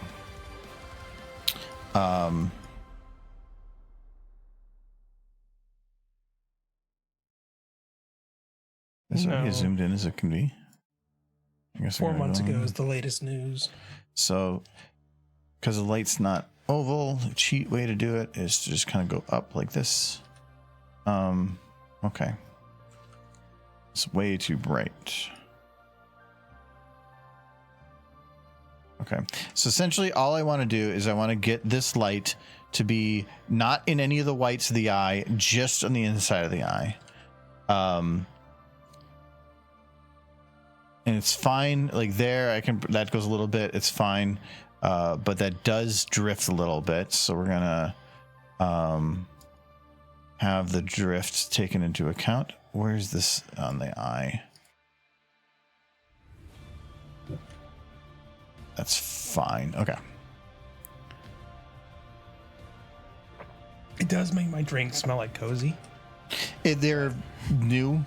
is it as zoomed in as it can be? I guess 4 months ago is the latest news. So, because the light's not oval, the cheat way to do it is to just kind of go up like this. Okay. It's way too bright. Okay, so essentially all I want to do is I want to get this light to be not in any of the whites of the eye, just on the inside of the eye. And it's fine, like there, that goes a little bit, it's fine. But that does drift a little bit, so we're gonna have the drift taken into account. Where's this on the eye? That's fine. Okay. It does make my drink smell like cozy. They're new.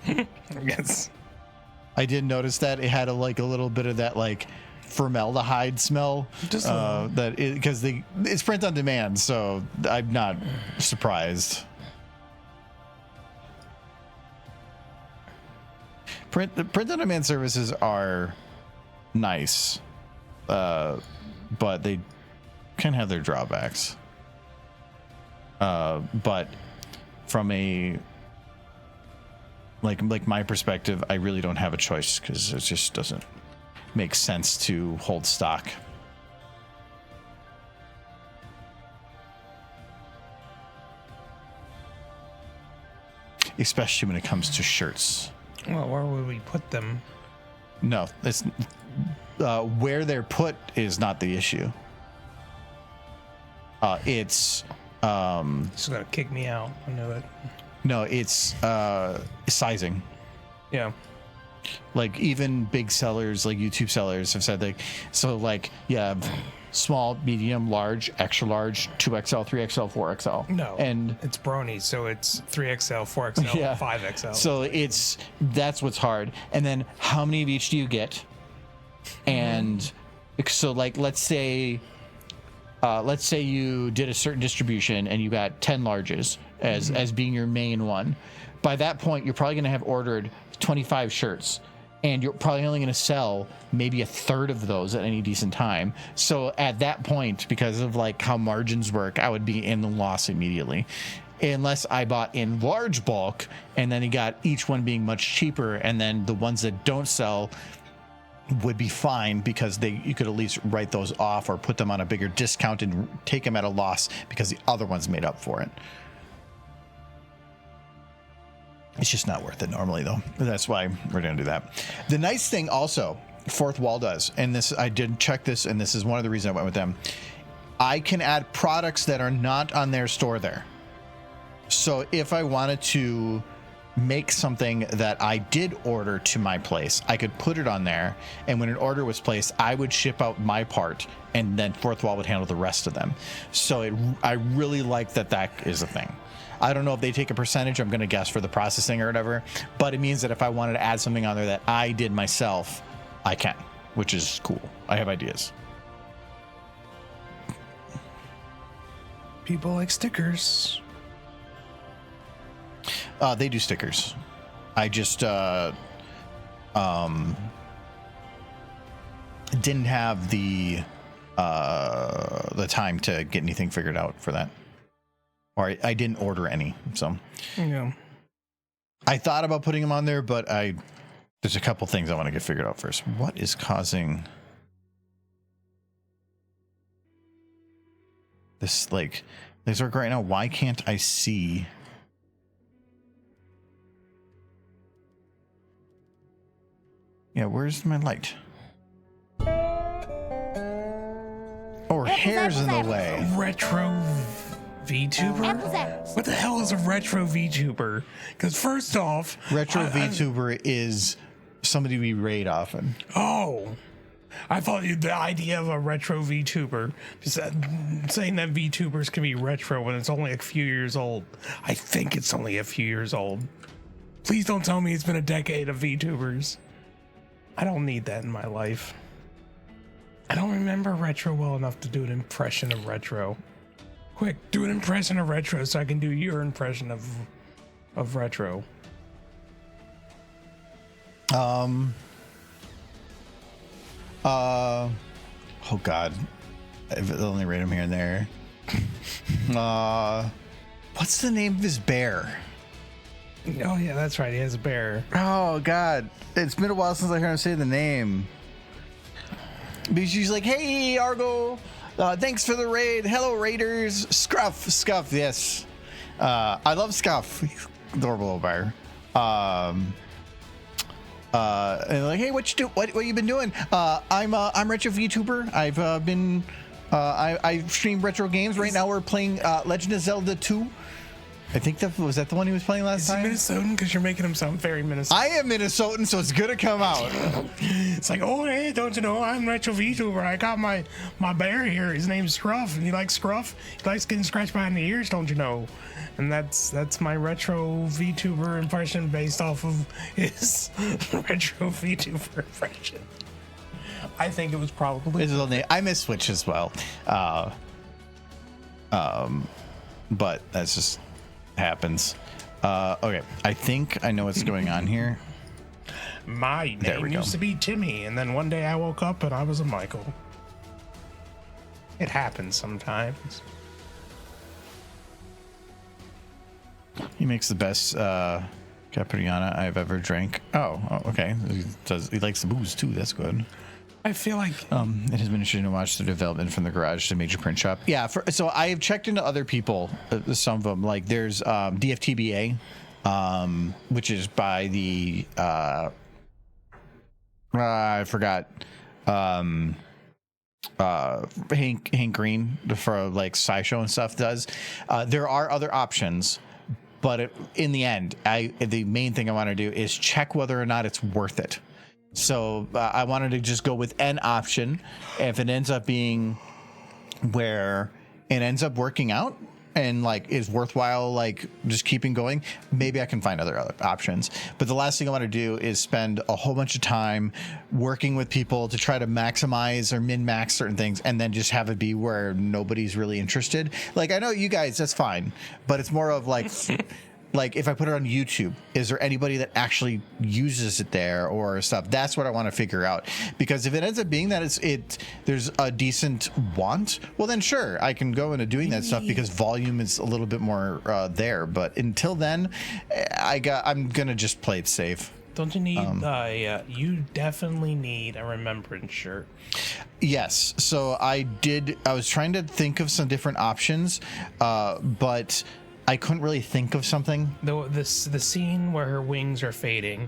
Yes. I did notice that it had a little bit of that like formaldehyde smell. Just because it's print on demand, so I'm not surprised. Print on demand services are nice. But they can have their drawbacks. But from a like my perspective, I really don't have a choice because it just doesn't make sense to hold stock. Especially when it comes to shirts. Well, where would we put them? No, it's where they're put is not the issue. It's It's gonna kick me out. I know it. no, it's sizing. Yeah. Like even big sellers, like YouTube sellers, have said you have small, medium, large, extra large, 2XL, 3XL, 4XL. No, and it's brony, so it's 3XL, 4XL, Yeah. 5XL. So that's what's hard. And then how many of each do you get? And so like let's say you did a certain distribution and you got 10 larges as being your main one. By that point, you're probably going to have ordered 25 shirts, and you're probably only going to sell maybe a third of those at any decent time. So at that point, because of like how margins work, I would be in the loss immediately. Unless I bought in large bulk and then you got each one being much cheaper, and then the ones that don't sell would be fine because you could at least write those off or put them on a bigger discount and take them at a loss because the other ones made up for it. It's just not worth it normally, though. That's why we're going to do that. The nice thing also, Fourth Wall does, and this I did check this, and this is one of the reasons I went with them. I can add products that are not on their store there. So if I wanted to make something that I did order to my place, I could put it on there, and when an order was placed, I would ship out my part, and then Fourth Wall would handle the rest of them. So I really like that is a thing. I don't know if they take a percentage, I'm going to guess, for the processing or whatever, but it means that if I wanted to add something on there that I did myself, I can, which is cool. I have ideas. People like stickers. They do stickers. I just didn't have the time to get anything figured out for that. or I didn't order any. So Yeah. I thought about putting them on there, but there's a couple things I want to get figured out first. What is causing this, like, this work right now? Why can't I see? Yeah, where's my light? Oh, her hair's in the way. Retro VTuber? What the hell is a retro VTuber? Because first off, Retro VTuber is somebody we raid often. oh, I thought the idea of a retro VTuber, saying that VTubers can be retro when it's only a few years old. I think it's only a few years old. Please don't tell me it's been a decade of VTubers. I don't need that in my life. I don't remember retro well enough to do an impression of retro. Quick, do an impression of retro so I can do your impression of retro. Oh God, I've only read him here and there. What's the name of his bear? Oh yeah, that's right. He has a bear. Oh God, it's been a while since I heard him say the name. Because she's like, "Hey Argo, thanks for the raid. Hello Raiders, Scuff, yes. I love Scuff. He's adorable little bear. And like, hey, what you been doing? I'm retro VTuber. I stream retro games. Right now we're playing Legend of Zelda 2. I think that was the one he was playing last time. Is he Minnesotan? Because you're making him sound very Minnesotan. I am Minnesotan, so it's gonna come out. It's like, oh hey, don't you know I'm retro VTuber? I got my bear here. His name's Scruff, and he likes Scruff. He likes getting scratched behind the ears, don't you know? And that's my retro VTuber impression based off of his retro VTuber impression. I think it was probably His little name. I miss Switch as well. But that's just happens. Okay, I think I know what's going on here. my name used to be Timmy, and then one day I woke up and I was a Michael. It happens sometimes. He makes the best Capriana I've ever drank. Oh, okay. He likes the booze too. That's good. I feel like It has been interesting to watch the development from the garage to major print shop. Yeah, so I have checked into other people, some of them. Like there's DFTBA, which is by the I forgot Hank Green for like SciShow and stuff does. There are other options, but in the end, the main thing I want to do is check whether or not it's worth it. So I wanted to just go with an option. If it ends up being where it ends up working out and like is worthwhile, like just keeping going, maybe I can find other options. But the last thing I want to do is spend a whole bunch of time working with people to try to maximize or min-max certain things and then just have it be where nobody's really interested. Like I know you guys, that's fine, but it's more of like like if I put it on YouTube, is there anybody that actually uses it there or stuff? That's what I want to figure out. Because if it ends up being that there's a decent want, well then sure, I can go into doing that stuff because volume is a little bit more there. But until then, I'm gonna just play it safe. Don't you need you definitely need a remembrance shirt. Yes. So I was trying to think of some different options, but I couldn't really think of something. The scene where her wings are fading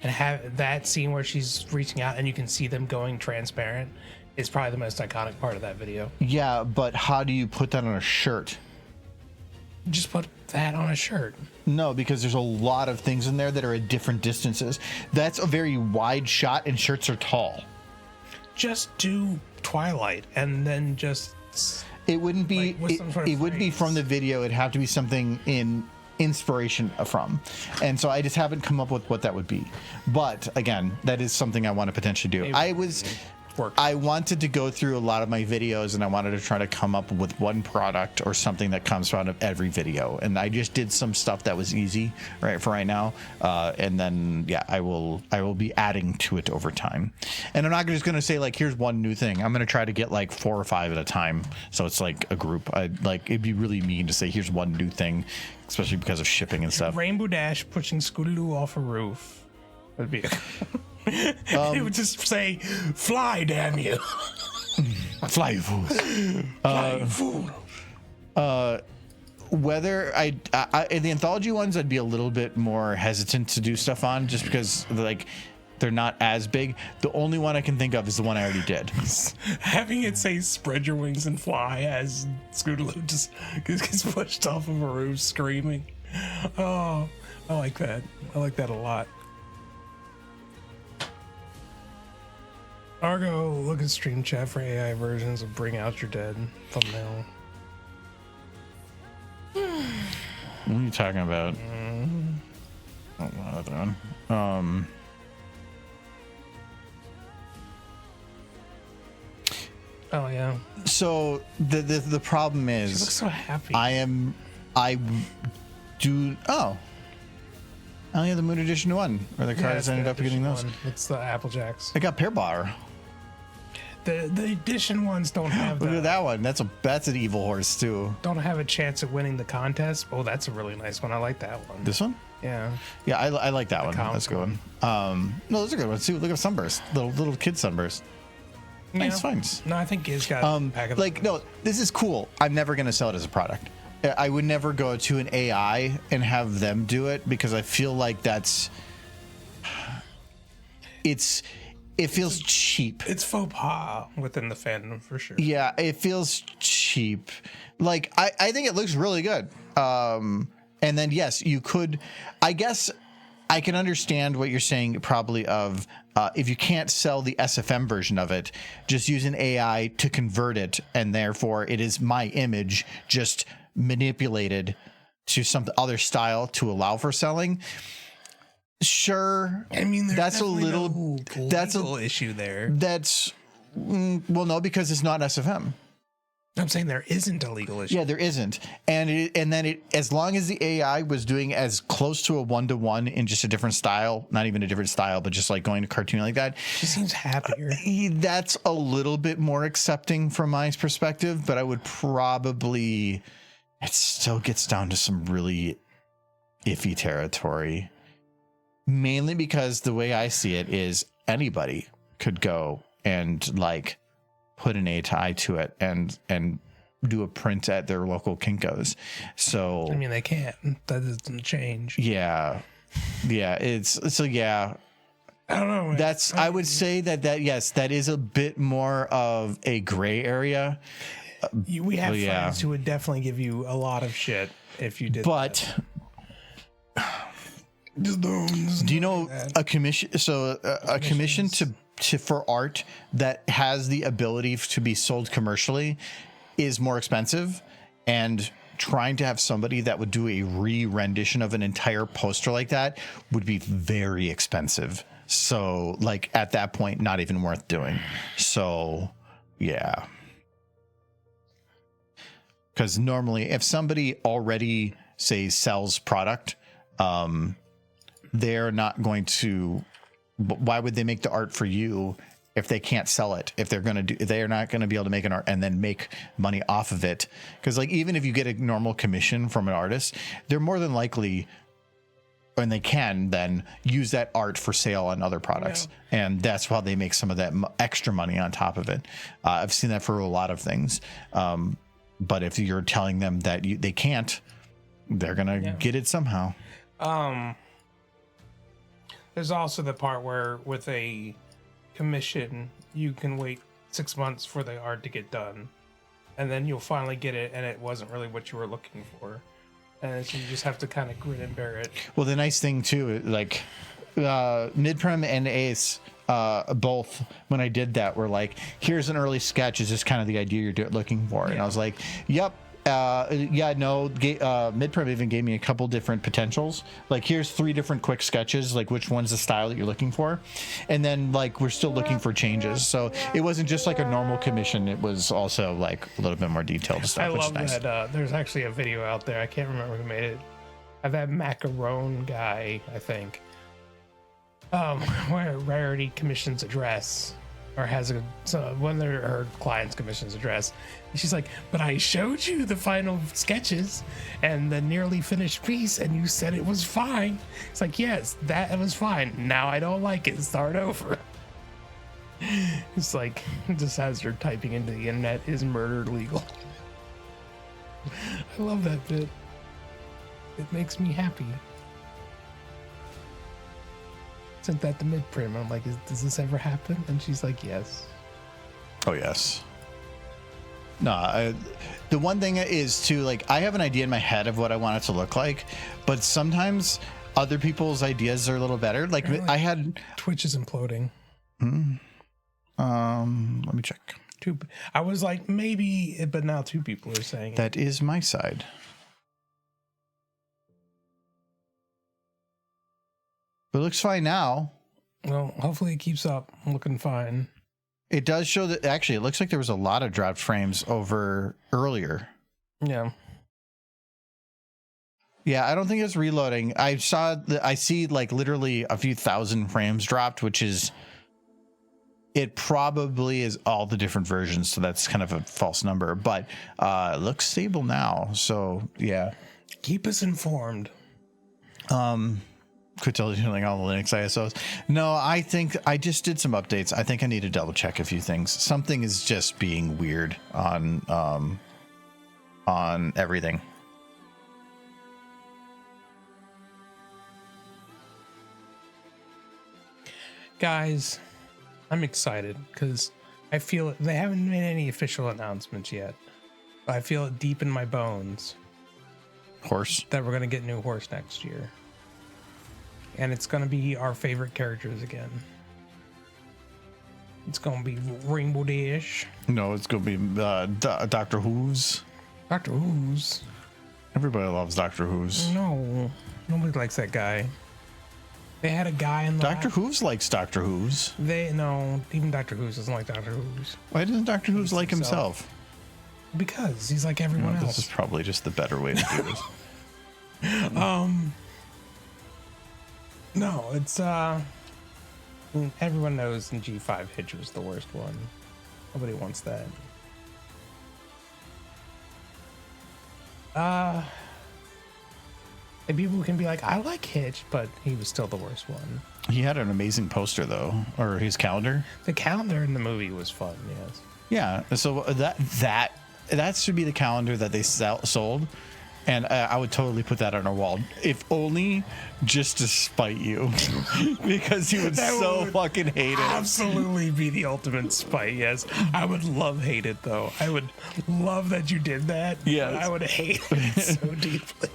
and have that scene where she's reaching out and you can see them going transparent is probably the most iconic part of that video. Yeah, but how do you put that on a shirt? Just put that on a shirt. No, because there's a lot of things in there that are at different distances. That's a very wide shot and shirts are tall. Just do Twilight and then just... It wouldn't be. Like, with some sort of it wouldn't be from the video. It'd have to be something in inspiration from, and so I just haven't come up with what that would be. But again, that is something I want to potentially do. Maybe. I was work. I wanted to go through a lot of my videos, and I wanted to try to come up with one product or something that comes out of every video. And I just did some stuff that was easy for right now. And then, yeah, I will be adding to it over time. And I'm not just going to say, like, here's one new thing. I'm going to try to get like 4 or 5 at a time. So it's like a group. It'd be really mean to say, here's one new thing, especially because of shipping and stuff. Rainbow Dash pushing Scootaloo off a roof would be it would just say, fly, damn you. Fly, you fools. Fly, you fool. Whether in the anthology ones, I'd be a little bit more hesitant to do stuff on, just because like they're not as big. The only one I can think of is the one I already did. Having it say spread your wings and fly as Scootaloo just gets pushed off of a roof screaming. Oh, I like that. I like that a lot. Argo, look at stream chat for AI versions of Bring Out Your Dead thumbnail. What are you talking about? Oh, another one. Oh yeah. So the problem She is, looks so happy. I only have the Moon Edition one, where the cards ended up getting those. It's the Apple Jacks. I got Pear Bar. The edition ones don't have Look at that one. That's an evil horse too. don't have a chance of winning the contest. Oh, that's a really nice one. I like that one. This one? Yeah. Yeah, I like that one. comic That's a good one. No, those are good ones too. Look at Sunburst, little kid Sunburst. Nice finds. No, I think Giz got a pack of Like, no, this is cool. I'm never gonna sell it as a product. I would never go to an AI and have them do it, because I feel like it feels cheap. It's faux pas within the fandom for sure. Yeah, it feels cheap. Like, I think it looks really good. And then, yes, you could, I guess I can understand what you're saying, probably of if you can't sell the SFM version of it, just use an AI to convert it, and therefore it is my image just manipulated to some other style to allow for selling. Sure. I mean, that's a little issue there. That's well, no, because it's not SFM. I'm saying there isn't a legal issue. Yeah, there isn't. And then as long as the AI was doing as close to a 1-to-1 in just a different style, not even a different style, but just like going to cartoon like that, She seems happier. that's a little bit more accepting from my perspective. But I would probably, it still gets down to some really iffy territory. Mainly because the way I see it is anybody could go and like put an AI to it and do a print at their local Kinko's. So I mean, they can't. That doesn't change. yeah. It's so yeah. I don't know. That's I would say that yes, that is a bit more of a gray area. We have yeah. friends who would definitely give you a lot of shit if you did. But that. do you know a commission? So a commission to for art that has the ability to be sold commercially is more expensive, and trying to have somebody that would do a re-rendition of an entire poster like that would be very expensive. So like at that point, not even worth doing. So yeah. Because normally if somebody already say sells product, they're not going to, why would they make the art for you if they can't sell it? If they're going to do, they're not going to be able to make an art and then make money off of it. Because like, even if you get a normal commission from an artist, they're more than likely, and they can then use that art for sale on other products. Yeah. And that's why they make some of that extra money on top of it. I've seen that for a lot of things. But if you're telling them that they can't, they're going to get it somehow. There's also the part where with a commission, you can wait 6 months for the art to get done, and then you'll finally get it, and it wasn't really what you were looking for. And so you just have to kind of grin and bear it. Well, the nice thing too, like Midprem and Ace, both when I did that were like, here's an early sketch. Is this kind of the idea you're looking for? And I was like, yep. Midprem even gave me a couple different potentials. Like, here's 3 different quick sketches, like which one's the style that you're looking for, and then like we're still looking for changes. So it wasn't just like a normal commission; it was also like a little bit more detailed stuff. I which love is nice. that. There's actually a video out there. I can't remember who made it. Of that macaron guy, I think. Where Rarity commissions a dress, or has one of her clients commissions a dress, and she's like, "But I showed you the final sketches and the nearly finished piece, and you said it was fine." It's like, yes, that was fine. Now I don't like it. Start over. It's like, just as you're typing into the internet, "Is murder legal?" I love that bit. It makes me happy. Sent that to Midprim. I'm like, does this ever happen? And she's like, yes. Oh yes. No, the one thing is too, like, I have an idea in my head of what I want it to look like, but sometimes other people's ideas are a little better. Like I had Twitch is imploding. Let me check. I was like, maybe, but now 2 people are saying it. That is my side. It looks fine now. Well, hopefully it keeps up looking fine. It does show that actually it looks like there was a lot of dropped frames over earlier. Yeah. Yeah, I don't think it's reloading. I see like literally a few thousand frames dropped, which is, it probably is all the different versions, so that's kind of a false number, but it looks stable now. So yeah. Keep us informed. Could tell you like all the Linux ISOs. No, I think I just did some updates. I think I need to double check a few things. Something is just being weird on everything. Guys, I'm excited because I feel they haven't made any official announcements yet. But I feel it deep in my bones Horse. that we're going to get new horse next year. And it's going to be our favorite characters again. It's going to be Rainbow Dash. No, it's gonna be Doctor Who's. Doctor Who's. Everybody loves Doctor Who's. No, nobody likes that guy. They had a guy in the Doctor Who's likes Doctor Who's. Even Doctor Who's doesn't like Doctor Who's. Why doesn't Doctor Who's like himself? Because he's like everyone Well, else. this is probably just the better way to do this. No, it's everyone knows in G5 Hitch was the worst one. Nobody wants that. And people can be like, I like Hitch, but he was still the worst one. He had an amazing poster though, or his calendar. The calendar in the movie was fun, yes. Yeah, so that should be the calendar that they sold, and I would totally put that on our wall, if only just to spite you, because you would fucking hate it. Absolutely be the ultimate spite, yes. I would love hate it though. I would love that you did that. Yes. But I would hate it so deeply.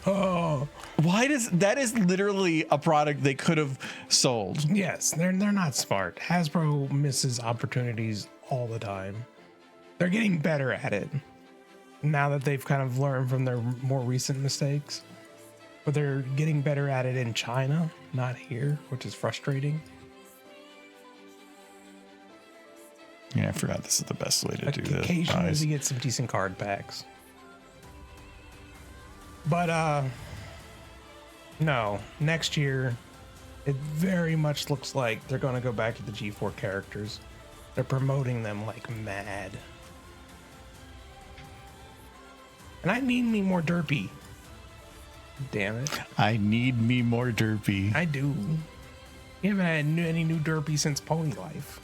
Oh, Why does that is literally a product they could have sold? yes, they're not smart. Hasbro misses opportunities all the time. They're getting better at it now that they've kind of learned from their more recent mistakes. But they're getting better at it in China, not here, which is frustrating. Yeah, I forgot this is the best way to do this. Occasionally Nice. we get some decent card packs. But no, next year it very much looks like they're going to go back to the G4 characters. They're promoting them like mad. And I need me more derpy. Damn it. I need me more derpy. I do. You haven't had any new derpy since Pony Life.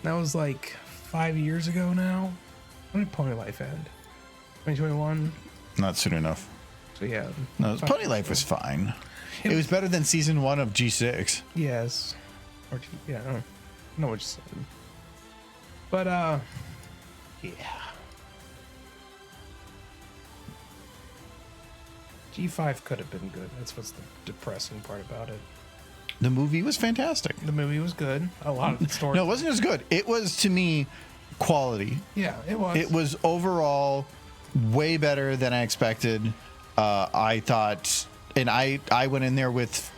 That was like 5 years ago now. When did Pony Life end? 2021? Not soon enough. So yeah. No, Pony Life was fine. It was better than season 1 of G6. Yes. Or yeah, I don't know what you said. But yeah. G5 could have been good. That's what's the depressing part about it. The movie was fantastic. The movie was good. A lot of the story. No, it wasn't as good. It was, to me, quality. Yeah, it was. It was overall way better than I expected. I thought, and I went in there with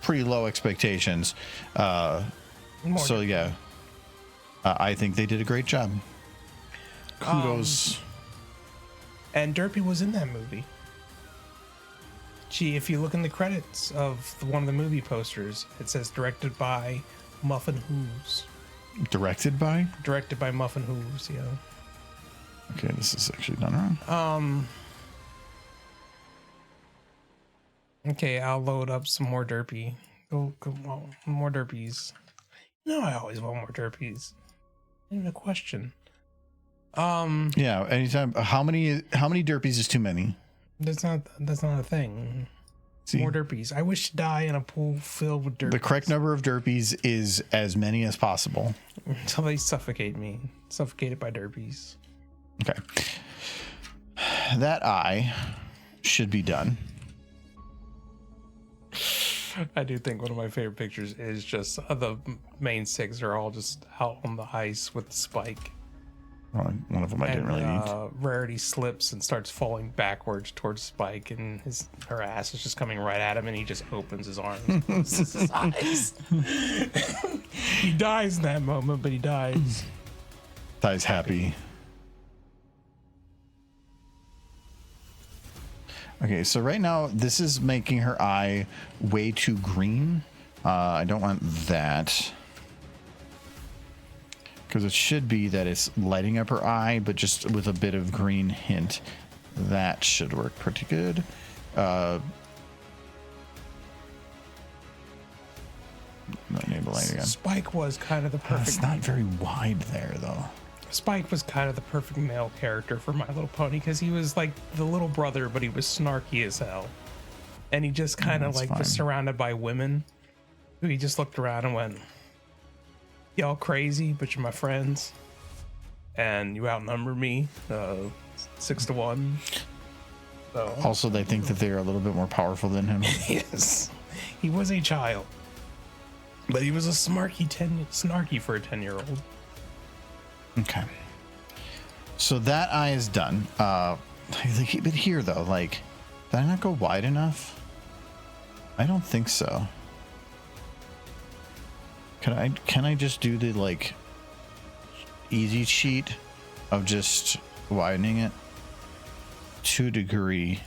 pretty low expectations. So yeah, I think they did a great job. Kudos. And Derpy was in that movie. Gee, if you look in the credits of one of the movie posters, it says directed by Muffin Hooves. Directed by? Directed by Muffin Hooves, yeah. Okay, this is actually done wrong. Okay, I'll load up some more Derpy. Go, well, more Derpies. No, I always want more Derpies. Not even a question. Yeah, anytime. How many derpies is too many? That's not a thing. See, more Derpies. I wish to die in a pool filled with Derpies. the correct number of derpies is as many as possible. Until they suffocate me. Suffocated by Derpies. Okay. That eye should be done. I do think one of my favorite pictures is just the main six are all just out on the ice with the Spike. Well, one of them I didn't really need. Rarity slips and starts falling backwards towards Spike, and her ass is just coming right at him, and he just opens his arms, and closes his eyes. He dies in that moment, but he dies. Dies happy. Okay, so right now this is making her eye way too green. I don't want that. Because it should be that it's lighting up her eye, but just with a bit of green hint. That should work pretty good. Enable light again. Spike was kind of the perfect. It's not very wide there, though. Spike was kind of the perfect male character for My Little Pony because he was like the little brother, but he was snarky as hell, and he just kind of like was surrounded by women who he just looked around and went, "Y'all crazy, but you're my friends, and you outnumber me 6-1." So Also, they think that they're a little bit more powerful than him. yes, he was a child, but he was a snarky for a 10-year-old. Okay. So that eye is done. But here though, like, did I not go wide enough? I don't think so. Can I just do the like easy cheat of just widening it to a degree?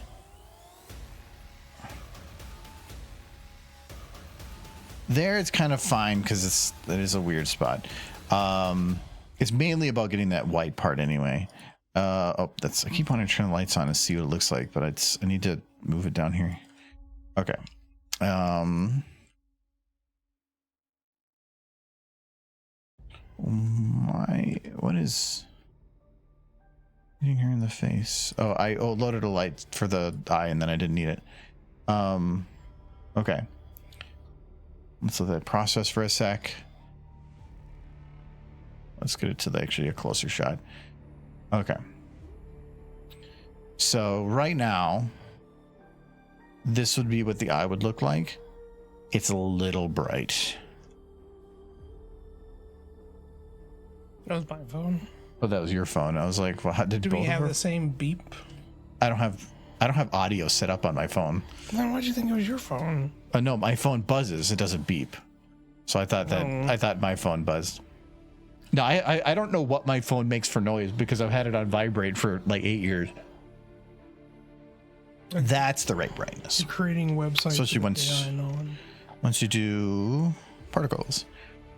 There it's kind of fine because that is a weird spot. It's mainly about getting that white part anyway. I keep wanting to turn the lights on and see what it looks like, but I need to move it down here. Okay. What is hitting her in the face? Oh, I loaded a light for the eye and then I didn't need it. Okay. Let's let that process for a sec. Let's get it to actually a closer shot. Okay. So right now, this would be what the eye would look like. It's a little bright. That was my phone. Oh, that was your phone. I was like, well, how did Do we have the same beep? I don't have audio set up on my phone. Then why'd you think it was your phone? No, my phone buzzes. It doesn't beep. So I thought my phone buzzed. No, I don't know what my phone makes for noise because I've had it on vibrate for like 8 years. That's the right brightness. You're creating websites. Especially once you do particles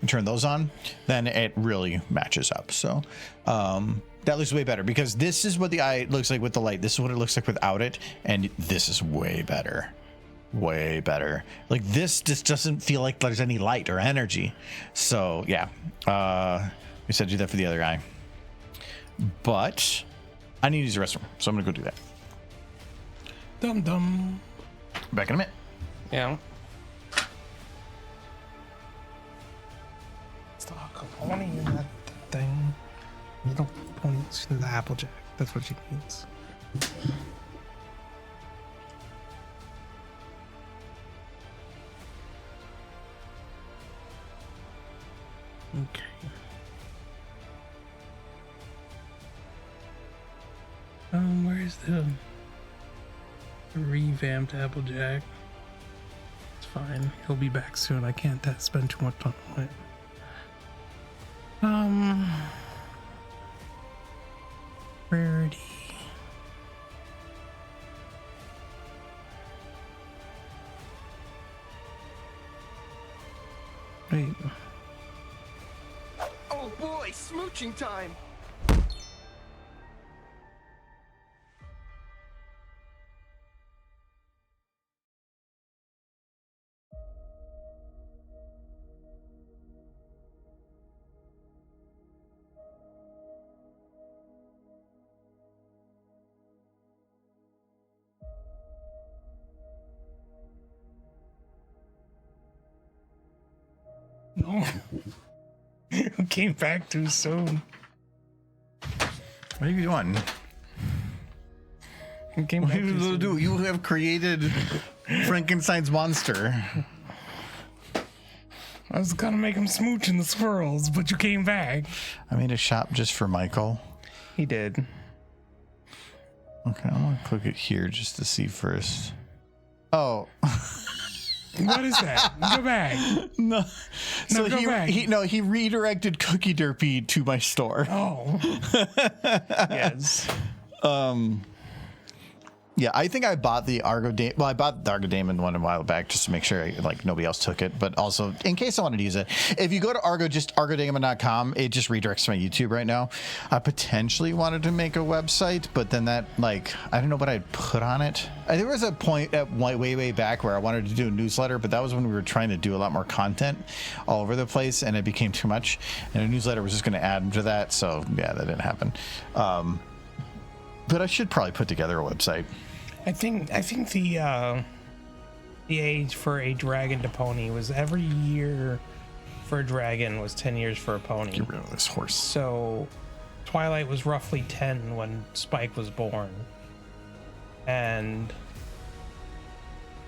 and turn those on, then it really matches up. So that looks way better because this is what the eye looks like with the light. This is what it looks like without it. And this is way better. Way better. Like this just doesn't feel like there's any light or energy. So yeah, we said do that for the other eye, but I need to use the restroom, so I'm gonna go do that. Dum dum. Back in a minute. Yeah. Stop pony in that thing. Little pony. The Applejack. That's what she needs. Okay. Where's the revamped Applejack? It's fine. He'll be back soon. I can't spend too much time on it. Rarity. Wait. Oh boy, smooching time! No. Came back too soon. What are you doing? Came What back are you too going to soon. do? You have created Frankenstein's monster. I was gonna make him smooch in the swirls, but you came back. I made a shop just for Michael. He did. Okay, I'm gonna click it here just to see first. Oh. What is that? Go back. No. So go back. he redirected Cookie Derpy to my store. Oh. Yes. Yeah, I think I bought the Argo Daemon. Well, I bought the Argo Daemon one a while back just to make sure like nobody else took it, but also in case I wanted to use it. If you go to argodaemon.com, it just redirects to my YouTube right now. I potentially wanted to make a website, but then that like I don't know what I'd put on it. There was a point at way back where I wanted to do a newsletter, but that was when we were trying to do a lot more content all over the place, and it became too much. And a newsletter was just going to add to that, so yeah, that didn't happen. But I should probably put together a website. I think the age for a dragon to pony was every year for a dragon was 10 years for a pony. Get rid of this horse. So Twilight was roughly 10 when Spike was born. And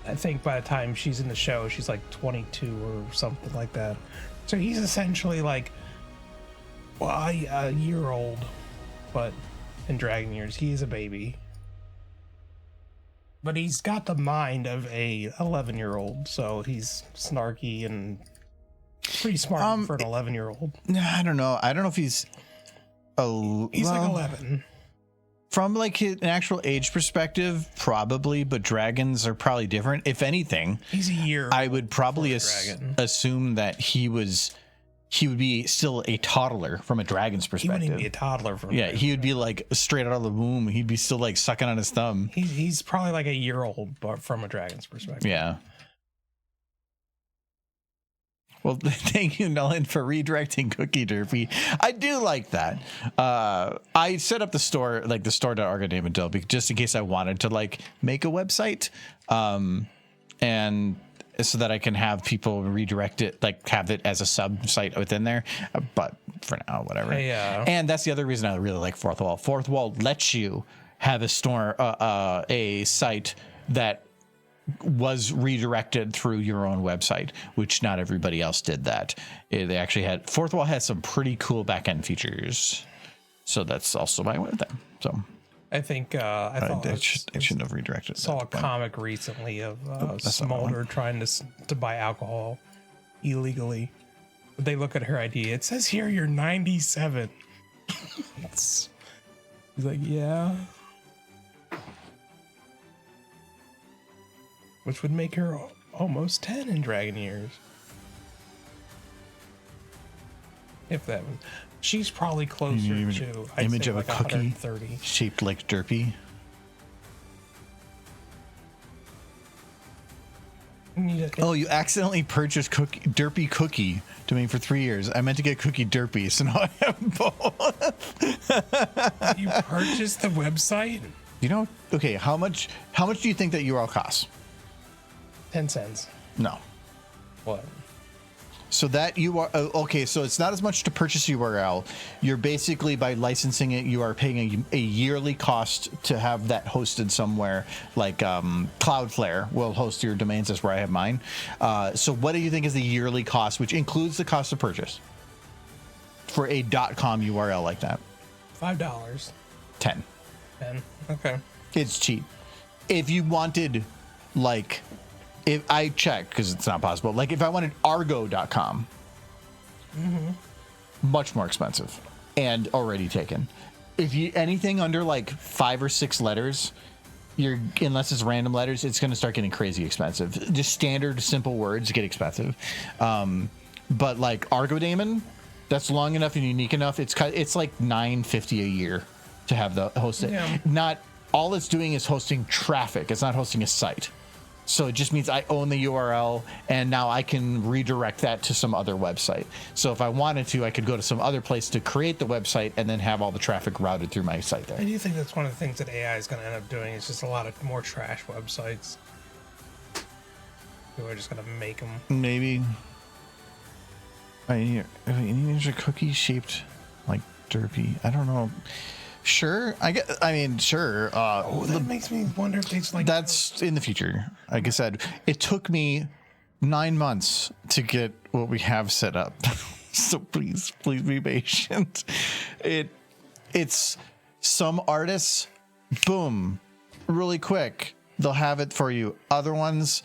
I think by the time she's in the show, she's like 22 or something like that. So he's essentially like, well, a year old, but in dragon years, he is a baby. But he's got the mind of a 11-year-old, so he's snarky and pretty smart for an 11-year-old. I don't know. I don't know if he's He's like 11. From like an actual age perspective, probably, but dragons are probably different. If anything, He's a year. I would probably dragon. assume that he would be still a toddler from a dragon's He perspective. wouldn't even be a toddler for Yeah, he would be like straight out of the womb. He'd be still like sucking on his thumb. He's probably like a year old, but from a dragon's perspective. Yeah. Well, thank you, Nolan, for redirecting Cookie Derpy. I do like that. I set up the store, like the store.argodaemon.com, just in case I wanted to like make a website, and so that I can have people redirect it, like have it as a sub site within there. But for now, whatever. And that's the other reason I really like Fourth Wall. Fourth Wall lets you have a store, a site that was redirected through your own website, which not everybody else did that. They actually had Fourth Wall has some pretty cool back-end features, so that's also why I went with them. So I think I thought I shouldn't have redirected. saw a comic recently of Smolder trying to buy alcohol illegally. But they look at her ID. It says here you're 97. He's like, yeah. Which would make her almost 10 in dragon years. If that was... She's probably closer to... I'd image say of like a cookie 130. shaped like Derpy. Oh, you accidentally purchased Derpy Cookie domain for 3 years. I meant to get Cookie Derpy, so now I have both. You purchased the website? You know, okay, how much do you think that URL costs? 10 cents. No. What? So that okay, so it's not as much to purchase URL. You're basically, by licensing it, you are paying a yearly cost to have that hosted somewhere, like Cloudflare will host your domains. That's where I have mine. So what do you think is the yearly cost, which includes the cost of purchase for a .com URL like that? $5. 10. 10. Okay. It's cheap. If you wanted, like, if I check, because it's not possible, like if I wanted argo.com, much more expensive and already taken. If you anything under like 5 or 6 letters, you're unless it's random letters, it's going to start getting crazy expensive. Just standard simple words get expensive. But like Argo Daemon, that's long enough and unique enough. It's like $9.50 a year to have the host it. Yeah. Not all it's doing is hosting traffic. It's not hosting a site. So it just means I own the URL, and now I can redirect that to some other website. So if I wanted to, I could go to some other place to create the website and then have all the traffic routed through my site there. I do think that's one of the things that AI is going to end up doing. It's just a lot of more trash websites. People are just going to make them. Maybe. Here's a cookie shaped like derpy. I don't know. Sure. Sure. That makes me wonder if it's like... That's in the future. Like I said, it took me 9 months to get what we have set up. So please be patient. It's some artists, boom, really quick. They'll have it for you. Other ones,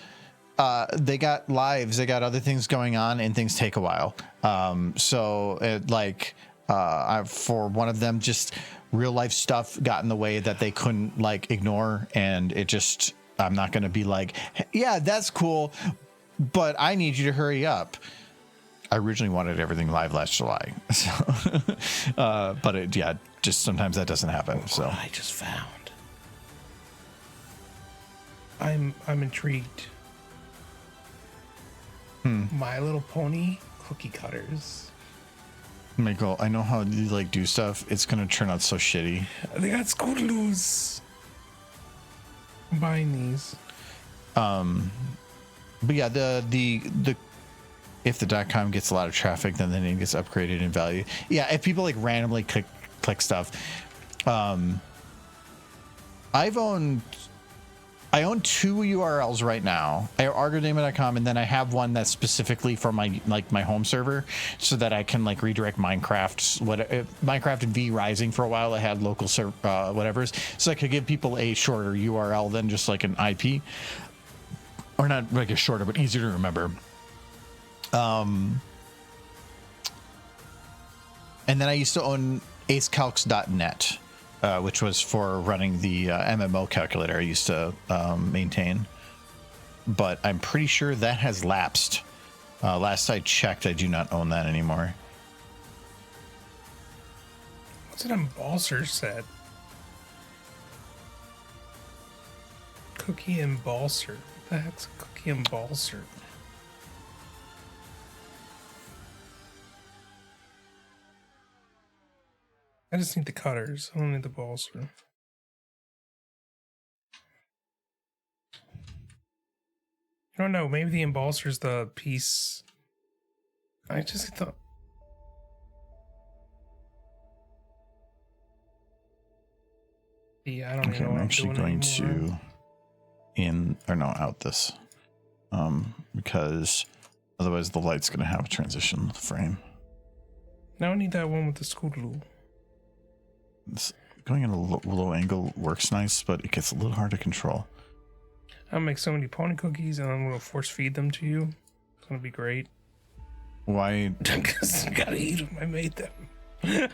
they got lives, they got other things going on, and things take a while. For one of them, just real life stuff got in the way that they couldn't like ignore, and I'm not going to be like, yeah, that's cool, but I need you to hurry up. I originally wanted everything live last July, so but just sometimes that doesn't happen. So I just found. I'm intrigued. My Little Pony cookie cutters. Michael, I know how you like do stuff. It's gonna turn out so shitty. They got Scootaloo's. I'm buying these. But yeah, the if the .com gets a lot of traffic, then the name gets upgraded in value. Yeah, if people like randomly click stuff. I own 2 URLs right now. I have argodema.com, and then I have one that's specifically for my home server, so that I can like redirect Minecraft and V Rising. For a while, I had local whatever's, so I could give people a shorter URL than just like an IP, or not like a shorter, but easier to remember. And then I used to own acecalcs.net. Which was for running the MMO calculator I used to maintain. But I'm pretty sure that has lapsed. Last I checked, I do not own that anymore. What's an embalser set? Cookie embalser. What the heck's a cookie embalser? I just need the cutters. I don't need the balser. I don't know. Maybe the embalser's the piece. I just thought. Yeah, I don't Okay, even know what I'm actually going anymore. out this. Because otherwise the light's going to have a transition frame. Now I need that one with the Scootaloo. Going in a low angle works nice, but it gets a little hard to control. I'll make so many pony cookies and I'm going to force feed them to you. It's going to be great. Why? Because I got to eat them. I made them.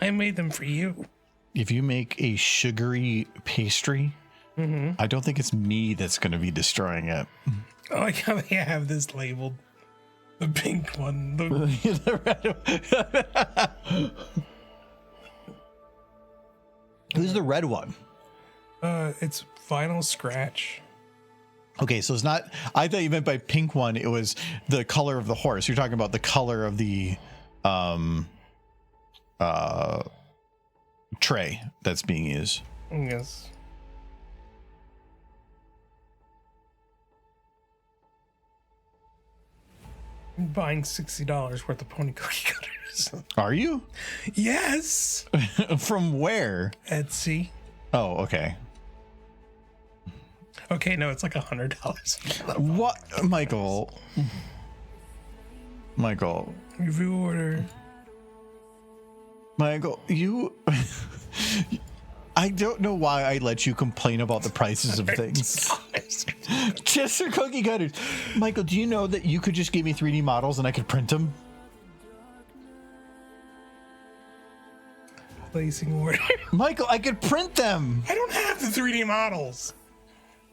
I made them for you. If you make a sugary pastry, I don't think it's me that's going to be destroying it. Oh, I gotta have this labeled. The pink one. The red one. Who's the red one? It's Vinyl Scratch. Okay, so it's not. I thought you meant by pink one. It was the color of the horse. You're talking about the color of the tray that's being used. Yes. I'm buying $60 worth of pony cookie cutters. Are you? Yes. From where? Etsy. Oh, okay. Okay, no, it's like $100. What, Michael? Review order. Michael, you I don't know why I let you complain about the prices of things. Just for cookie cutters. Michael, do you know that you could just give me 3D models and I could print them? Placing order. Michael, I could print them. I don't have the 3D models.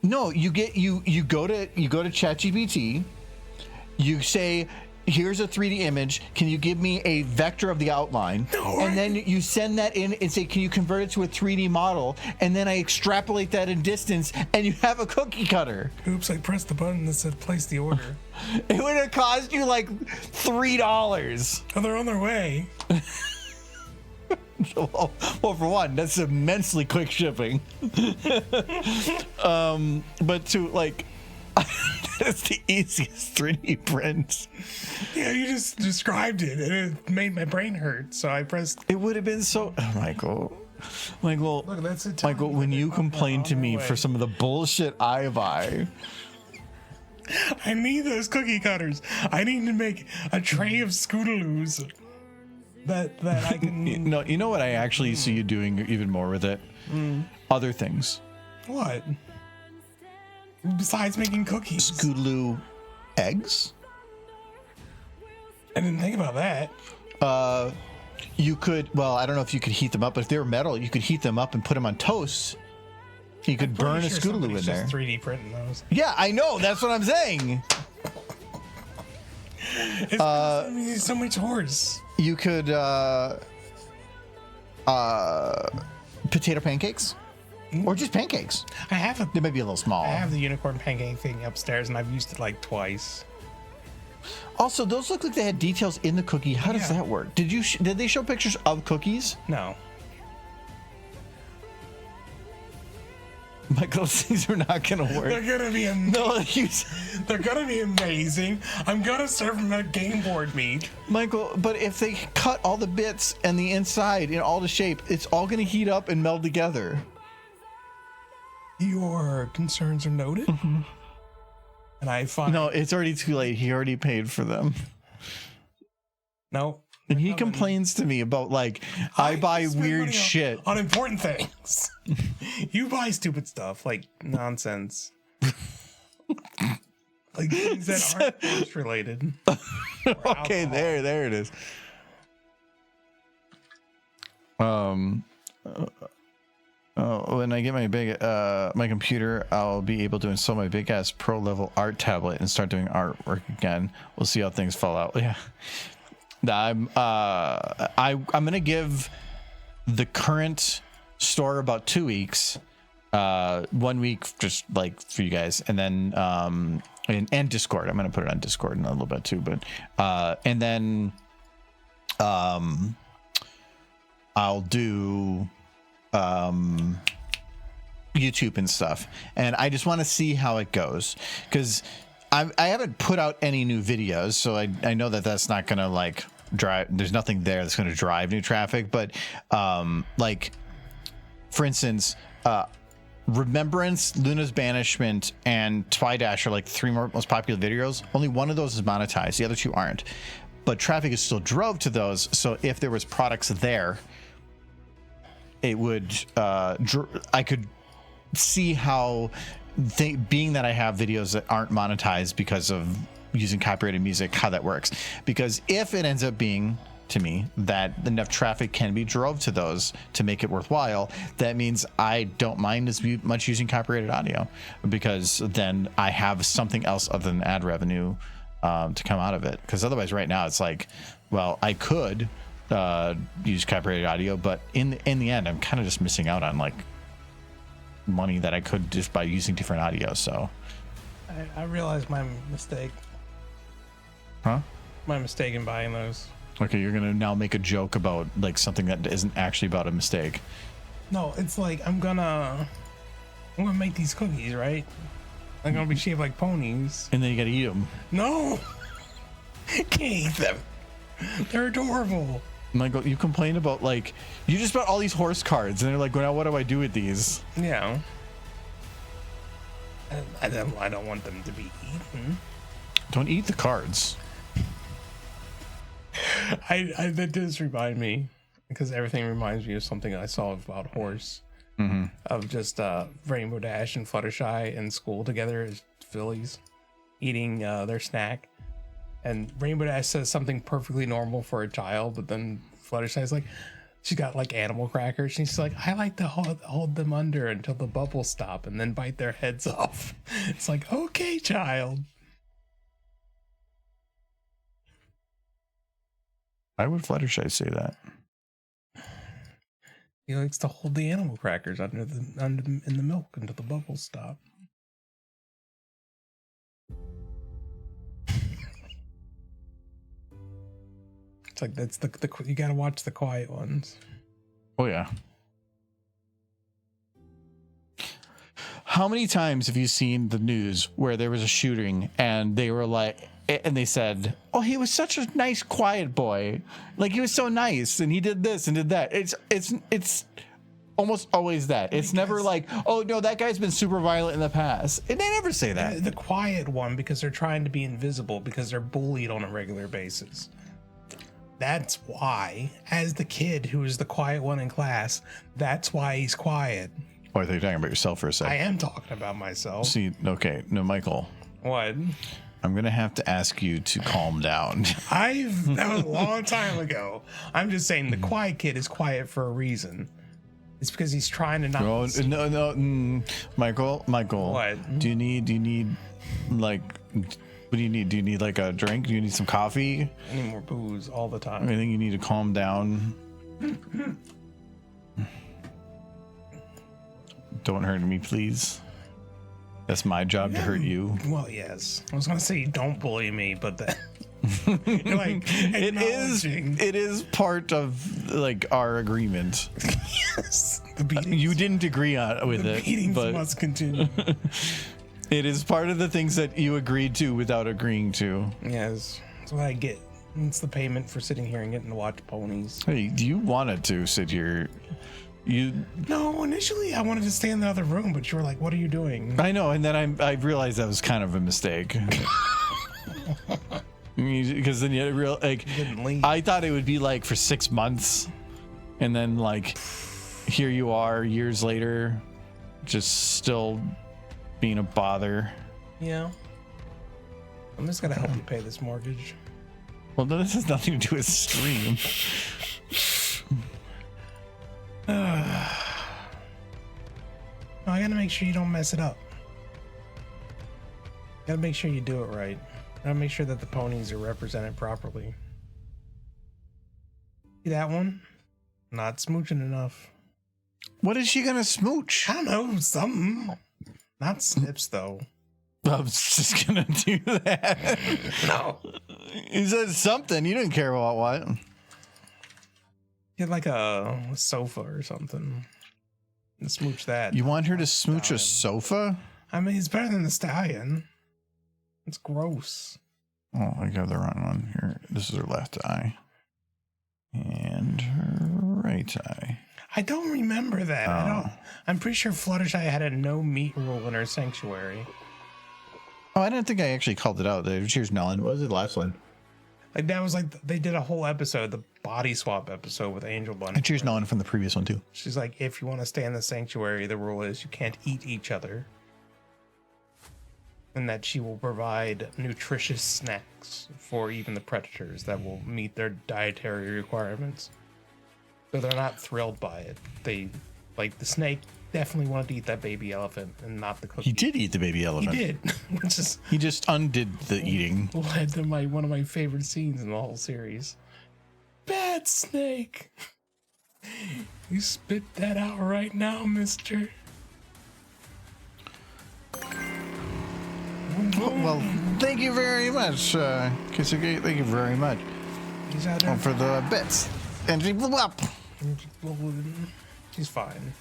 No, you go to ChatGPT. You say, here's a 3D image. Can you give me a vector of the outline? No, and then you send that in and say, can you convert it to a 3D model? And then I extrapolate that in distance and you have a cookie cutter. Oops, I pressed the button that said place the order. It would have cost you like $3. Oh, they're on their way. Well, for one, that's immensely quick shipping. But to like, that's the easiest 3D print. Yeah, you just described it and it made my brain hurt. So I pressed. It would have been so, Michael, Look, that's it. Michael, when you complain to me for some of the bullshit I buy. I need those cookie cutters. I need to make a tray of Scootaloos that I can. You know what I actually see you doing even more with it? Other things. What? Besides making cookies. Scootaloo eggs. I didn't think about that. You could, well, I don't know if you could heat them up, but if they were metal, you could heat them up and put them on toast. You could burn a Scootaloo in there. Just 3D printing those. Yeah, I know. That's what I'm saying. It's so much horse. You could potato pancakes or just pancakes. They might be a little small. I have the unicorn pancake thing upstairs and I've used it like twice. Also, those look like they had details in the cookie. How does that work? Did they show pictures of cookies? No. Michael, those things are not going to work. They're gonna be amazing. No, They're gonna be amazing. I'm gonna serve them at game board meat. Michael, but if they cut all the bits and the inside in all the shape, it's all going to heat up and meld together. Your concerns are noted. Mm-hmm. And I find no, it's already too late. He already paid for them. No. And he complains to me about like I buy weird shit on important things. You buy stupid stuff like nonsense. Like things that aren't horse related. Okay, there it is. When I get my my computer, I'll be able to install my big ass pro level art tablet and start doing artwork again. We'll see how things fall out. Yeah. I'm gonna give the current store about 2 weeks, 1 week just like for you guys, and then and Discord. I'm gonna put it on Discord in a little bit too, but and then I'll do YouTube and stuff, and I just want to see how it goes because I haven't put out any new videos, so I know that that's not gonna like drive. There's nothing there that's gonna drive new traffic, but like for instance, Remembrance, Luna's Banishment, and Twidash are like 3 most popular videos. Only one of those is monetized; the other 2 aren't. But traffic is still drove to those. So if there was products there, it would I could see how being that I have videos that aren't monetized because of using copyrighted music, how that works. Because if it ends up being to me that enough traffic can be drove to those to make it worthwhile, that means I don't mind as much using copyrighted audio, because then I have something else other than ad revenue to come out of it. Because otherwise right now it's like, well, I could use copyrighted audio, but in the end I'm kind of just missing out on like money that I could just by using different audio. So I realized my mistake. My mistake in buying those. Okay, you're gonna now make a joke about like something that isn't actually about a mistake. No, it's like I'm gonna make these cookies, right? They're gonna be shaped like ponies. And then you gotta eat them. No, can't eat them. They're adorable. Michael, you complain about like you just bought all these horse cards, and they're like, well, now what do I do with these? Yeah. I don't want them to be eaten. Don't eat the cards. That does remind me, because everything reminds me of something I saw about horse. of just Rainbow Dash and Fluttershy in school together as Phillies eating their snack. And Rainbow Dash says something perfectly normal for a child, but then Fluttershy's like, she's got like animal crackers. She's like, I like to hold them under until the bubbles stop and then bite their heads off. It's like, okay, child. Why would Fluttershy say that? He likes to hold the animal crackers under in the milk until the bubbles stop. It's like that's the you gotta watch the quiet ones. Oh yeah. How many times have you seen the news where there was a shooting and they were like, and they said, "Oh, he was such a nice, quiet boy. Like he was so nice, and he did this and did that." It's almost always that. It's never like, "Oh no, that guy's been super violent in the past." And they never say that. The quiet one, because they're trying to be invisible, because they're bullied on a regular basis. That's why, as the kid who is the quiet one in class, that's why he's quiet. Oh, I thought you were talking about yourself for a I second. am talking about myself. See, okay, no, Michael. What? I'm gonna have to ask you to calm down. That was a long time ago. I'm just saying the quiet kid is quiet for a reason. It's because he's trying to not. No, Michael. What? Do you need like? What do you need? Do you need like a drink? Do you need some coffee? I need more booze all the time. I think you need to calm down. Don't hurt me, please. That's my job to hurt you. Well, yes. I was gonna say don't bully me, but that like It is part of like our agreement. yes, the beatings. You didn't agree with The it, beatings but must continue. it is part of the things that you agreed to without agreeing to. Yes, that's what I get. It's the payment for sitting here and getting to watch ponies. Hey, you wanted to sit here. No, initially I wanted to stay in the other room, but you were like, "What are you doing?" I know, and then I realized that was kind of a mistake. Because then you didn't leave. I thought it would be like for 6 months, and then like here you are years later, just still being a bother. Yeah. I'm just gonna help you pay this mortgage. Well, this has nothing to do with stream. No, I gotta make sure you don't mess it up. Gotta make sure you do it right. Gotta make sure that the ponies are represented properly. See that one? Not smooching enough. What is she gonna smooch? I don't know, something. Not snips though. I was just gonna do that. No. He said something. You didn't care about what. Get like a sofa or something. And smooch that. You want her to smooch a Stallion. sofa? I mean, it's better than the stallion. It's gross. Oh, I got the wrong one here. This is her left eye. And her right eye. I don't remember that. Oh. I'm pretty sure Fluttershy had a no meat rule in her sanctuary. Oh, I didn't think I actually called it out. Cheers, Melon. What was the last one? Like that was like they did a whole episode, the body swap episode with Angel Bunny. And cheers, Melon from the previous one too. She's like, if you want to stay in the sanctuary, the rule is you can't eat each other. And that she will provide nutritious snacks for even the predators that will meet their dietary requirements. So they're not thrilled by it. They, like the snake, definitely wanted to eat that baby elephant and not the cookie. He did eat the baby elephant. He did. Which is He just undid the eating. led to one of my favorite scenes in the whole series. Bad snake. You spit that out right now, mister. Well, thank you very much, Kisuke. Thank you very much He's out there. for the bits. And she blew up. He's fine.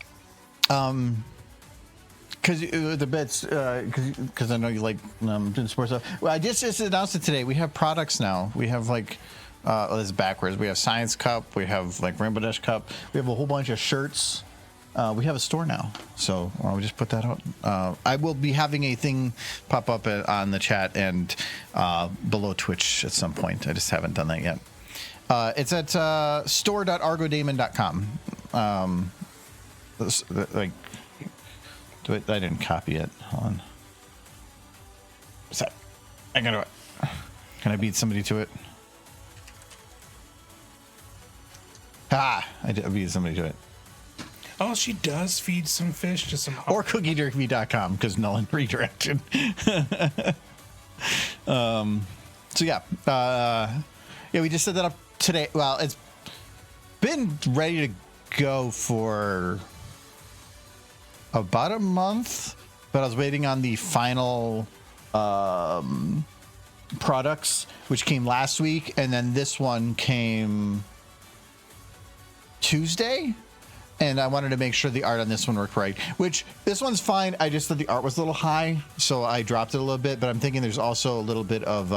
Because the bits, because I know you like doing sports stuff. Well, I just announced it today. We have products now. We have like, this is backwards. We have Science Cup. We have like Rainbow Dash Cup. We have a whole bunch of shirts. We have a store now, so we just put that out. I will be having a thing pop up on the chat and below Twitch at some point. I just haven't done that yet. It's at store.argodamon.com. like, do it. I didn't copy it. Hold on. What's that? I gotta. Can I beat somebody to it? I did beat somebody to it. Oh, she does feed some fish to some. Or cookiedirty.com because null redirection. So yeah, we just set that up today. Well, it's been ready to go for about a month, but I was waiting on the final products, which came last week, and then this one came Tuesday. And I wanted to make sure the art on this one worked right, which this one's fine. I just thought the art was a little high, so I dropped it a little bit. But I'm thinking there's also a little bit of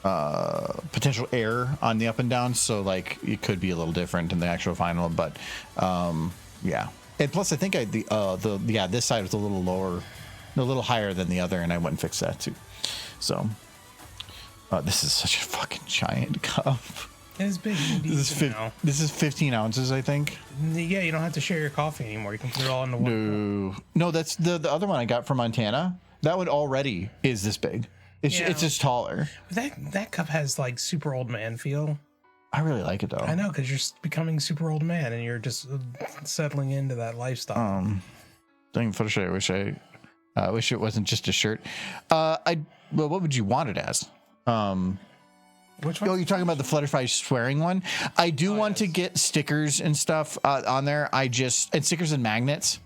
potential error on the up and down, so like it could be a little different in the actual final. But yeah, and plus I think this side was a little lower, a little higher than the other, and I went and fixed that too. So this is such a fucking giant cup. It's big. This is 15 ounces, I think. Yeah, you don't have to share your coffee anymore. You can put it all into one. No, that's the other one I got from Montana. That one already is this big. It's just taller. That cup has like super old man feel. I really like it though. I know, because you're becoming super old man and you're just settling into that lifestyle. Dang, Fluttershy, I wish it wasn't just a shirt. Well, what would you want it as? Which one? Oh, you're talking about the Flutterfly swearing one? I do want to get stickers and stuff on there. And stickers and magnets.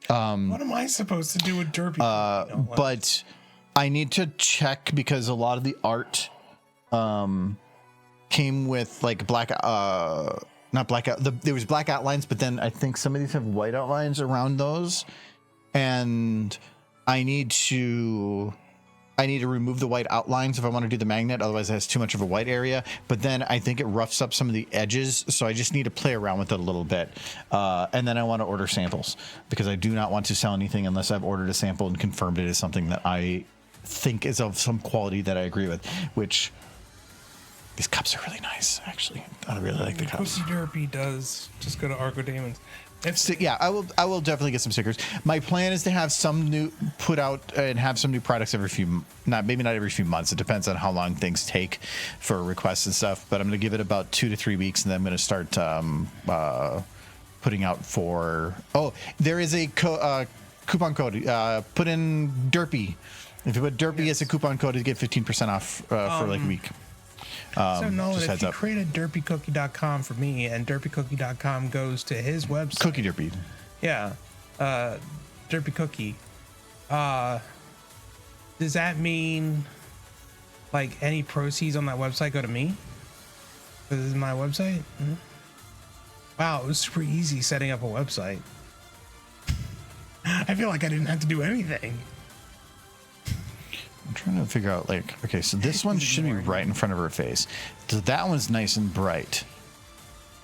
What am I supposed to do with Derpy? But I need to check because a lot of the art came with like not blackout. There was black outlines, but then I think some of these have white outlines around those, and I need to remove the white outlines if I want to do the magnet. Otherwise, it has too much of a white area. But then I think it roughs up some of the edges. So I just need to play around with it a little bit. And then I want to order samples because I do not want to sell anything unless I've ordered a sample and confirmed it is something that I think is of some quality that I agree with, which these cups are really nice, actually. I really like the cups. Pussy Derpy does. Just go to Arco Damon's. Yeah, I will definitely get some stickers. My plan is to have some new put out and have some new products maybe not every few months. It depends on how long things take for requests and stuff. But I'm going to give it about 2 to 3 weeks, and then I'm going to start putting out for. Oh, there is a coupon code. Put in Derpy. If you put Derpy as a coupon code, you get 15% off for like a week. So Nolan, if you up. create a derpycookie.com for me and derpycookie.com goes to his website. Cookie Derpy. Yeah. Derpy Cookie. Does that mean like any proceeds on that website go to me? This is my website? Mm-hmm. Wow, it was super easy setting up a website. I feel like I didn't have to do anything. I'm trying to figure out, like, okay, so this one should be right in front of her face. So that one's nice and bright,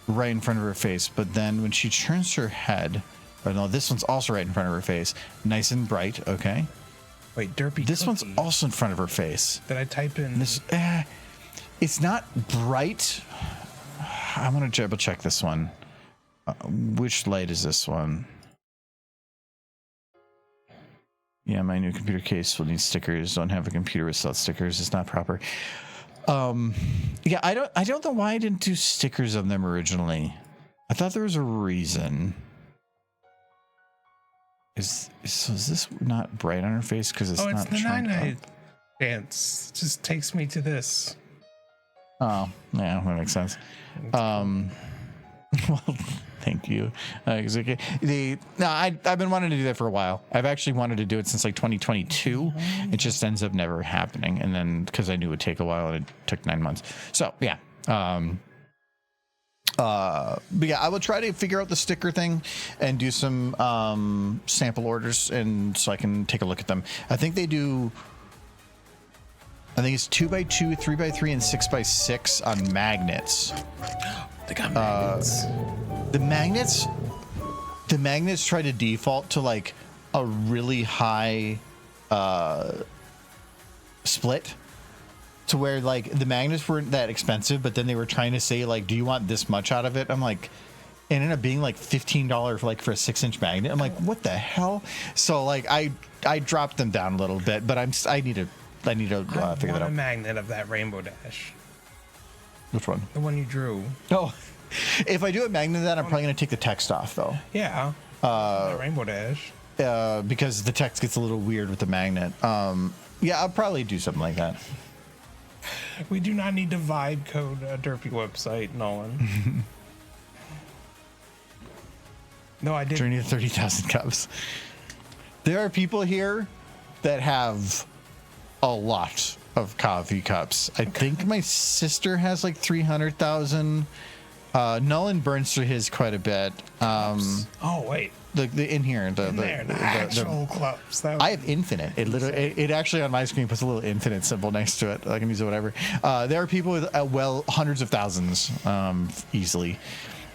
right in front of her face. But then when she turns her head, or no, this one's also right in front of her face, nice and bright. Okay. Wait, Derpy. This Cookie. one's also in front of her face. Did I type in this? It's not bright. I want to double check this one. Which light is this one? Yeah, my new computer case will need stickers. Don't have a computer without stickers. It's not proper. Yeah, I don't know why I didn't do stickers on them originally. I thought there was a reason. Is this not bright on her face because it's not? Oh, it's the night dance. It just takes me to this. Oh, yeah, that makes sense. Well, thank you. I've been wanting to do that for a while. I've actually wanted to do it since like 2022. It just ends up never happening. And then because I knew it would take a while, and it took 9 months. So yeah. But yeah, I will try to figure out the sticker thing and do some sample orders, and so I can take a look at them. I think they do. I think it's 2x2, 3x3, and 6x6 on magnets. They got magnets. The magnets try to default to like a really high split, to where like the magnets weren't that expensive, but then they were trying to say like, do you want this much out of it? I'm like, and ended up being like $15 for like for a 6-inch magnet. I'm like, what the hell? So like I dropped them down a little bit, but I need to figure that a out. magnet of that Rainbow Dash. Which one? The one you drew. Oh, if I do a magnet of that, I'm probably gonna take the text off though. Yeah. That Rainbow Dash. Because the text gets a little weird with the magnet. Yeah, I'll probably do something like that. We do not need to vibe code a derpy website, Nolan. No, I didn't. Journey to 30,000 cups. There are people here that have a lot of coffee cups. I think my sister has like 300,000. Nolan burns through his quite a bit. Oh wait, the in here, the actual clubs. I have infinite. It literally, it actually on my screen puts a little infinite symbol next to it. I can use it whatever. There are people with hundreds of thousands, easily.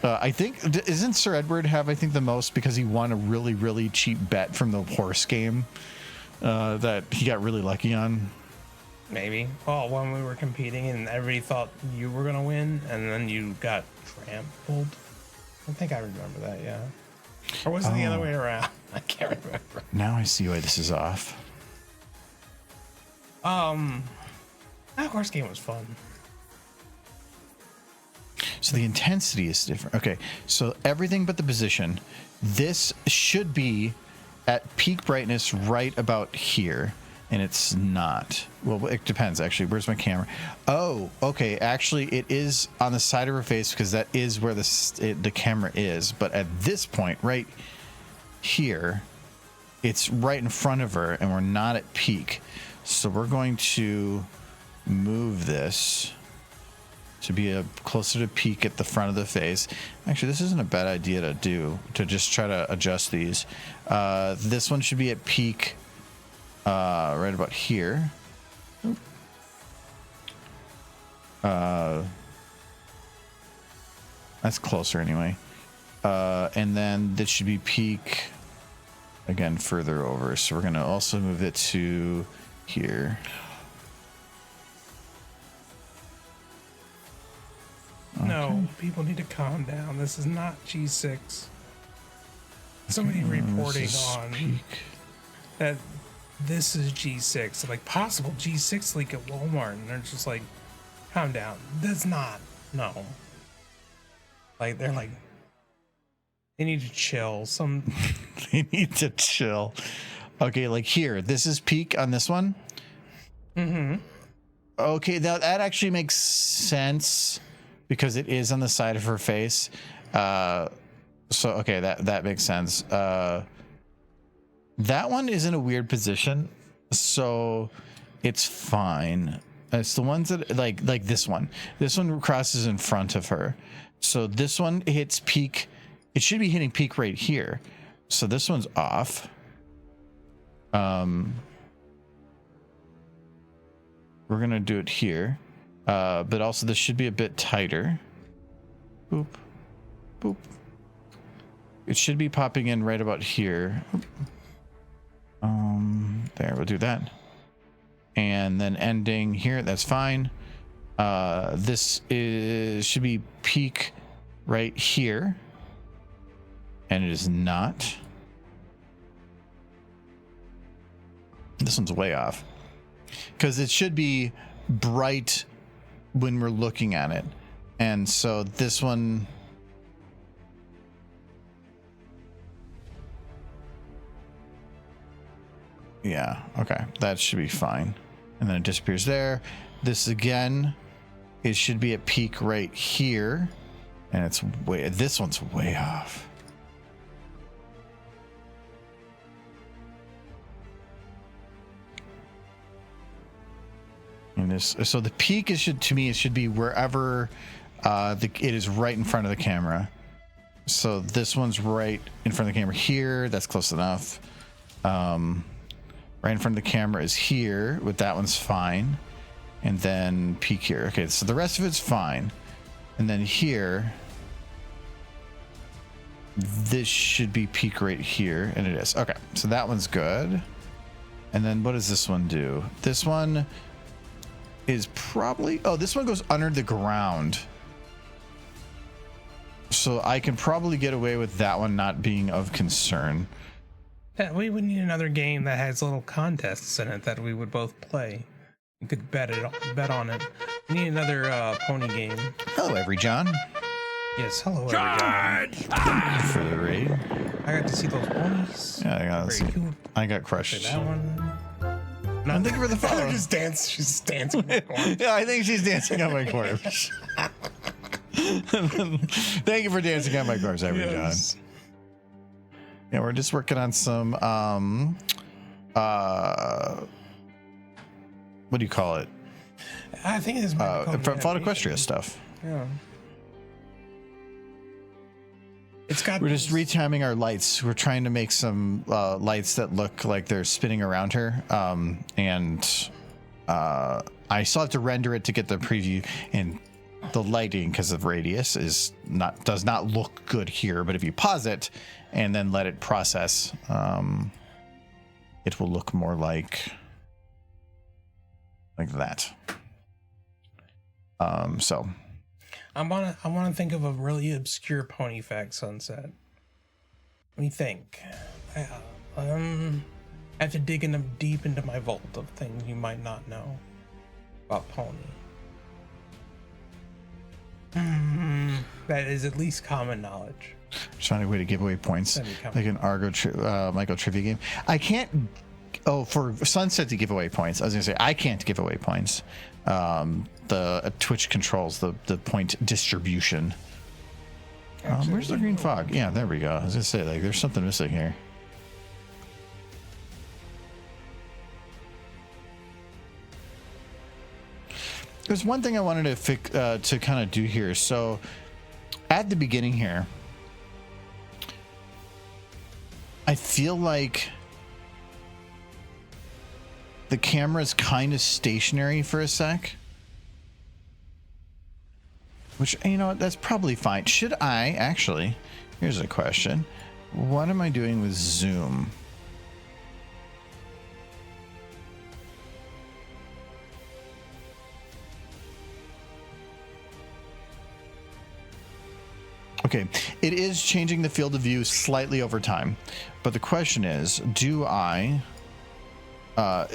I think isn't Sir Edward have the most because he won a really really cheap bet from the horse game that he got really lucky on. Maybe. Oh, when we were competing and everybody thought you were gonna win, and then you got trampled. I think I remember that. Yeah. Or was it the other way around? I can't remember. Now I see why this is off. That horse game was fun. So the intensity is different. Okay, so everything but the position. This should be at peak brightness right about here, and it's not. Well, it depends, actually. Where's my camera? Oh, okay. Actually, it is on the side of her face because that is where the camera is. But at this point, right here, it's right in front of her, and we're not at peak. So we're going to move this to be closer to peak at the front of the face. Actually, this isn't a bad idea to do, to just try to adjust these. This one should be at peak right about here. That's closer anyway. And then this should be peak again further over. So we're going to also move it to here. No, people need to calm down. This is not G6. Somebody reporting on peak. that this is G6, like possible G6 leak at Walmart, and they're just like, calm down. That's not. No. Like they're like, they need to chill. They need to chill. Okay, like here, this is peak on this one. Mm-hmm. Okay, that actually makes sense because it is on the side of her face. So okay, that makes sense. That one is in a weird position, so it's fine. It's the ones that like this one. This one crosses in front of her, so this one hits peak. It should be hitting peak right here. So this one's off. We're gonna do it here, but also this should be a bit tighter. Boop, boop. It should be popping in right about here. There, we'll do that. And then ending here, that's fine. This should be peak right here. And it is not. This one's way off. Because it should be bright when we're looking at it. And so this one... Yeah, okay. That should be fine. And then it disappears there. This again, it should be at peak right here. And it's way... This one's way off. And this, so the peak to me, it should be wherever it is right in front of the camera. So this one's right in front of the camera here. That's close enough. Right in front of the camera is here, but that one's fine. And then peak here. Okay, so the rest of it's fine. And then here, this should be peak right here, and it is. Okay, so that one's good. And then what does this one do? This one is probably... Oh, this one goes under the ground. So I can probably get away with that one not being of concern. Yeah, we would need another game that has little contests in it that we would both play. You could bet on it. We need another pony game. Hello, Every John. Yes, hello, everyone. Thank you for the raid. I got to see those ponies. Yeah, I got Very cool. I got Say crushed. that one. No, thank you for the follow. She's dancing. Yeah, I think she's dancing on my corpse. Thank you for dancing on my corpse, Every John. Yeah, we're just working on some what do you call it? I think it is Fall Equestria stuff. Yeah. It's got. We're just retiming our lights. We're trying to make some lights that look like they're spinning around her. And I still have to render it to get the preview, and the lighting, because of radius, does not look good here. But if you pause it and then let it process, it will look more like that. So I wanna think of a really obscure pony fact sunset. Let me think. I have to dig deep into my vault of things you might not know about pony. That is at least common knowledge. trying a way to give away points, like an Michael trivia game. I can't. Oh, for Sunset to give away points. I was gonna say I can't give away points. The Twitch controls the point distribution. Where's the green fog? Yeah, there we go. I was gonna say, like, there's something missing here. There's one thing I wanted to kind of do here. So at the beginning here, I feel like the camera's kind of stationary for a sec. Which, you know what, that's probably fine. Should I actually, here's a question. What am I doing with zoom? Okay, it is changing the field of view slightly over time, but the question is, do I a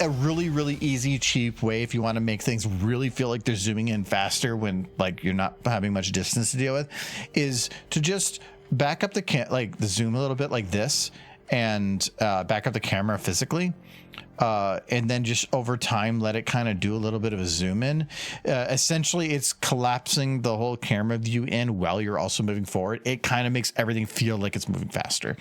really easy, cheap way, if you want to make things really feel like they're zooming in faster when, like, you're not having much distance to deal with, is to just back up the zoom a little bit like this, and back up the camera physically, and then just over time let it kind of do a little bit of a zoom in. Essentially, it's collapsing the whole camera view in while you're also moving forward. It kind of makes everything feel like it's moving faster.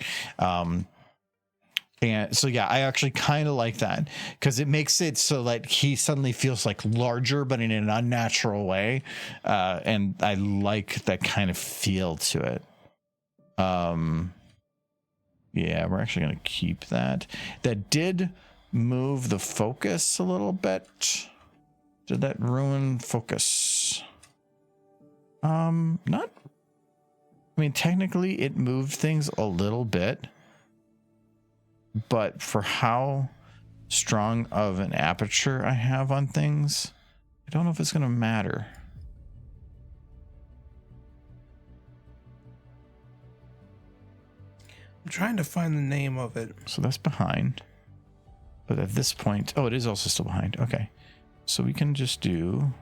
And so, yeah, I actually kind of like that, because it makes it so that he suddenly feels like larger, but in an unnatural way. And I like that kind of feel to it. Yeah, we're actually going to keep that. That did move the focus a little bit. Did that ruin focus? Not. I mean, technically it moved things a little bit. But for how strong of an aperture I have on things, I don't know if it's going to matter. I'm trying to find the name of it. So that's behind. But at this point, oh, it is also still behind. Okay. So we can just do...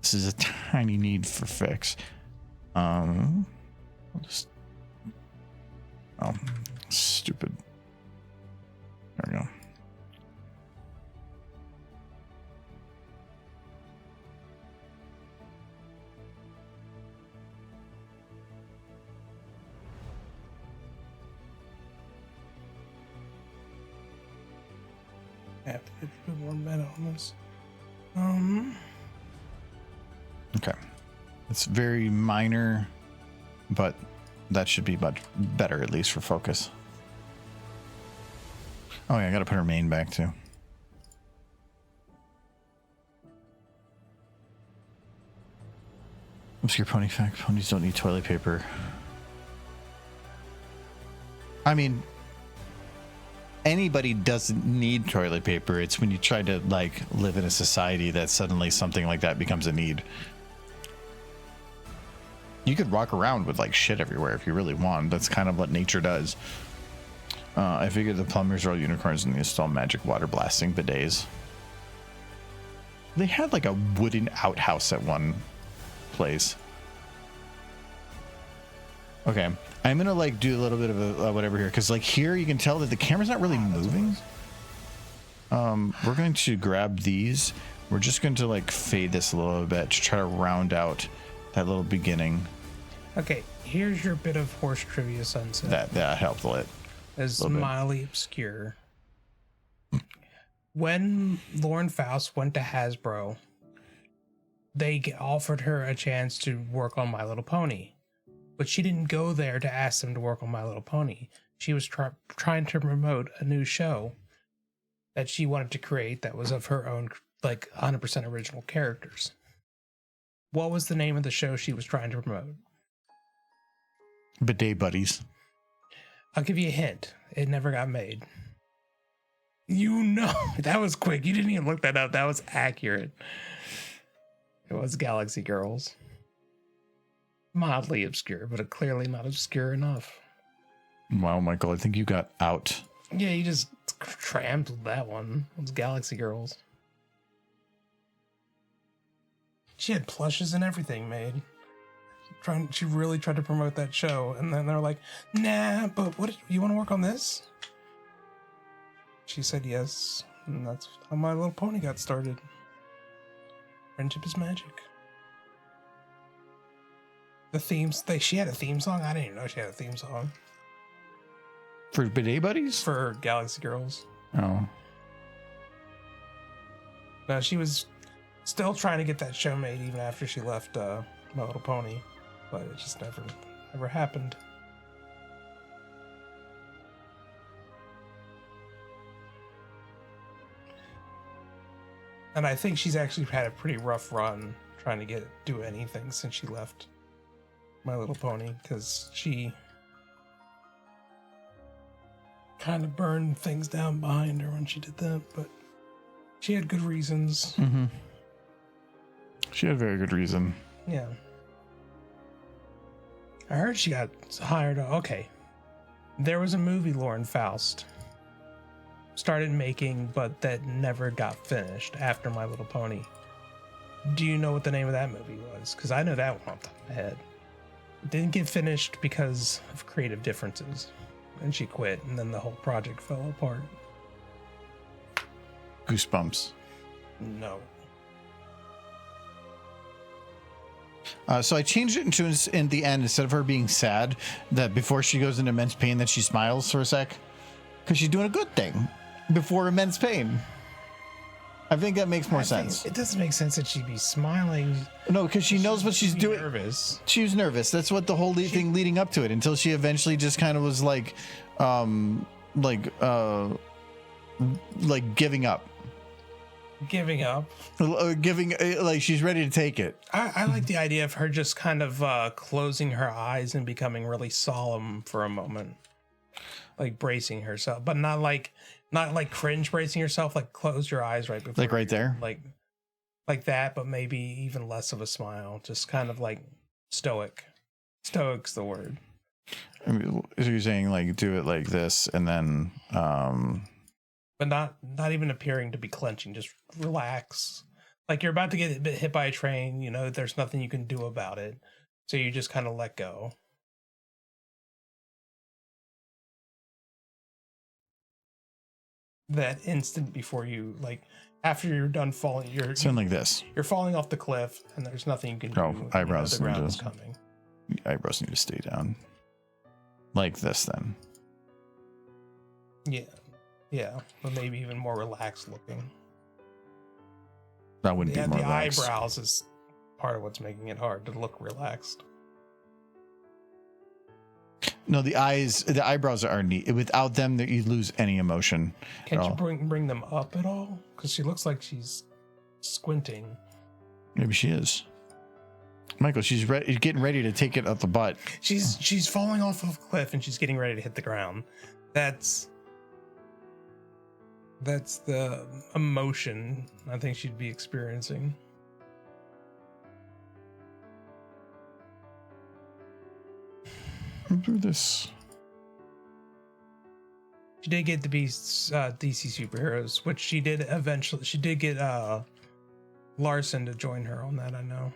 This is a tiny need for fix. I'll just... Oh, stupid. There we go. I have to put a bit more meta on this. Okay. It's very minor, but that should be much better, at least for focus. Oh yeah, I gotta put her main back too. Obscure pony fact: ponies don't need toilet paper. I mean, anybody doesn't need toilet paper. It's when you try to, like, live in a society that suddenly something like that becomes a need. You could walk around with like shit everywhere if you really want. That's kind of what nature does. I figured the plumbers are all unicorns and they install magic water blasting bidets. They had like a wooden outhouse at one place. Okay, I'm gonna like do a little bit of a whatever here, because like here you can tell that the camera's not really moving. We're going to grab these. We're just going to like fade this a little bit to try to round out that little beginning. Okay, here's your bit of horse trivia, Sunset. That helped a lot. Is mildly obscure. When Lauren Faust went to Hasbro, they offered her a chance to work on My Little Pony, but she didn't go there to ask them to work on My Little Pony. She was trying to promote a new show that she wanted to create that was of her own, like 100% original characters. What was the name of the show she was trying to promote? Bidet Buddies. I'll give you a hint. It never got made. You know, that was quick. You didn't even look that up. That was accurate. It was Galaxy Girls. Mildly obscure, but clearly not obscure enough. Wow, Michael, I think you got out. Yeah, you just trampled that one. It was Galaxy Girls. She had plushes and everything made. She really tried to promote that show, and then they're like, nah, but what, you want to work on this? She said yes, and that's how My Little Pony got started. Friendship is magic. The themes, she had a theme song? I didn't even know she had a theme song. For Bidet Buddies? For Galaxy Girls. Oh. No, she was still trying to get that show made even after she left My Little Pony, but it just never happened. And I think she's actually had a pretty rough run trying to do anything since she left My Little Pony, because she kind of burned things down behind her when she did that, but she had good reasons. Mm-hmm. She had very good reason. Yeah. I heard she got hired. Okay. There was a movie Lauren Faust started making, but that never got finished after My Little Pony. Do you know what the name of that movie was? Because I know that one off the top of my head. It didn't get finished because of creative differences. And she quit, and then the whole project fell apart. Goosebumps. No. So I changed it into, in the end, instead of her being sad, that before she goes into immense pain, that she smiles for a sec. Because she's doing a good thing before immense pain. I think that makes more sense. It doesn't make sense that she'd be smiling. No, because she knows what she's doing. Nervous. She was nervous. That's what the whole thing leading up to it, until she eventually just kind of was like giving up. Giving up. Like she's ready to take it. I like the idea of her just kind of closing her eyes and becoming really solemn for a moment. Like bracing herself, but not like cringe bracing herself, like close your eyes right before, like right there, like that, but maybe even less of a smile, just kind of like stoic. Stoic's the word. I mean, so you're saying like do it like this and then but not even appearing to be clenching, just relax, like you're about to get hit by a train, you know, there's nothing you can do about it, so you just kind of let go. That instant before you, like after you're done falling, you're something like this. You're falling off the cliff, and there's nothing you can do. Oh, eyebrows. The ground is coming. Eyebrows need to stay down. Like this, then. Yeah, but maybe even more relaxed looking. That wouldn't be more the relaxed. Eyebrows is part of what's making it hard to look relaxed. No, the eyebrows are neat. Without them, you lose any emotion. Can't you bring them up at all? Because she looks like she's squinting. Maybe she is. Michael, she's getting ready to take it up the butt. She's falling off of a cliff and she's getting ready to hit the ground. That's the emotion I think she'd be experiencing. through this. She did get to be DC superheroes, which she did eventually. She did get Larson to join her on that. I know.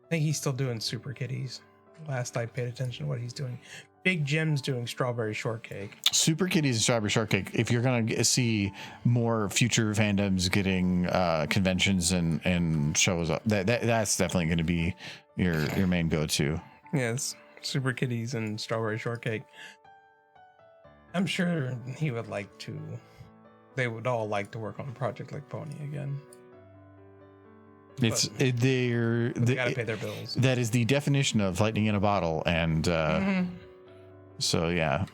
I think he's still doing Super Kitties. Last I paid attention to what he's doing. Big Jim's doing Strawberry Shortcake. Super Kitties and Strawberry Shortcake. If you're gonna see more future fandoms getting conventions and shows up, that's definitely going to be your main go-to. Yes, Super Kitties and Strawberry Shortcake. I'm sure he would like to. They would all like to work on a project like Pony again. They gotta pay their bills. That is the definition of lightning in a bottle, and so yeah.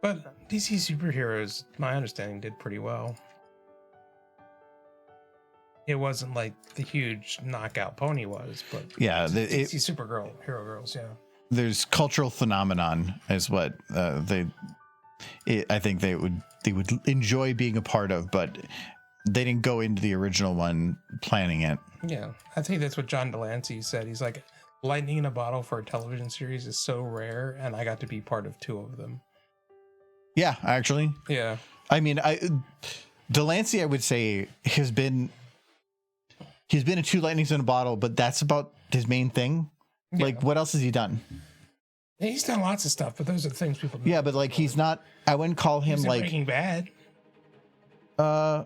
But DC superheroes, my understanding, did pretty well. It wasn't like the huge knockout Pony was, but yeah, DC Supergirl, Hero Girls, yeah. There's cultural phenomenon is what I think they would enjoy being a part of, but they didn't go into the original one planning it. Yeah, I think that's what John Delancey said. He's like, lightning in a bottle for a television series is so rare, and I got to be part of 2 of them. Yeah, actually. Yeah. I mean, Delancey, I would say, he's been in 2 lightnings in a bottle, but that's about his main thing. Yeah. Like, what else has he done? He's done lots of stuff, but those are the things people know. Yeah, but like, he's not. I wouldn't call him like Breaking Bad. Oh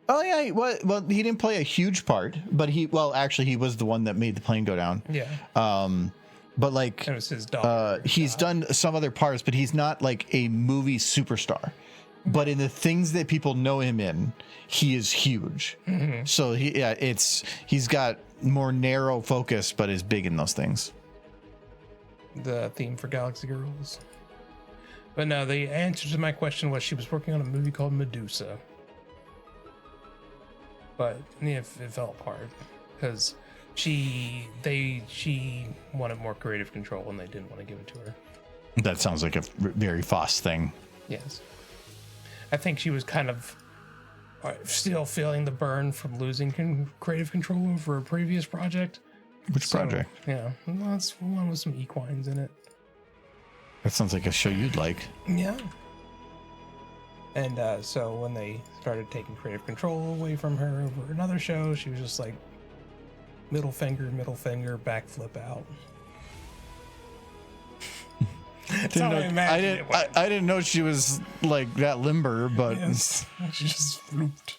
yeah. Well, he didn't play a huge part, but he was the one that made the plane go down. Yeah. But like, it was his dog. He's done some other parts, but he's not like a movie superstar. But in the things that people know him in, he is huge. Mm-hmm. So he's got more narrow focus, but is big in those things. The theme for Galaxy Girls. But no, the answer to my question was she was working on a movie called Medusa. But yeah, it fell apart because she wanted more creative control and they didn't want to give it to her. That sounds like a very Foss thing. Yes. I think she was kind of still feeling the burn from losing creative control over a previous project. Which project? Yeah, well, that's one with some equines in it. That sounds like a show you'd like. Yeah. And so when they started taking creative control away from her over another show, she was just like middle finger, backflip out. I didn't know she was like that limber, but yes, she just flooped.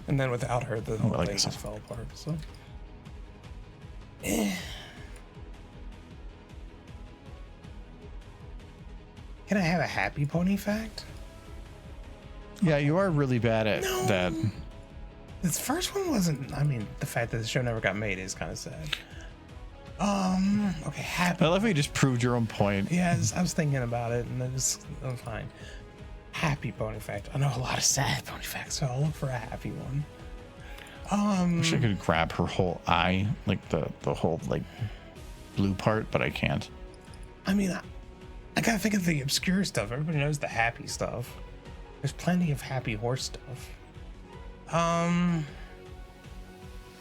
And then without her, the whole thing just fell apart. So, can I have a happy pony fact? Yeah, you are really bad at that. This first one wasn't. I mean, the fact that the show never got made is kind of sad. Okay, happy. I love how you just proved your own point. Yeah, I was thinking about it, and I'm fine. Happy pony fact. I know a lot of sad pony facts, so I'll look for a happy one. I wish I could grab her whole eye, like the whole like blue part, but I can't. I mean, I gotta think of the obscure stuff. Everybody knows the happy stuff. There's plenty of happy horse stuff.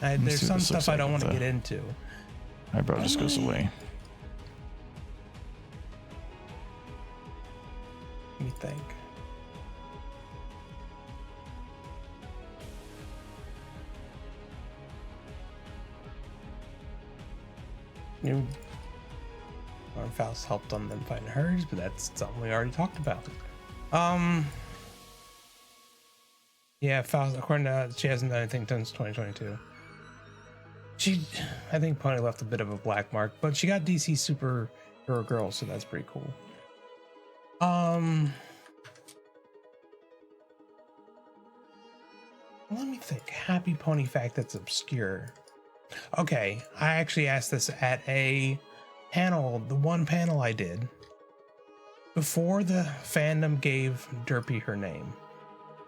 There's some stuff I don't want to get into. Eyebrow just goes away. Let me think. Faust helped on them fighting hers, but that's something we already talked about. Yeah, Faust, according to she hasn't done anything since 2022. I think Pony left a bit of a black mark, but she got DC Superhero Girl, so that's pretty cool. Let me think. Happy pony fact that's obscure. Okay, I actually asked this at a panel, the one panel I did. Before the fandom gave Derpy her name,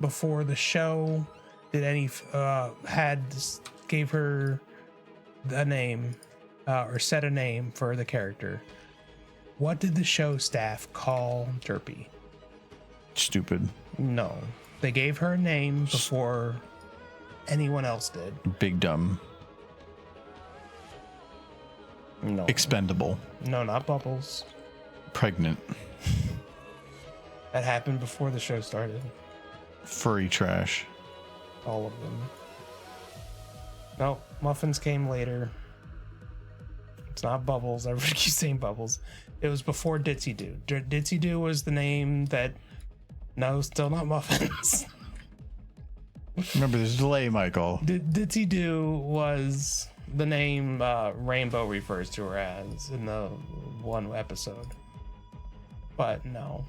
before the show did any gave her a name or set a name for the character, what did the show staff call Derpy? Stupid. No, they gave her a name before anyone else did. Big dumb. No. Expendable. No, not Bubbles. Pregnant. That happened before the show started. Furry trash. All of them. No, Muffins came later. It's not Bubbles. Everybody keeps saying Bubbles. It was before Ditsy Doo. Ditsy Doo was the name that... No, still not Muffins. Remember, there's a delay, Michael. Ditsy Doo was the name Rainbow refers to her as in the one episode. But no.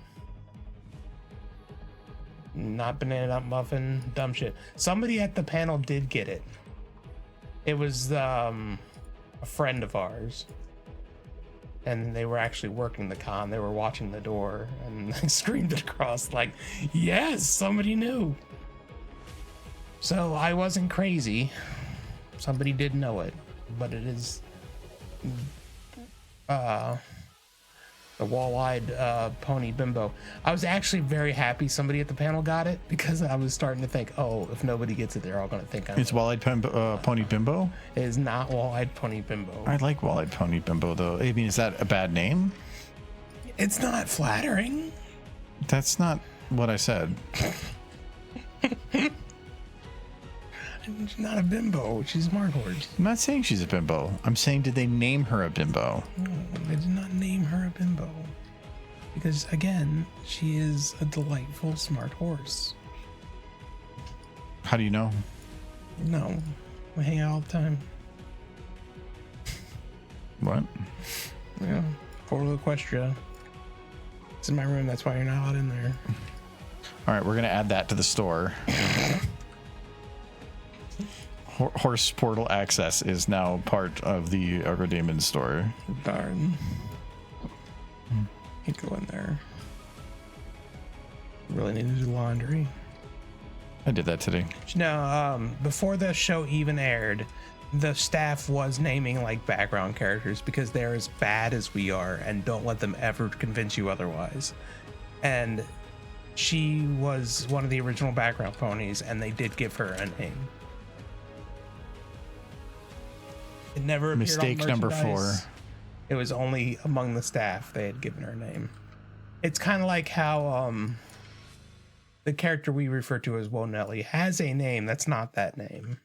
Not Banana Nut Muffin. Dumb shit. Somebody at the panel did get it. It was a friend of ours. And they were actually working the con. They were watching the door and I screamed it across like, yes, somebody knew. So I wasn't crazy. Somebody did know it, but it is the wall-eyed pony bimbo. I was actually very happy somebody at the panel got it because I was starting to think, oh, if nobody gets it, they're all going to think I'm... It's wall-eyed pony bimbo? It is not wall-eyed pony bimbo. I like wall-eyed pony bimbo, though. I mean, is that a bad name? It's not flattering. That's not what I said. She's not a bimbo. She's a smart horse. I'm not saying she's a bimbo. I'm saying, did they name her a bimbo? No, they did not name her a bimbo. Because, again, she is a delightful, smart horse. How do you know? No, we hang out all the time. What? Yeah, Fort Equestria. It's in my room, that's why you're not allowed in there. All right, we're going to add that to the store. Horse portal access is now part of the Argo Demon store. Darn. Can't go in there. Really need to do laundry. I did that today. You know, before the show even aired, the staff was naming like background characters because they're as bad as we are and don't let them ever convince you otherwise. And she was one of the original background ponies and they did give her a name. It never appeared Mistake on number 4. merchandise. It was only among the staff they had given her a name. It's kind of like how the character we refer to as Wonelli has a name that's not that name.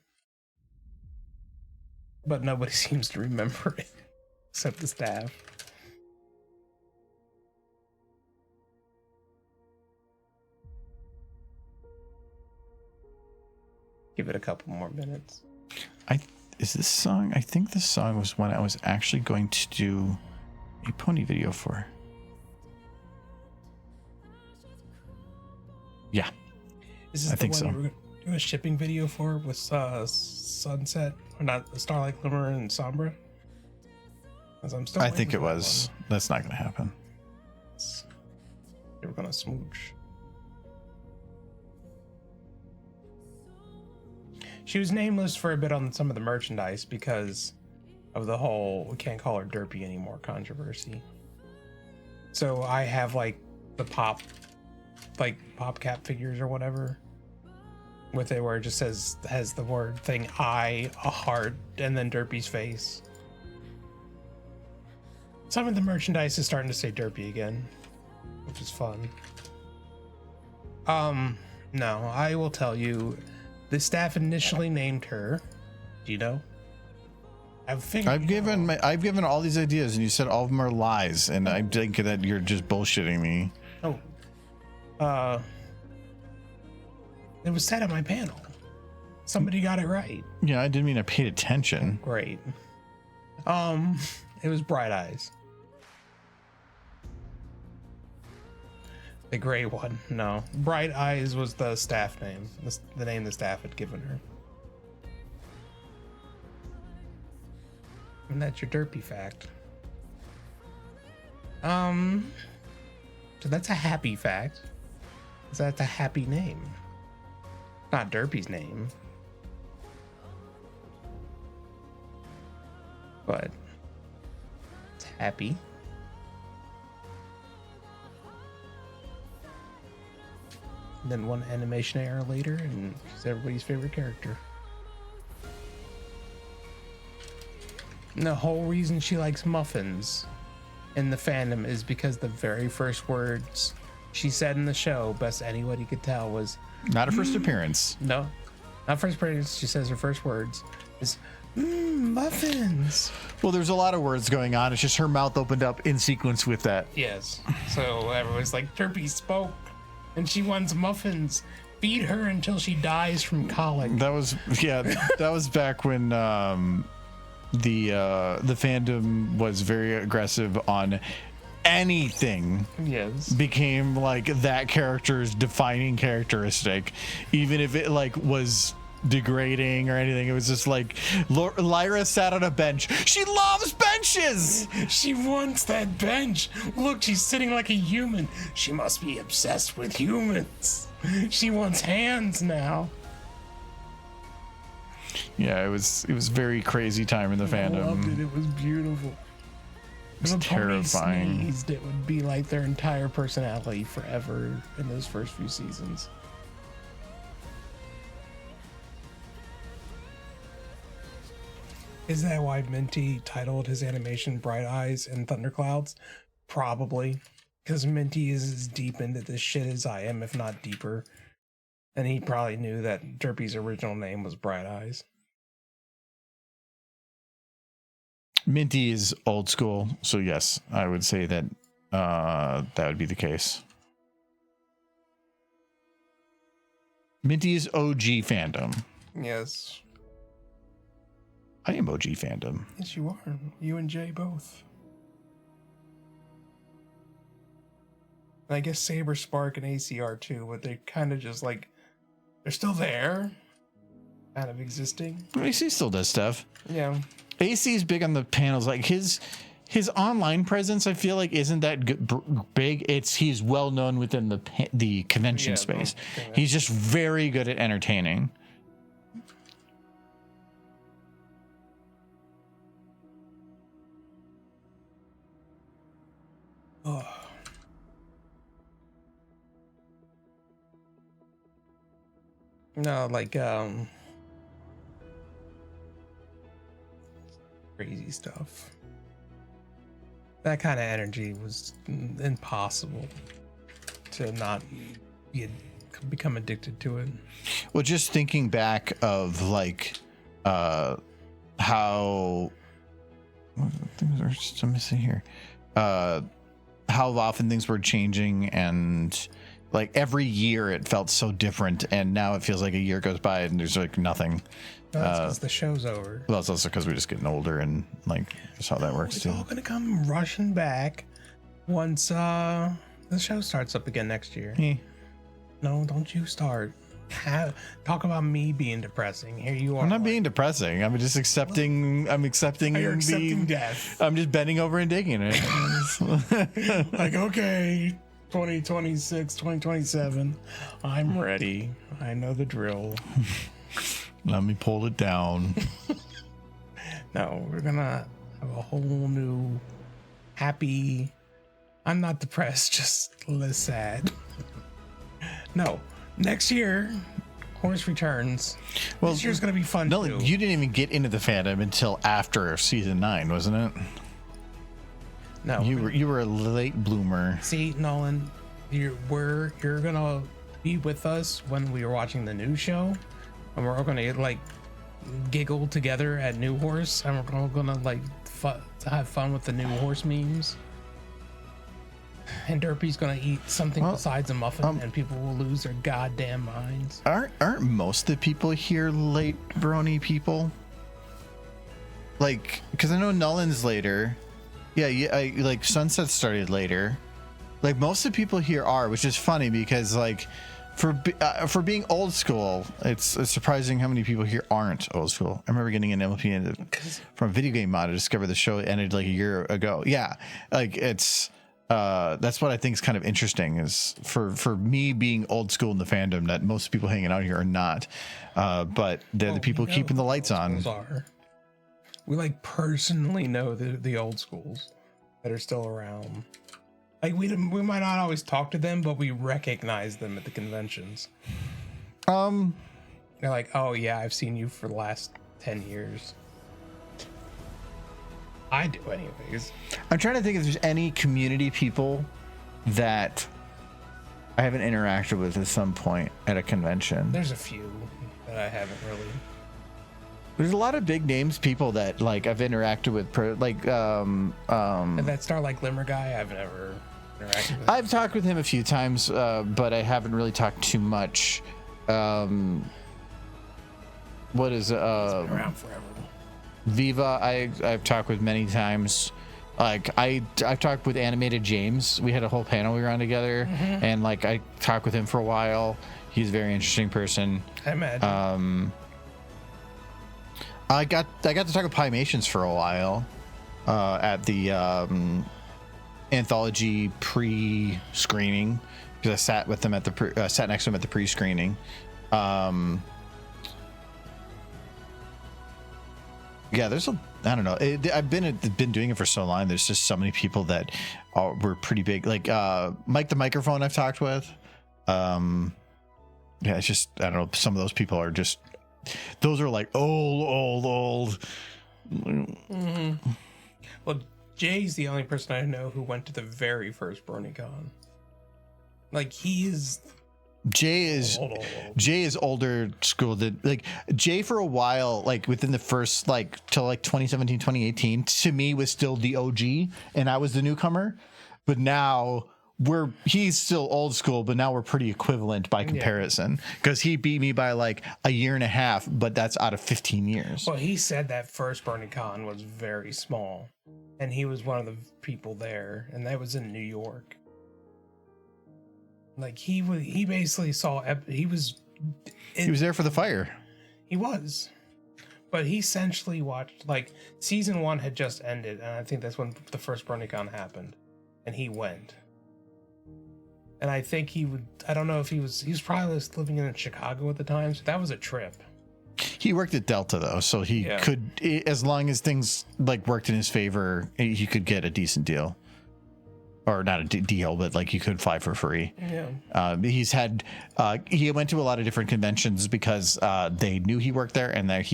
But nobody seems to remember it except the staff. Give it a couple more minutes. Is this song? I think this song was one I was actually going to do a pony video for. Yeah. Is this I the think one so. you were going to do a shipping video for with Sunset, or not, Starlight Glimmer and Sombra? Because I'm still I think waiting it for that was. That's not going to happen. one. They were going to smooch. She was nameless for a bit on some of the merchandise because of the whole we can't call her Derpy anymore controversy. So I have like the pop cap figures or whatever with it where it just has the word thing I, a heart, and then Derpy's face. Some of the merchandise is starting to say Derpy again, which is fun. No, I will tell you. The staff initially named her. Do you know? I've given all these ideas, and you said all of them are lies, and I think that you're just bullshitting me. Oh, it was said at my panel. Somebody got it right. Yeah, I didn't mean I paid attention. Great. It was Bright Eyes. The gray one. No. Bright Eyes was the staff name. The name the staff had given her. And that's your Derpy fact. So that's a happy fact. So that's a happy name. Not Derpy's name. But it's happy. And then one animation error later, and she's everybody's favorite character. And the whole reason she likes muffins in the fandom is because the very first words she said in the show, best anybody could tell, was Not a first appearance. no, not first appearance. She says her first words is muffins. Well, there's a lot of words going on. It's just her mouth opened up in sequence with that. Yes. So everyone's like, Derpy spoke, and she wants muffins. Feed her until she dies from colic. That was that was back when the fandom was very aggressive on anything Yes. became like that character's defining characteristic, even if it like was degrading or anything. It was just like Lyra sat on a bench. She loves benches. She wants that bench. Look, she's sitting like a human. She must be obsessed with humans. She wants hands now. Yeah, it was very crazy time in the I loved fandom. it. It was beautiful. It's If a pony terrifying. sneezed, it would be like their entire personality forever in those first few seasons. Is that why Minty titled his animation Bright Eyes and Thunderclouds? Probably. Because Minty is as deep into this shit as I am, if not deeper. And he probably knew that Derpy's original name was Bright Eyes. Minty is old school, so yes, I would say that that would be the case. Minty is OG fandom. Yes. I am OG fandom. Yes, you are. You and Jay both. I guess Saber, Spark, and ACR too, but they're kind of just like, they're still there, kind of existing. AC still does stuff. Yeah. AC is big on the panels. Like his online presence, I feel like isn't that big. He's well known within the convention Yeah, space. convention. He's just very good at entertaining. Oh. No, like crazy stuff. That kind of energy was impossible to not become addicted to it. Well, just thinking back of like how things are still missing here. How often things were changing, and like every year it felt so different, and now it feels like a year goes by and there's like nothing. That's 'cause the show's over. Well, it's also because we're just getting older, and like that's how that works It's too. all gonna come rushing back once the show starts up again next year. Eh. No, don't you start. Talk about me being depressing. Here you are. I'm not being depressing. I'm just accepting. I'm accepting. You're accepting being, death. I'm just bending over and digging it. Like, okay, 2026, 2027. I'm ready. I know the drill. Let me pull it down. No, we're gonna have a whole new happy. I'm not depressed, just less sad. No, next year, Horse returns. Well, This year's gonna be fun No, too. you didn't even get into the fandom until after season 9, wasn't it? No, You were a late bloomer. see, Nolan, you're gonna be with us when we are watching the new show, and we're all gonna like giggle together at New Horse, and we're all gonna like have fun with the New Horse memes. And Derpy's gonna eat something besides a muffin, and people will lose their goddamn minds. Aren't most of the people here late brony people? Like, because I know Nullen's later. Yeah, like Sunset started later. Like most of the people here are, which is funny because like for being old school, it's surprising how many people here aren't old school. I remember getting an LP from a video game mod to discover the show ended like a year ago. Yeah, like it's. That's what I think is kind of interesting is for me being old school in the fandom that most people hanging out here are not, but they're the people keeping the lights on. We like personally know the old schools that are still around. Like we might not always talk to them, but we recognize them at the conventions. They're like, oh yeah, I've seen you for the last 10 years. I do anyways. I'm trying to think if there's any community people that I haven't interacted with at some point at a convention. There's a few that I haven't really. There's a lot of big names people that like I've interacted with, And that Starlight Glimmer guy, I've never interacted with. I've talked with him a few times, but I haven't really talked too much. What is He's been around forever. Viva? I've talked with many times. Like I've talked with Animated James. We had a whole panel we were on together, and like I talked with him for a while. He's a very interesting person. I imagine. I got to talk with Pymations for a while at the anthology pre-screening because I sat with them at the sat next to him at the pre-screening. Yeah, there's I don't know. I've been doing it for so long. There's just so many people that were pretty big. Like Mike the Microphone I've talked with. Yeah, it's just I don't know. Some of those people are just. Those are like old. Mm-hmm. Well, Jay's the only person I know who went to the very first BronyCon. Like Jay is older school than like Jay for a while, like within the first like till like 2017, 2018 to me was still the OG and I was the newcomer. But now he's still old school, but now we're pretty equivalent by comparison because he beat me by like a year and a half, but that's out of 15 years. Well, he said that first BronyCon was very small and he was one of the people there and that was in New York. Like he basically saw he was there for the fire. He was. But he essentially watched like season 1 had just ended and I think that's when the first BronyCon happened and he went. And I think I don't know if he was probably living in Chicago at the time, so that was a trip. He worked at Delta though, so he could, as long as things like worked in his favor, he could get a decent deal. Or not a deal, but like you could fly for free. Yeah. He's had he went to a lot of different conventions because they knew he worked there, and that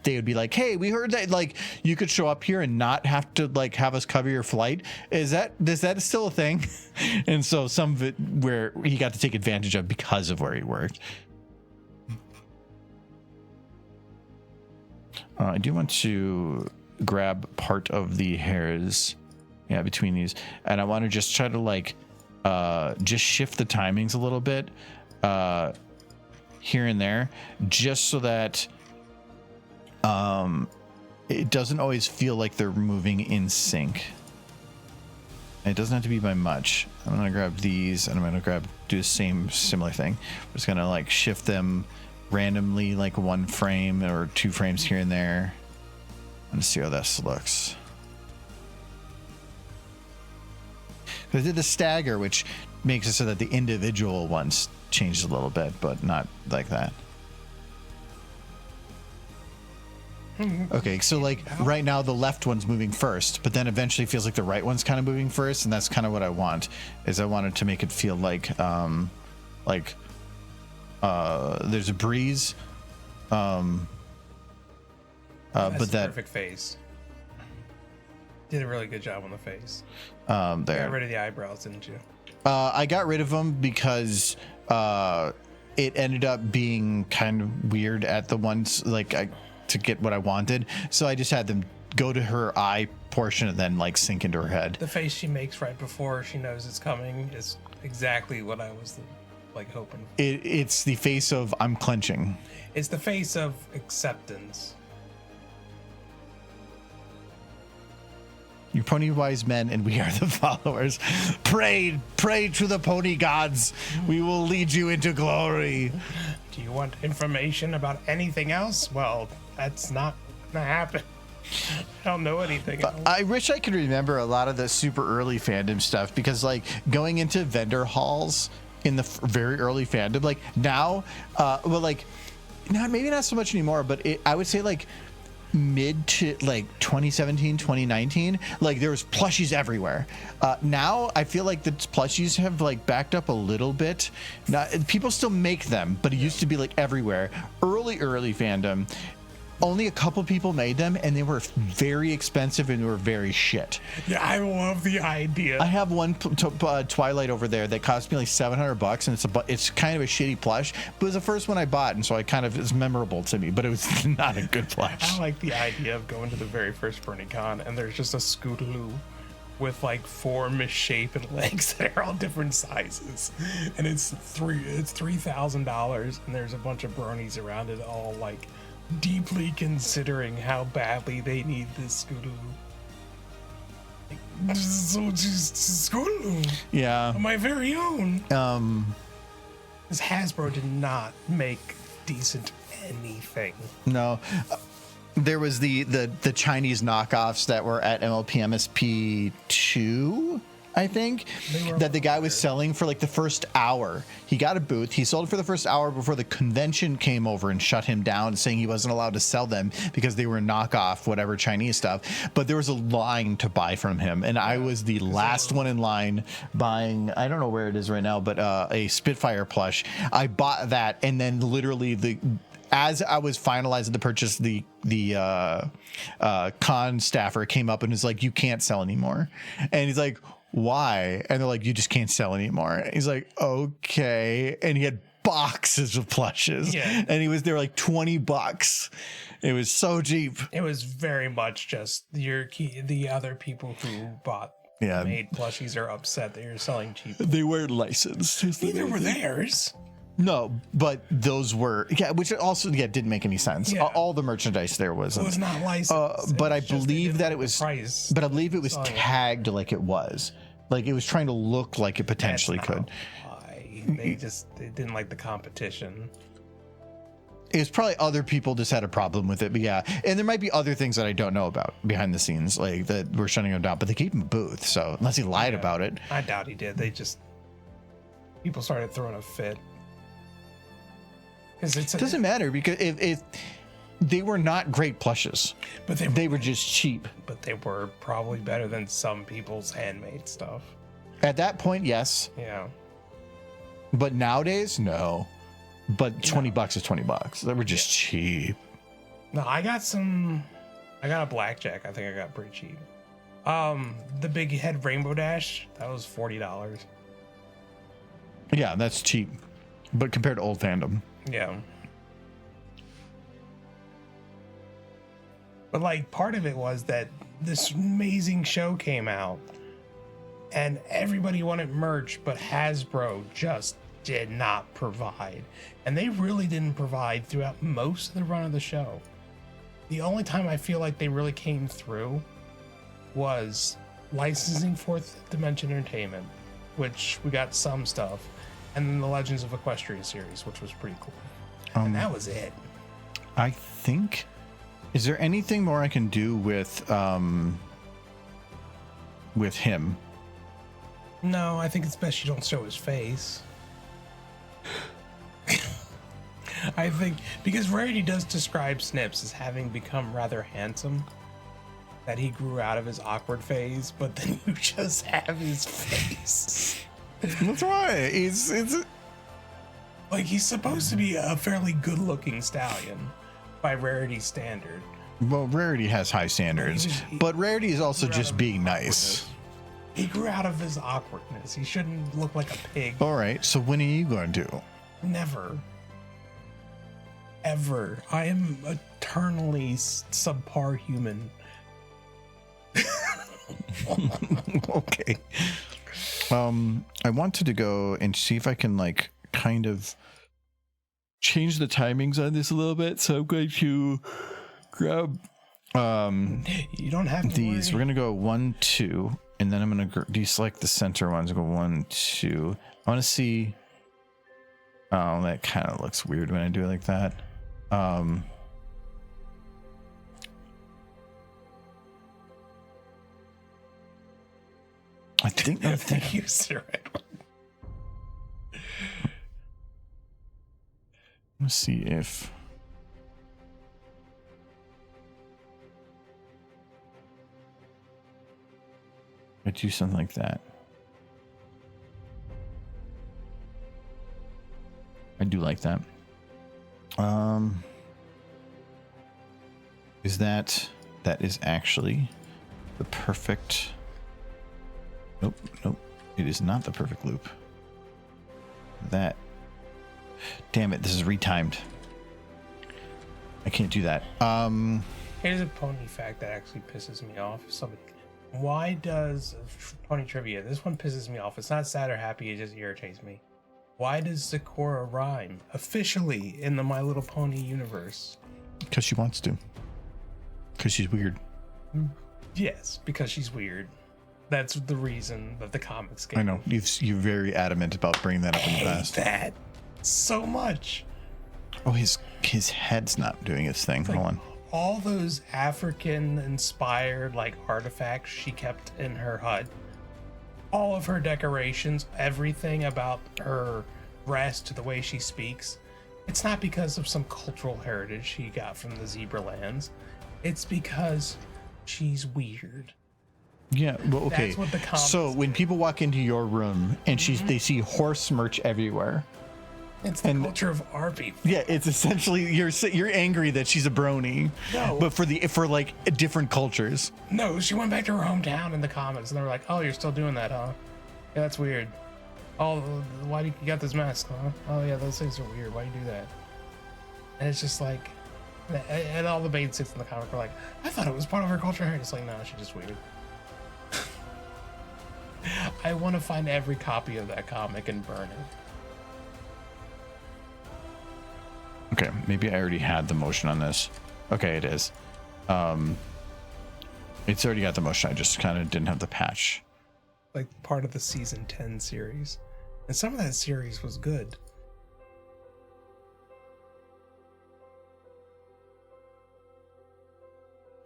they would be like, "Hey, we heard that like you could show up here and not have to like have us cover your flight. Is that still a thing?" And so some of it where he got to take advantage of because of where he worked. I do want to grab part of the hairs. Yeah, between these, and I want to just try to like just shift the timings a little bit here and there, just so that it doesn't always feel like they're moving in sync. It doesn't have to be by much. I'm gonna grab these and I'm gonna do the similar thing. I'm just gonna like shift them randomly, like 1 frame or 2 frames here and there. Let's see how this looks. I did the stagger, which makes it so that the individual ones changes a little bit, but not like that. Okay, so like right now the left one's moving first, but then eventually feels like the right one's kind of moving first, and that's kind of what I want. Is I wanted to make it feel like there's a breeze, that's but that perfect face. Did a really good job on the face. There. Got rid of the eyebrows, didn't you? I got rid of them because it ended up being kind of weird at the ones to get what I wanted. So I just had them go to her eye portion and then like sink into her head. The face she makes right before she knows it's coming is exactly what I was like hoping. It's the face of I'm clenching. It's the face of acceptance. You're pony wise men and we are the followers. Pray to the pony gods. We will lead you into glory. Do you want information about anything else? Well, that's not gonna happen. I don't know anything else. I wish I could remember a lot of the super early fandom stuff because like going into vendor halls in the very early fandom, like now, maybe not so much anymore, but I would say like mid to like 2017 2019 like there was plushies everywhere. Now I feel like the plushies have like backed up a little bit. Now people still make them, but it used to be like everywhere. Early fandom, only a couple people made them, and they were very expensive and they were very shit. Yeah, I love the idea. I have one Twilight over there that cost me like $700, and it's kind of a shitty plush, but it was the first one I bought, and so it's memorable to me. But it was not a good plush. I like the idea of going to the very first BronyCon and there's just a Scootaloo with like 4 misshapen legs that are all different sizes, and it's $3,000, and there's a bunch of bronies around it, all like deeply considering how badly they need this Scootaloo. Like, so just Scootaloo, Yeah. my very own. Because Hasbro did not make decent anything. No. There was the Chinese knockoffs that were at MLP MSP 2, I think, that the guy was selling for like the first hour. He got a booth. He sold for the first hour before the convention came over and shut him down, saying he wasn't allowed to sell them because they were knockoff, whatever Chinese stuff. But there was a line to buy from him, and I was the last one in line buying, I don't know where it is right now, but a Spitfire plush. I bought that, and then literally as I was finalizing the purchase, the con staffer came up and was like, "You can't sell anymore." And he's like, "Why?" And they're like, "You just can't sell anymore." And he's like, "Okay." And he had boxes of plushes, and they were like $20. It was so cheap. It was very much just the other people who made plushies are upset that you're selling cheap. They weren't licensed. Neither were theirs. No, but those were, which also didn't make any sense. Yeah. All the merchandise there wasn't. It was not licensed. But I believe that it was. Price. But I believe it was tagged like it was. Like it was trying to look like it potentially could. Why. They didn't like the competition. It was probably other people just had a problem with it, but yeah. And there might be other things that I don't know about behind the scenes, like that we're shutting him down. But they gave him a booth, so unless he lied about it, I doubt he did. People started throwing a fit. It doesn't matter because if they were not great plushes, but they were just cheap. But they were probably better than some people's handmade stuff. At that point, yes. Yeah. But nowadays, no. But $20 is $20. They were just cheap. No, I got a blackjack. I think I got pretty cheap. The big head Rainbow Dash, that was $40. Yeah, that's cheap. But compared to old fandom. Yeah. But like part of it was that this amazing show came out and everybody wanted merch, but Hasbro just did not provide. And they really didn't provide throughout most of the run of the show. The only time I feel like they really came through was licensing Fourth Dimension Entertainment, which we got some stuff, and then the Legends of Equestria series, which was pretty cool. And that was it. I think. Is there anything more I can do with him? No, I think it's best you don't show his face. I think because Rarity does describe Snips as having become rather handsome, that he grew out of his awkward phase, but then you just have his face. That's right. It's like he's supposed to be a fairly good-looking stallion by Rarity's standard. Well, Rarity has high standards, but Rarity is also just being nice. He grew out of his awkwardness. He shouldn't look like a pig. All right, so when are you going to do? Never. Ever. I am eternally subpar human. Okay. I wanted to go and see if I can like kind of change the timings on this a little bit. So I'm going to grab you don't have these. to We're gonna go 1, 2, and then I'm gonna deselect the center ones and go 1, 2. I want to see. Oh, that kind of looks weird when I do it like that. I think I think you used the right one. Let's see if I do something like that. I do like that. Is that is actually the perfect. Nope. It is not the perfect loop. That. Damn it! This is retimed. I can't do that. Here's a pony fact that actually pisses me off. Why does pony trivia? This one pisses me off. It's not sad or happy. It just irritates me. Why does Sakura rhyme officially in the My Little Pony universe? Because she wants to. Because she's weird. Yes, because she's weird. That's the reason that the comics get. I know you're very adamant about bringing that up in the past. That so much. Oh, his head's not doing its thing. Like, Hold on. all those African-inspired like artifacts she kept in her hut, all of her decorations, everything about her dress to the way she speaks, it's not because of some cultural heritage she got from the Zebra Lands. It's because she's weird. Yeah, well, okay. That's what the comics so when did. people walk into your room and they see horse merch everywhere. It's the culture of our people. Yeah, it's essentially you're angry that she's a brony. No. But for like different cultures. No, she went back to her hometown in the comics, and they were like, "Oh, you're still doing that, huh? Yeah, that's weird. Oh, why do you got this mask, huh? Oh yeah, those things are weird. Why do you do that?" And it's just like, and all the basics in the comic were like, "I thought it was part of her culture." And it's like, no, she's just weird. I want to find every copy of that comic and burn it. Okay, maybe I already had the motion on this. Okay, it is. It's already got the motion. I just kind of didn't have the patch. Like part of the season 10 series, and some of that series was good.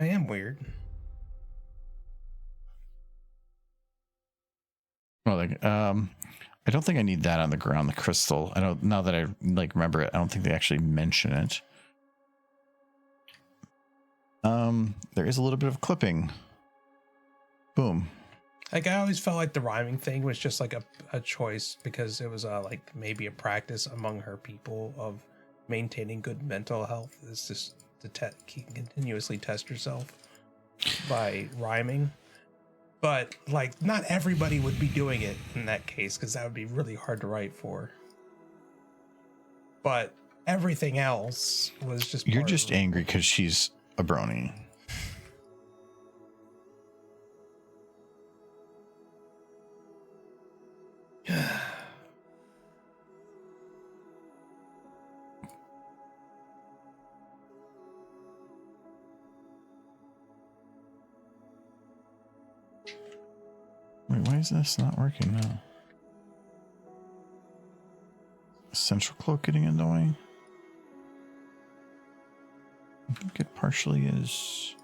I am weird. Well, like, I don't think I need that on the ground, the crystal. I don't, now that I like remember it, I don't think they actually mention it. There is a little bit of clipping. Boom. Like, I always felt like the rhyming thing was just like a choice because it was like maybe a practice among her people of maintaining good mental health. Is just to continuously test yourself by rhyming. But like, not everybody would be doing it in that case because that would be really hard to write for. But everything else was just. You're just angry because she's a brony. Wait, why is this not working now? Central cloak getting annoying. I think it partially is.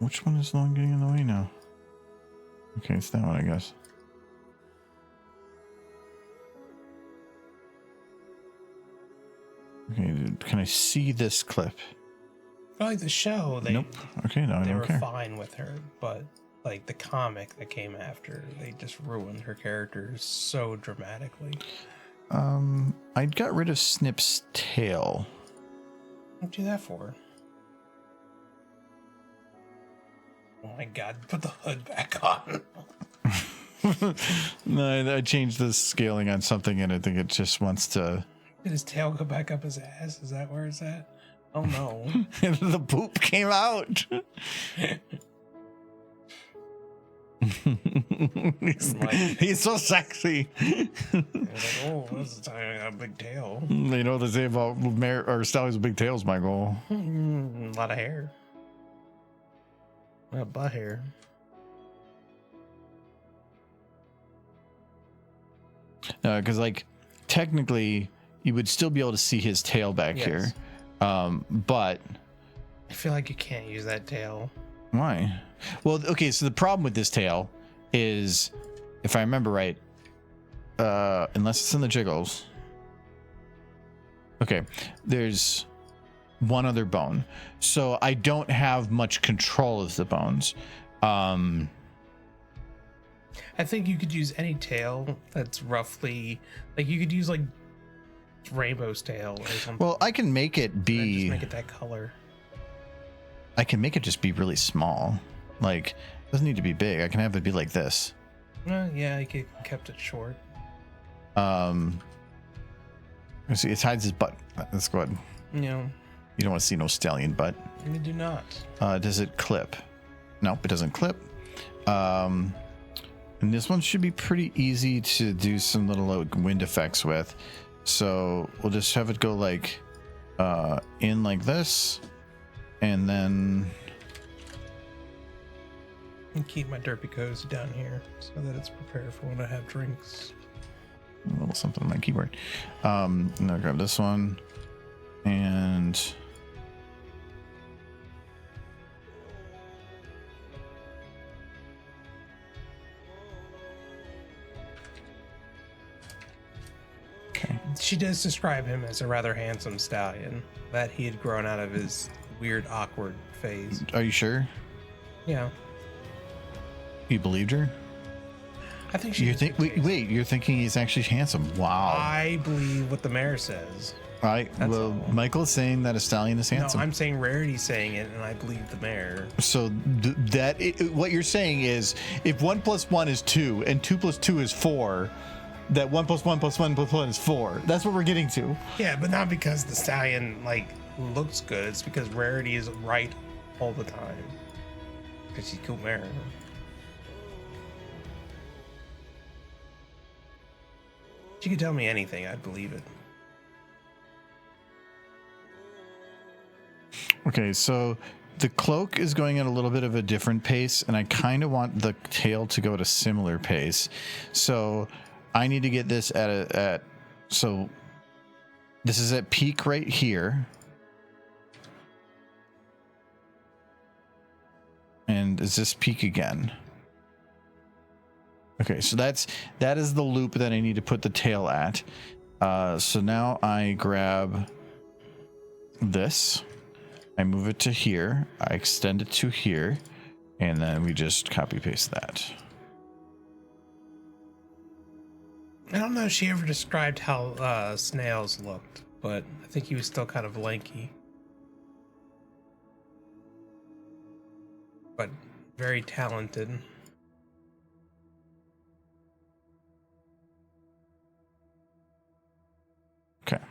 Which one is the one getting in the way now? Okay, it's that one, I guess. Okay, dude, can I see this clip? I like the show. They, nope. Okay, no, I they don't were care. fine with her, but like the comic that came after, they just ruined her character so dramatically. I got rid of Snip's tail. What'd you do that for? Oh my god, put the hood back on. No, I changed the scaling on something and I think it just wants to. Did his tail go back up his ass? Is that where it's at? Oh no. The poop came out. He's so sexy. Like, oh, this is a big tail. You know what they say about or stallions with big tails, Michael. A lot of hair. Butt hair. Because like technically you would still be able to see his tail back here. But I feel like you can't use that tail. why? Well, okay, so the problem with this tail is, if I remember right, unless it's in the jiggles. Okay, there's one other bone. So I don't have much control of the bones. I think you could use any tail that's roughly like you could use like rainbow's tail or something. Well, I can make it And then just be. make it that color. I can make it just be really small. Like, it doesn't need to be big. I can have it be like this. Yeah, you kept it short. Let's see, it hides his butt. Let's go ahead. You know, You don't want to see no stallion butt. you do not. Does it clip? Nope, it doesn't clip. And this one should be pretty easy to do some little like, wind effects with. So we'll just have it go like in like this, and then And keep my derpy cozy down here so that it's prepared for when I have drinks. a little something on my keyboard. And I'll grab this one and okay. She does describe him as a rather handsome stallion, that he had grown out of his weird, awkward phase. Are you sure Yeah, you believed her? I think she. You has think? good Wait, taste. wait. You're thinking he's actually handsome? Wow. I believe what the mayor says. All right. That's Well, all. Michael's saying that a stallion is handsome. No, I'm saying Rarity's saying it, and I believe the mayor. So what you're saying is, if 1 + 1 is 2 and 2 + 2 is 4, that 1 + 1 + 1 + 1 is 4. That's what we're getting to. Yeah, but not because the stallion like looks good. It's because Rarity is right all the time. Because she's cool mayor. She could tell me anything, I'd believe it. Okay, so the cloak is going at a little bit of a different pace, and I kind of want the tail to go at a similar pace. So I need to get this so this is at peak right here. And is this peak again? Okay, so that is the loop that I need to put the tail at. So now I grab this, I move it to here, I extend it to here, and then we just copy paste that. I don't know if she ever described how Snails looked, but I think he was still kind of lanky. But very talented. Okay.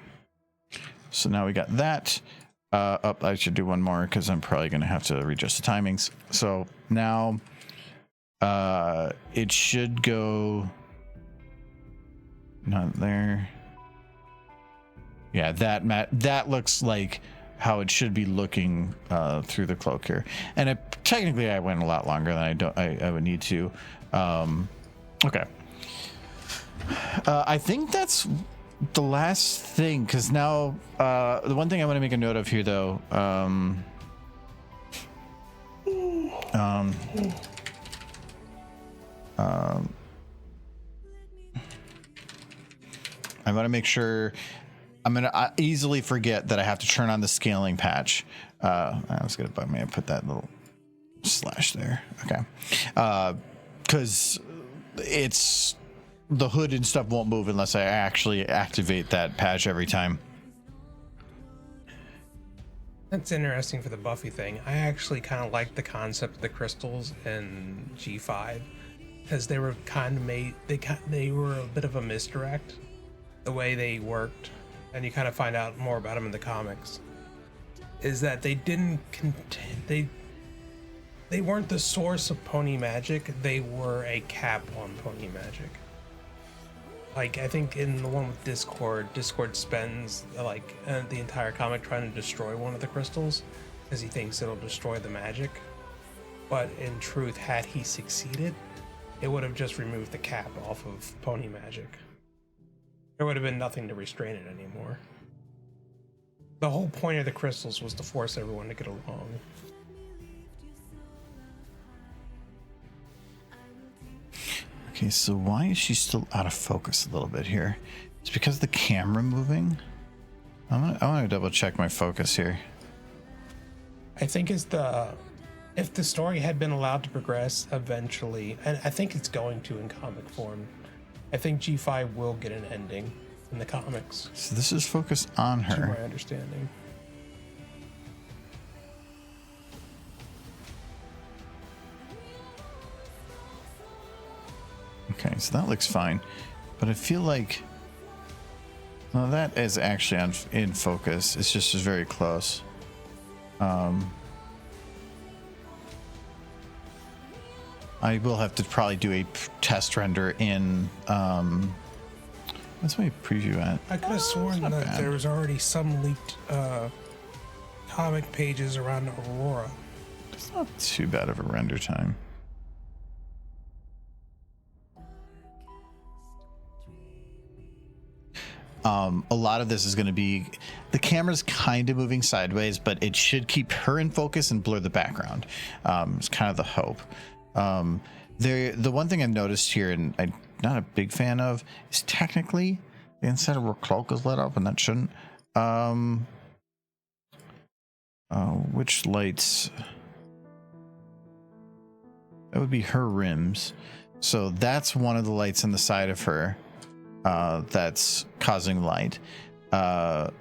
So now we got that. I should do one more because I'm probably going to have to readjust the timings. So now it should go not there. Yeah, that looks like how it should be looking through the cloak here. And technically I went a lot longer than I would need to. Okay. I think that's the last thing, because now the one thing I want to make a note of here though, I want to make sure I'm going to easily forget that I have to turn on the scaling patch. I was going to bug me. I put that little slash there. Okay. Because it's the hood and stuff won't move unless I actually activate that patch every time. That's interesting for the Buffy thing. I actually kind of like the concept of the crystals in G5 because they were kind of made. They were a bit of a misdirect, the way they worked, and you kind of find out more about them in the comics. Is that they didn't they weren't the source of pony magic. They were a cap on pony magic. Like, I think in the one with Discord spends the entire comic trying to destroy one of the crystals because he thinks it'll destroy the magic. But in truth, had he succeeded, it would have just removed the cap off of pony magic. There would have been nothing to restrain it anymore. The whole point of the crystals was to force everyone to get along. Okay, so why is she still out of focus a little bit here? It's because the camera moving. I want to double check my focus here. I think if the story had been allowed to progress eventually, and I think it's going to in comic form, I think G5 will get an ending. in the comics, So this is focused on to my her. understanding. Okay, so that looks fine. But I feel like... Well, that is actually in focus. It's just very close. I will have to probably do a test render in... what's my preview at? I could have sworn not that bad. there was already some leaked comic pages around Aurora. It's not too bad of a render time. A lot of this is going to be, the camera's kind of moving sideways, but it should keep her in focus and blur the background. It's kind of the hope. The one thing I've noticed here, and I'm not a big fan of, is technically the inside of her cloak is lit up, and that shouldn't. Which lights? That would be her rims. So that's one of the lights on the side of her. That's causing light. And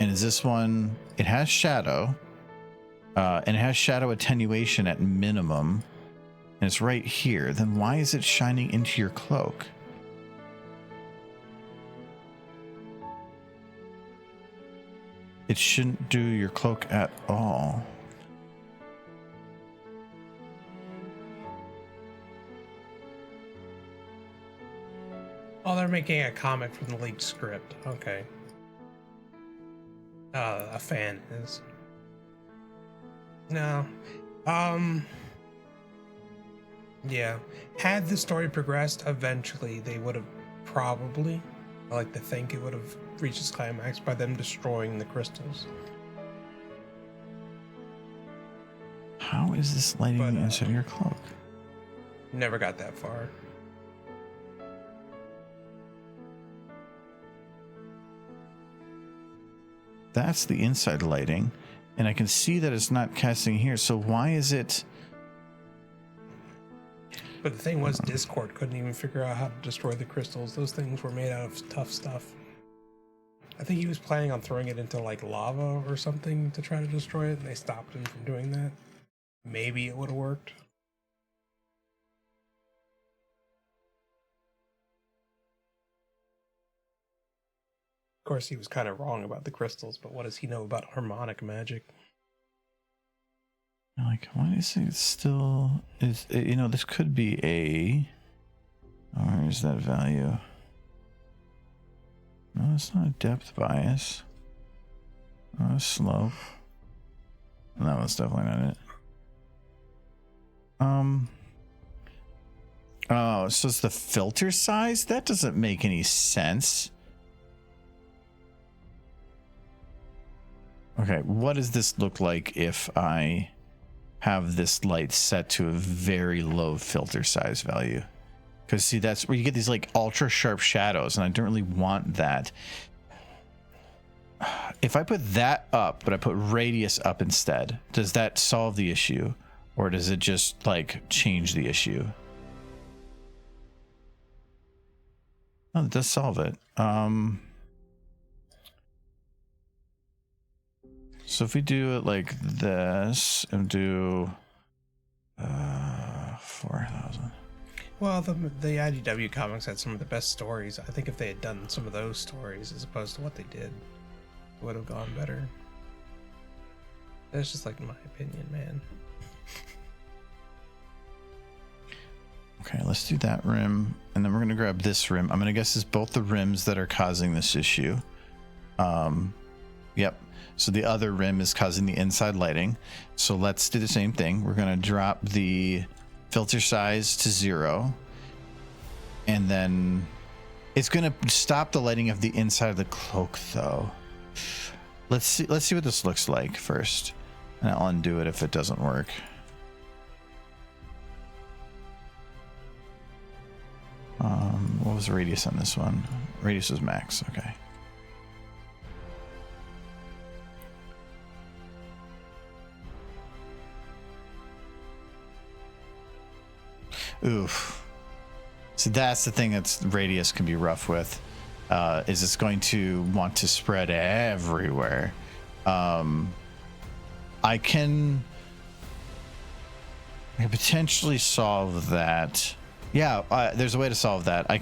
is this one? It has shadow, and it has shadow attenuation at minimum, and it's right here. Then why is it shining into your cloak? It shouldn't do your cloak at all. Oh, they're making a comic from the leaked script. Okay. A fan is. No. Yeah. Had the story progressed, eventually they would have probably, I like to think it would have reached its climax by them destroying the crystals. How is this lighting But, inside your cloak? Never got that far. That's the inside lighting, and I can see that it's not casting here. So why is it? But the thing was, Discord couldn't even figure out how to destroy the crystals. Those things were made out of tough stuff. I think he was planning on throwing it into like lava or something to try to destroy it, and they stopped him from doing that. Maybe it would have worked. Of course, he was kind of wrong about the crystals, but what does he know about harmonic magic? Like, why is it still? Is you know, this could be a. Or is that value? No, it's not a depth bias. Oh, slope. That one's definitely not it. Oh, so it's the filter size? That doesn't make any sense. Okay, what does this look like if I have this light set to a very low filter size value? Because see, that's where you get these like ultra sharp shadows, and I don't really want that. If I put that up, but I put radius up instead, does that solve the issue? Or does it just like change the issue? Oh, it does solve it. So if we do it like this and do 4,000. Well, the IDW comics had some of the best stories. I think if they had done some of those stories as opposed to what they did, it would have gone better. That's just like my opinion, man. Okay, let's do that rim, and then we're gonna grab this rim. I'm gonna guess it's both the rims that are causing this issue. Yep. So the other rim is causing the inside lighting. So let's do the same thing. We're gonna drop the filter size to 0, and then it's gonna stop the lighting of the inside of the cloak, though. Let's see what this looks like first, and I'll undo it if it doesn't work. What was the radius on this one? Radius was max. Okay. Oof. So that's the thing that's radius can be rough with. is it's going to want to spread everywhere. I can potentially solve that. Yeah, there's a way to solve that. I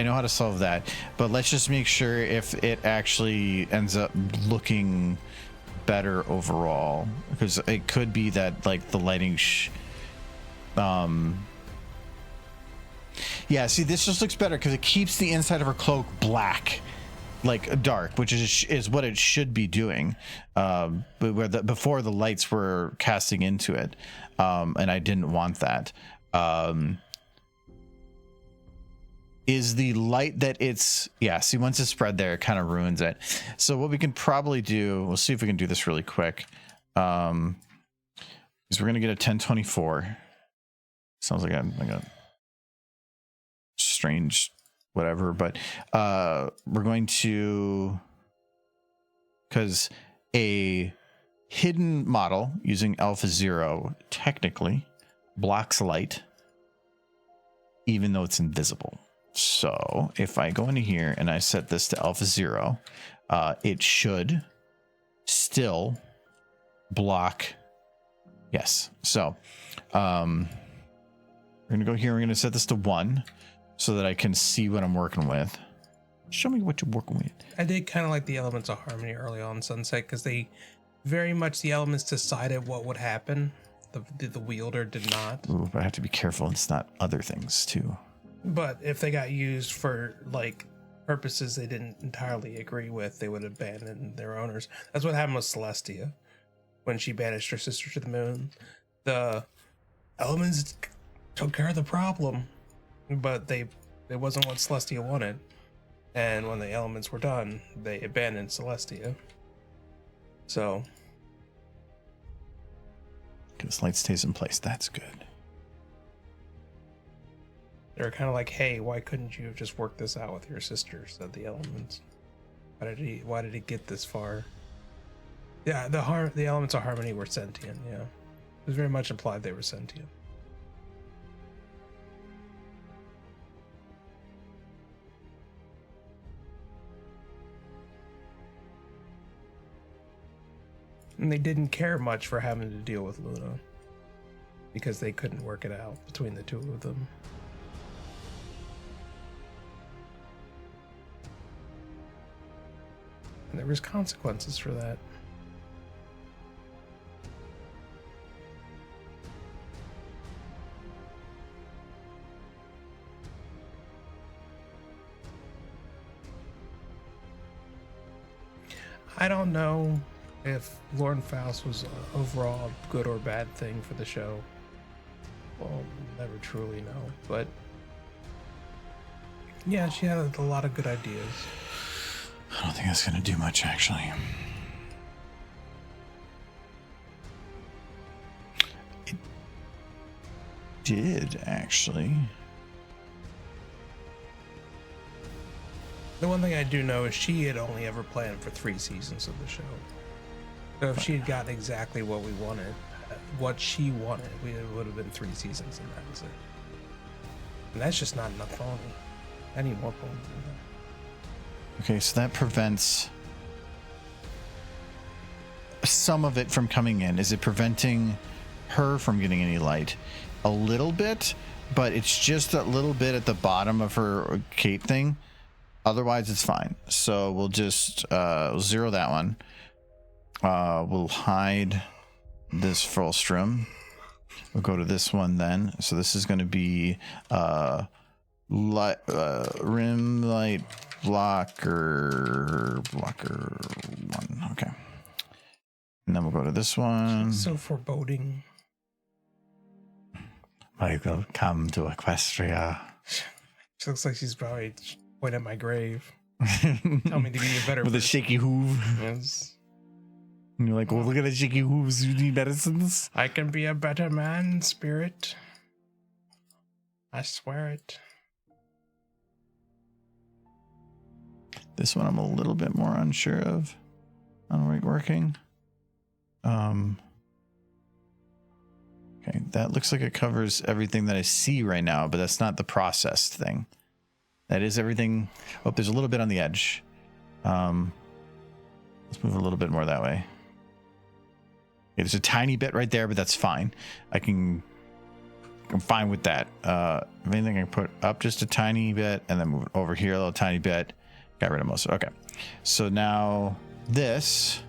know how to solve that, but let's just make sure if it actually ends up looking better overall, because it could be that like the lighting yeah, see, this just looks better because it keeps the inside of her cloak black, like dark, which is what it should be doing. But before the lights were casting into it, and I didn't want that. Is the light that it's, yeah, see, once it's spread there, it kind of ruins it. So what we can probably do, we'll see if we can do this really quick. Is we're gonna get a 1024. Sounds like a strange whatever, but we're going to, because a hidden model using alpha 0 technically blocks light even though it's invisible. So if I go into here and I set this to alpha 0, it should still block. Yes. So we're gonna go here, we're gonna set this to 1 so that I can see what I'm working with. Show me what you're working with. I did kind of like the elements of harmony early on Sunset, because they very much, the elements decided what would happen. The wielder did not. Ooh, but I have to be careful it's not other things too. But if they got used for like purposes they didn't entirely agree with, they would abandon their owners. That's what happened with Celestia when she banished her sister to the moon. The elements took care of the problem, but it wasn't what Celestia wanted. And when the elements were done, they abandoned Celestia. So because light stays in place, that's good. they're kind of like, hey, why couldn't you have just worked this out with your sister? Said the elements. Why did he get this far? Yeah, the elements of harmony were sentient. Yeah, it was very much implied they were sentient. And they didn't care much for having to deal with Luna, because they couldn't work it out between the two of them. And there was consequences for that. I don't know if Lauren Faust was overall a good or bad thing for the show. We'll never truly know, but yeah, she had a lot of good ideas. I don't think that's going to do much, actually. It did, actually. The one thing I do know is she had only ever planned for 3 seasons of the show. So if she had gotten exactly what we wanted, what she wanted, it would have been 3 seasons, and that was it. And that's just not enough pony. I need more pony than that. Okay, so that prevents some of it from coming in. Is it preventing her from getting any light? A little bit, but it's just a little bit at the bottom of her cape thing. Otherwise, it's fine. So we'll just zero that one. We'll hide this Frostrum. We'll go to this one then. So this is going to be rim light blocker 1. Okay. And then we'll go to this one. So foreboding. Michael, come to Equestria. She looks like she's probably pointing at my grave. Tell me to be a better With a person. shaky hoof. Yes. And you're like, well, look at the shaky hooves. You need medicines? I can be a better man, spirit. I swear it. This one I'm a little bit more unsure of on it working. Okay, that looks like it covers everything that I see right now, but that's not the processed thing. That is everything. Oh, there's a little bit on the edge. Let's move a little bit more that way. Okay, there's a tiny bit right there, but that's fine. I'm fine with that. If anything, I can put up just a tiny bit and then move it over here a little tiny bit. Got rid of most of it. Okay. So now this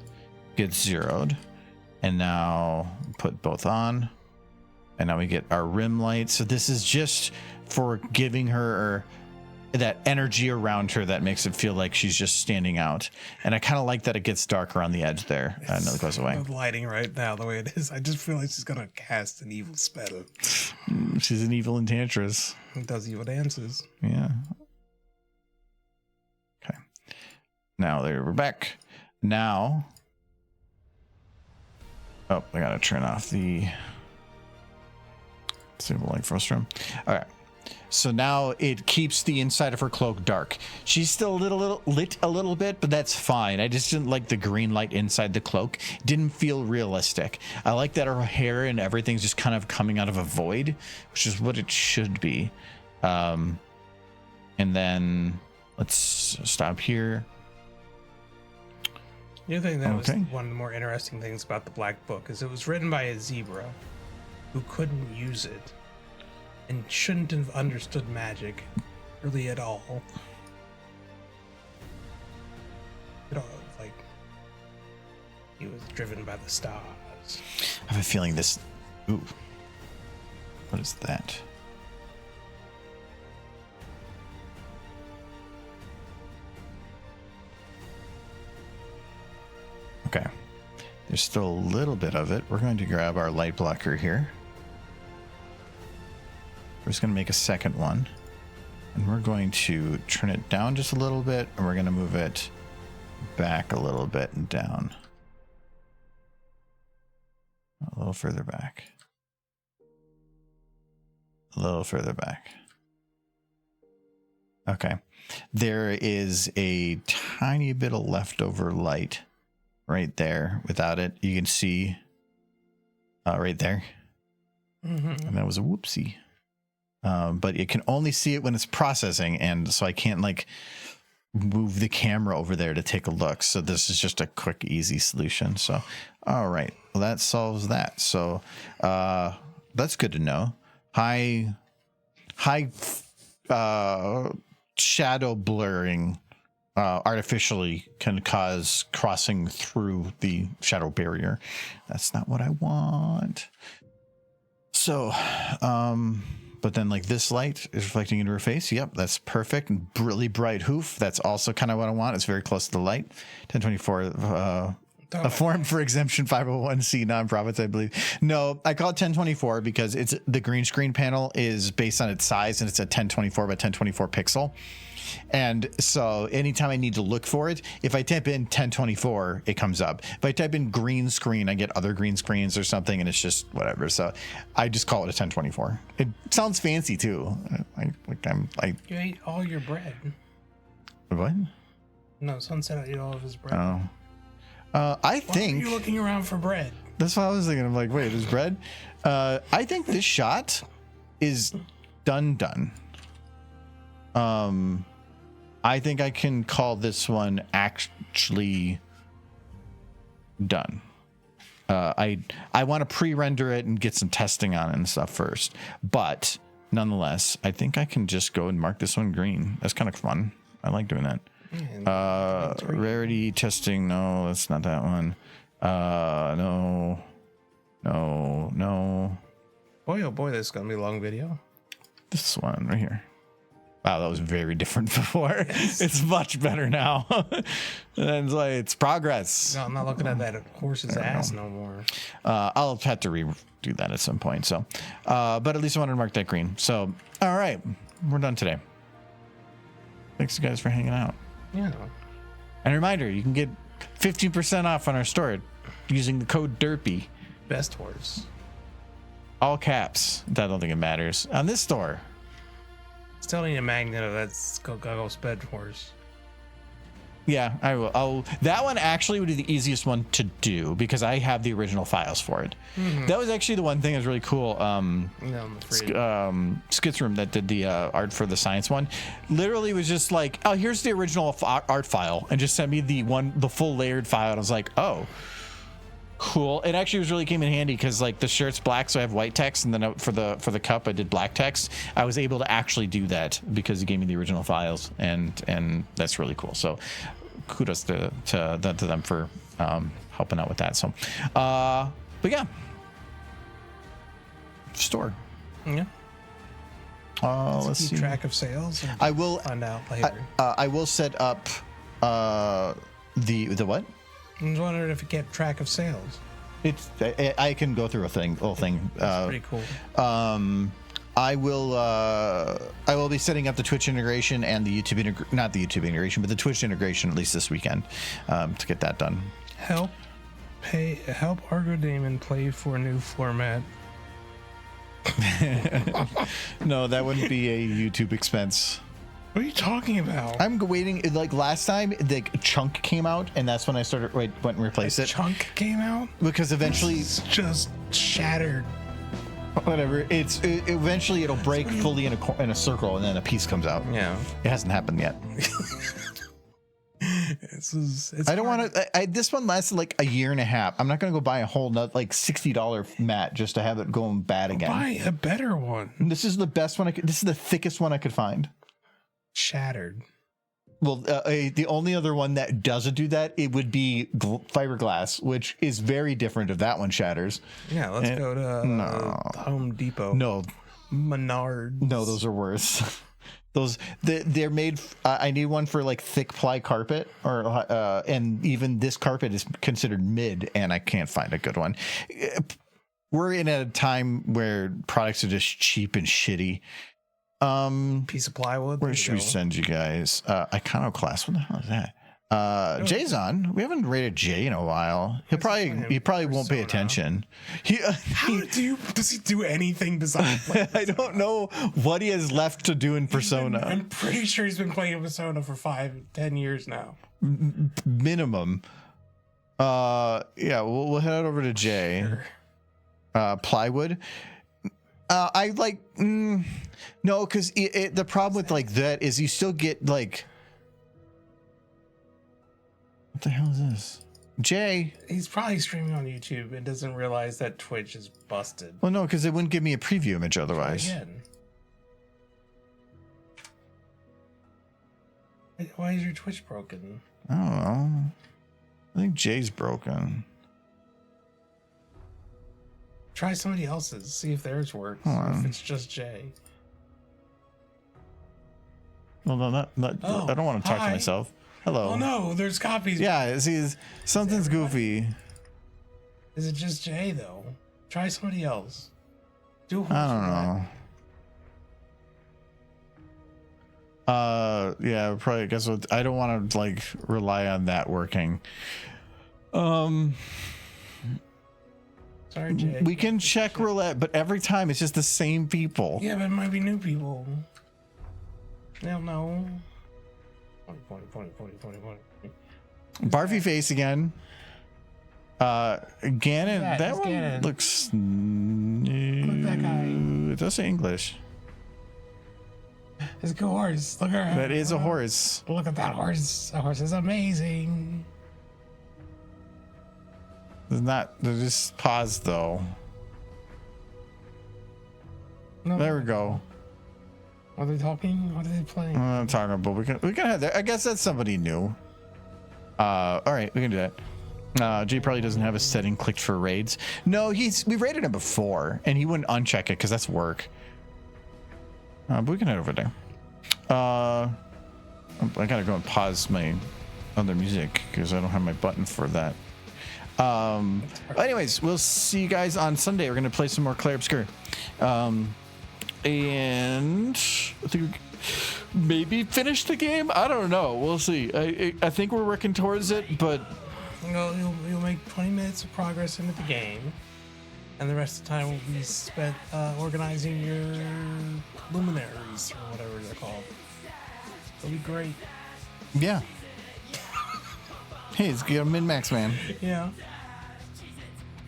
gets zeroed. And now put both on. And now we get our rim light. So this is just for giving her that energy around her that makes it feel like she's just standing out. And I kind of like that it gets darker on the edge there. And it goes away. The lighting right now, the way it is, I just feel like she's gonna cast an evil spell. She's an evil enchantress. It does evil dances. Yeah. Okay. Now there we're back. Now. Oh, I gotta turn off the disable light frustrum. All right. So now it keeps the inside of her cloak dark. She's still a little lit a little bit, but that's fine. I just didn't like the green light inside the cloak. Didn't feel realistic. I like that her hair and everything's just kind of coming out of a void, which is what it should be. And then let's stop here. The other thing that was Okay. one of the more interesting things about the Black Book is it was written by a zebra who couldn't use it and shouldn't have understood magic really at all. You know, like he was driven by the stars. I have a feeling this. Ooh. What is that? Okay. There's still a little bit of it. We're going to grab our light blocker here. We're just going to make a second one. And we're going to turn it down just a little bit. And we're going to move it back a little bit and down. A little further back. A little further back. Okay. There is a tiny bit of leftover light right there. Without it, you can see right there. Mm-hmm. And that was a whoopsie. But you can only see it when it's processing. And so I can't like move the camera over there to take a look. So this is just a quick, easy solution. So, all right. Well, that solves that. So that's good to know. High shadow blurring artificially can cause crossing through the shadow barrier. That's not what I want. So, but then like this light is reflecting into her face. Yep, that's perfect. And really bright hoof. That's also kind of what I want. It's very close to the light. 1024, a form for exemption 501c nonprofits, I believe. No, I call it 1024 because it's the green screen panel is based on its size and it's a 1024 by 1024 pixel. And so anytime I need to look for it, if I type in 1024, it comes up. If I type in green screen, I get other green screens or something, and it's just whatever. So I just call it a 1024. It sounds fancy too. You ate all your bread. What? No, Sunset ate all of his bread. Oh. I Why think are you looking around for bread? that's what I was thinking. I'm like, wait, there's bread. I think this shot is done. I think I can call this one actually done. I want to pre-render it and get some testing on it and stuff first, but nonetheless, I think I can just go and mark this one green. That's kind of fun. I like doing that. Rarity testing. No, that's not that one. No. Boy, oh boy, this is gonna be a long video. This one right here. Wow, that was very different before. Yes. It's much better now. And it's like, it's progress. No, I'm not looking at that horse's ass no more. I'll have to redo that at some point. So, but at least I wanted to mark that green. So, all right, we're done today. Thanks, you guys, for hanging out. Yeah. And a reminder, you can get 15% off on our store using the code DERPY. Best horse. All caps. I don't think it matters. On this store. Still need a magnet of that go sped horse. Yeah, I will. That one actually would be the easiest one to do because I have the original files for it. That was actually the one thing that was really cool. No, I'm afraid. Skits Room that did the art for the science one literally was just like, oh, here's the original art file, and just sent me the full layered file. And I was like, oh, cool. It actually really came in handy because like the shirt's black, so I have white text, and then for the cup I did black text. I was able to actually do that because he gave me the original files, and that's really cool. So kudos to them for helping out with that. So but yeah, store. Yeah. Let's keep see. track of sales. I will find out later. I will set up the what? I was wondering if you kept track of sales. I can go through a whole thing. That's pretty cool. I will be setting up the Twitch integration and the YouTube not the YouTube integration, but the Twitch integration at least this weekend to get that done. Help Argo Damon play for a new format. No, that wouldn't be a YouTube expense. What are you talking about? I'm waiting. Like last time, the chunk came out, and that's when I went and replaced it. Chunk came out Because eventually, it's just shattered. whatever. Eventually it'll break fully in a circle, and then a piece comes out. Yeah. It hasn't happened yet. I don't want to. This one lasted like a year and a half. I'm not going to go buy a whole nut like $60 mat just to have it going bad again. Buy a better one. This is the best one I could. This is the thickest one I could find. Shattered. Well, the only other one that doesn't do that, it would be fiberglass, which is very different if that one shatters. Yeah, let's go to Home Depot. No, Menards. no, those are worse. They're made. I need one for like thick ply carpet, and even this carpet is considered mid, and I can't find a good one. We're in a time where products are just cheap and shitty. Piece of plywood. Where should we send you guys? Iconoclast. What the hell is that? Jay's on. We haven't rated Jay in a while. He probably won't pay attention. Does he do anything besides play I don't know what he has left to do in Persona. I'm pretty sure he's been playing Persona for 5-10 years now. Minimum. Yeah, we'll head over to Jay. Sure. Plywood. I like no, because the problem with like that is you still get like, what the hell is this? Jay. He's probably streaming on YouTube and doesn't realize that Twitch is busted. Well, no, because it wouldn't give me a preview image otherwise. Again. Why is your Twitch broken? I don't know. I think Jay's broken. Try somebody else's. See if theirs works. If it's just Jay. Well, no, not I don't want to talk to myself. Hello. Oh no, there's copies. Yeah, see, something's goofy. Is it just Jay though? Try somebody else. Do I don't know. Yeah, probably. I guess I don't want to like rely on that working. Sorry, Jay. We can check roulette, but every time it's just the same people. Yeah, but it might be new people. I don't know. 20. Barfy face again. Ganon. That one Ganon. looks. Look at that guy. It does say English. It's a good horse. Look at her. That is a horse. Look at that horse. That horse is amazing. There's not. There's just pause though. No. There we go. Are they talking? What are they playing? I'm talking about. We can have that. I guess that's somebody new. All right, we can do that. Jay probably doesn't have a setting clicked for raids. No, we've raided him before, and he wouldn't uncheck it because that's work. But we can head over there. I gotta go and pause my other music because I don't have my button for that. Anyways, we'll see you guys on Sunday. We're gonna play some more Clair Obscur. And I think maybe finish the game. I don't know. We'll see. I think we're working towards it, but You'll make 20 minutes of progress into the game, and the rest of the time will be spent organizing your luminaries or whatever they're called. It'll be great. yeah. Hey, it's a min-max, man. Yeah.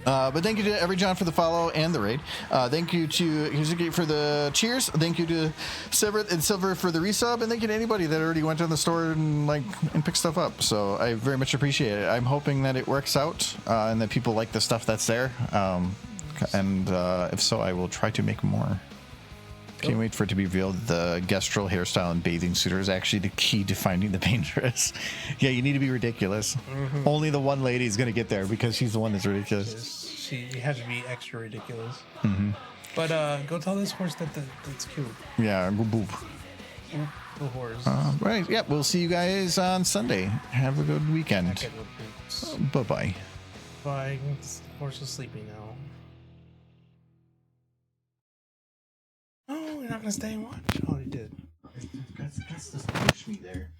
But thank you to every John for the follow and the raid. Thank you to Hizuki for the cheers. Thank you to Severed and Silver for the resub, and thank you to anybody that already went to the store and picked stuff up. So I very much appreciate it. I'm hoping that it works out and that people like the stuff that's there. And if so, I will try to make more. Can't wait for it to be revealed. The Gestrel hairstyle and bathing suit is actually the key to finding the painteress. Yeah, you need to be ridiculous. Mm-hmm. Only the one lady is going to get there because she's the one that's ridiculous. She has to be extra ridiculous. Mm-hmm. But go tell this horse that's cute. Yeah, boop boop. The horse. Right, yeah, we'll see you guys on Sunday. Have a good weekend. Bye-bye. Bye. The horse is sleepy now. Oh, you're not gonna stay and watch? Oh, he did. That's just push me there.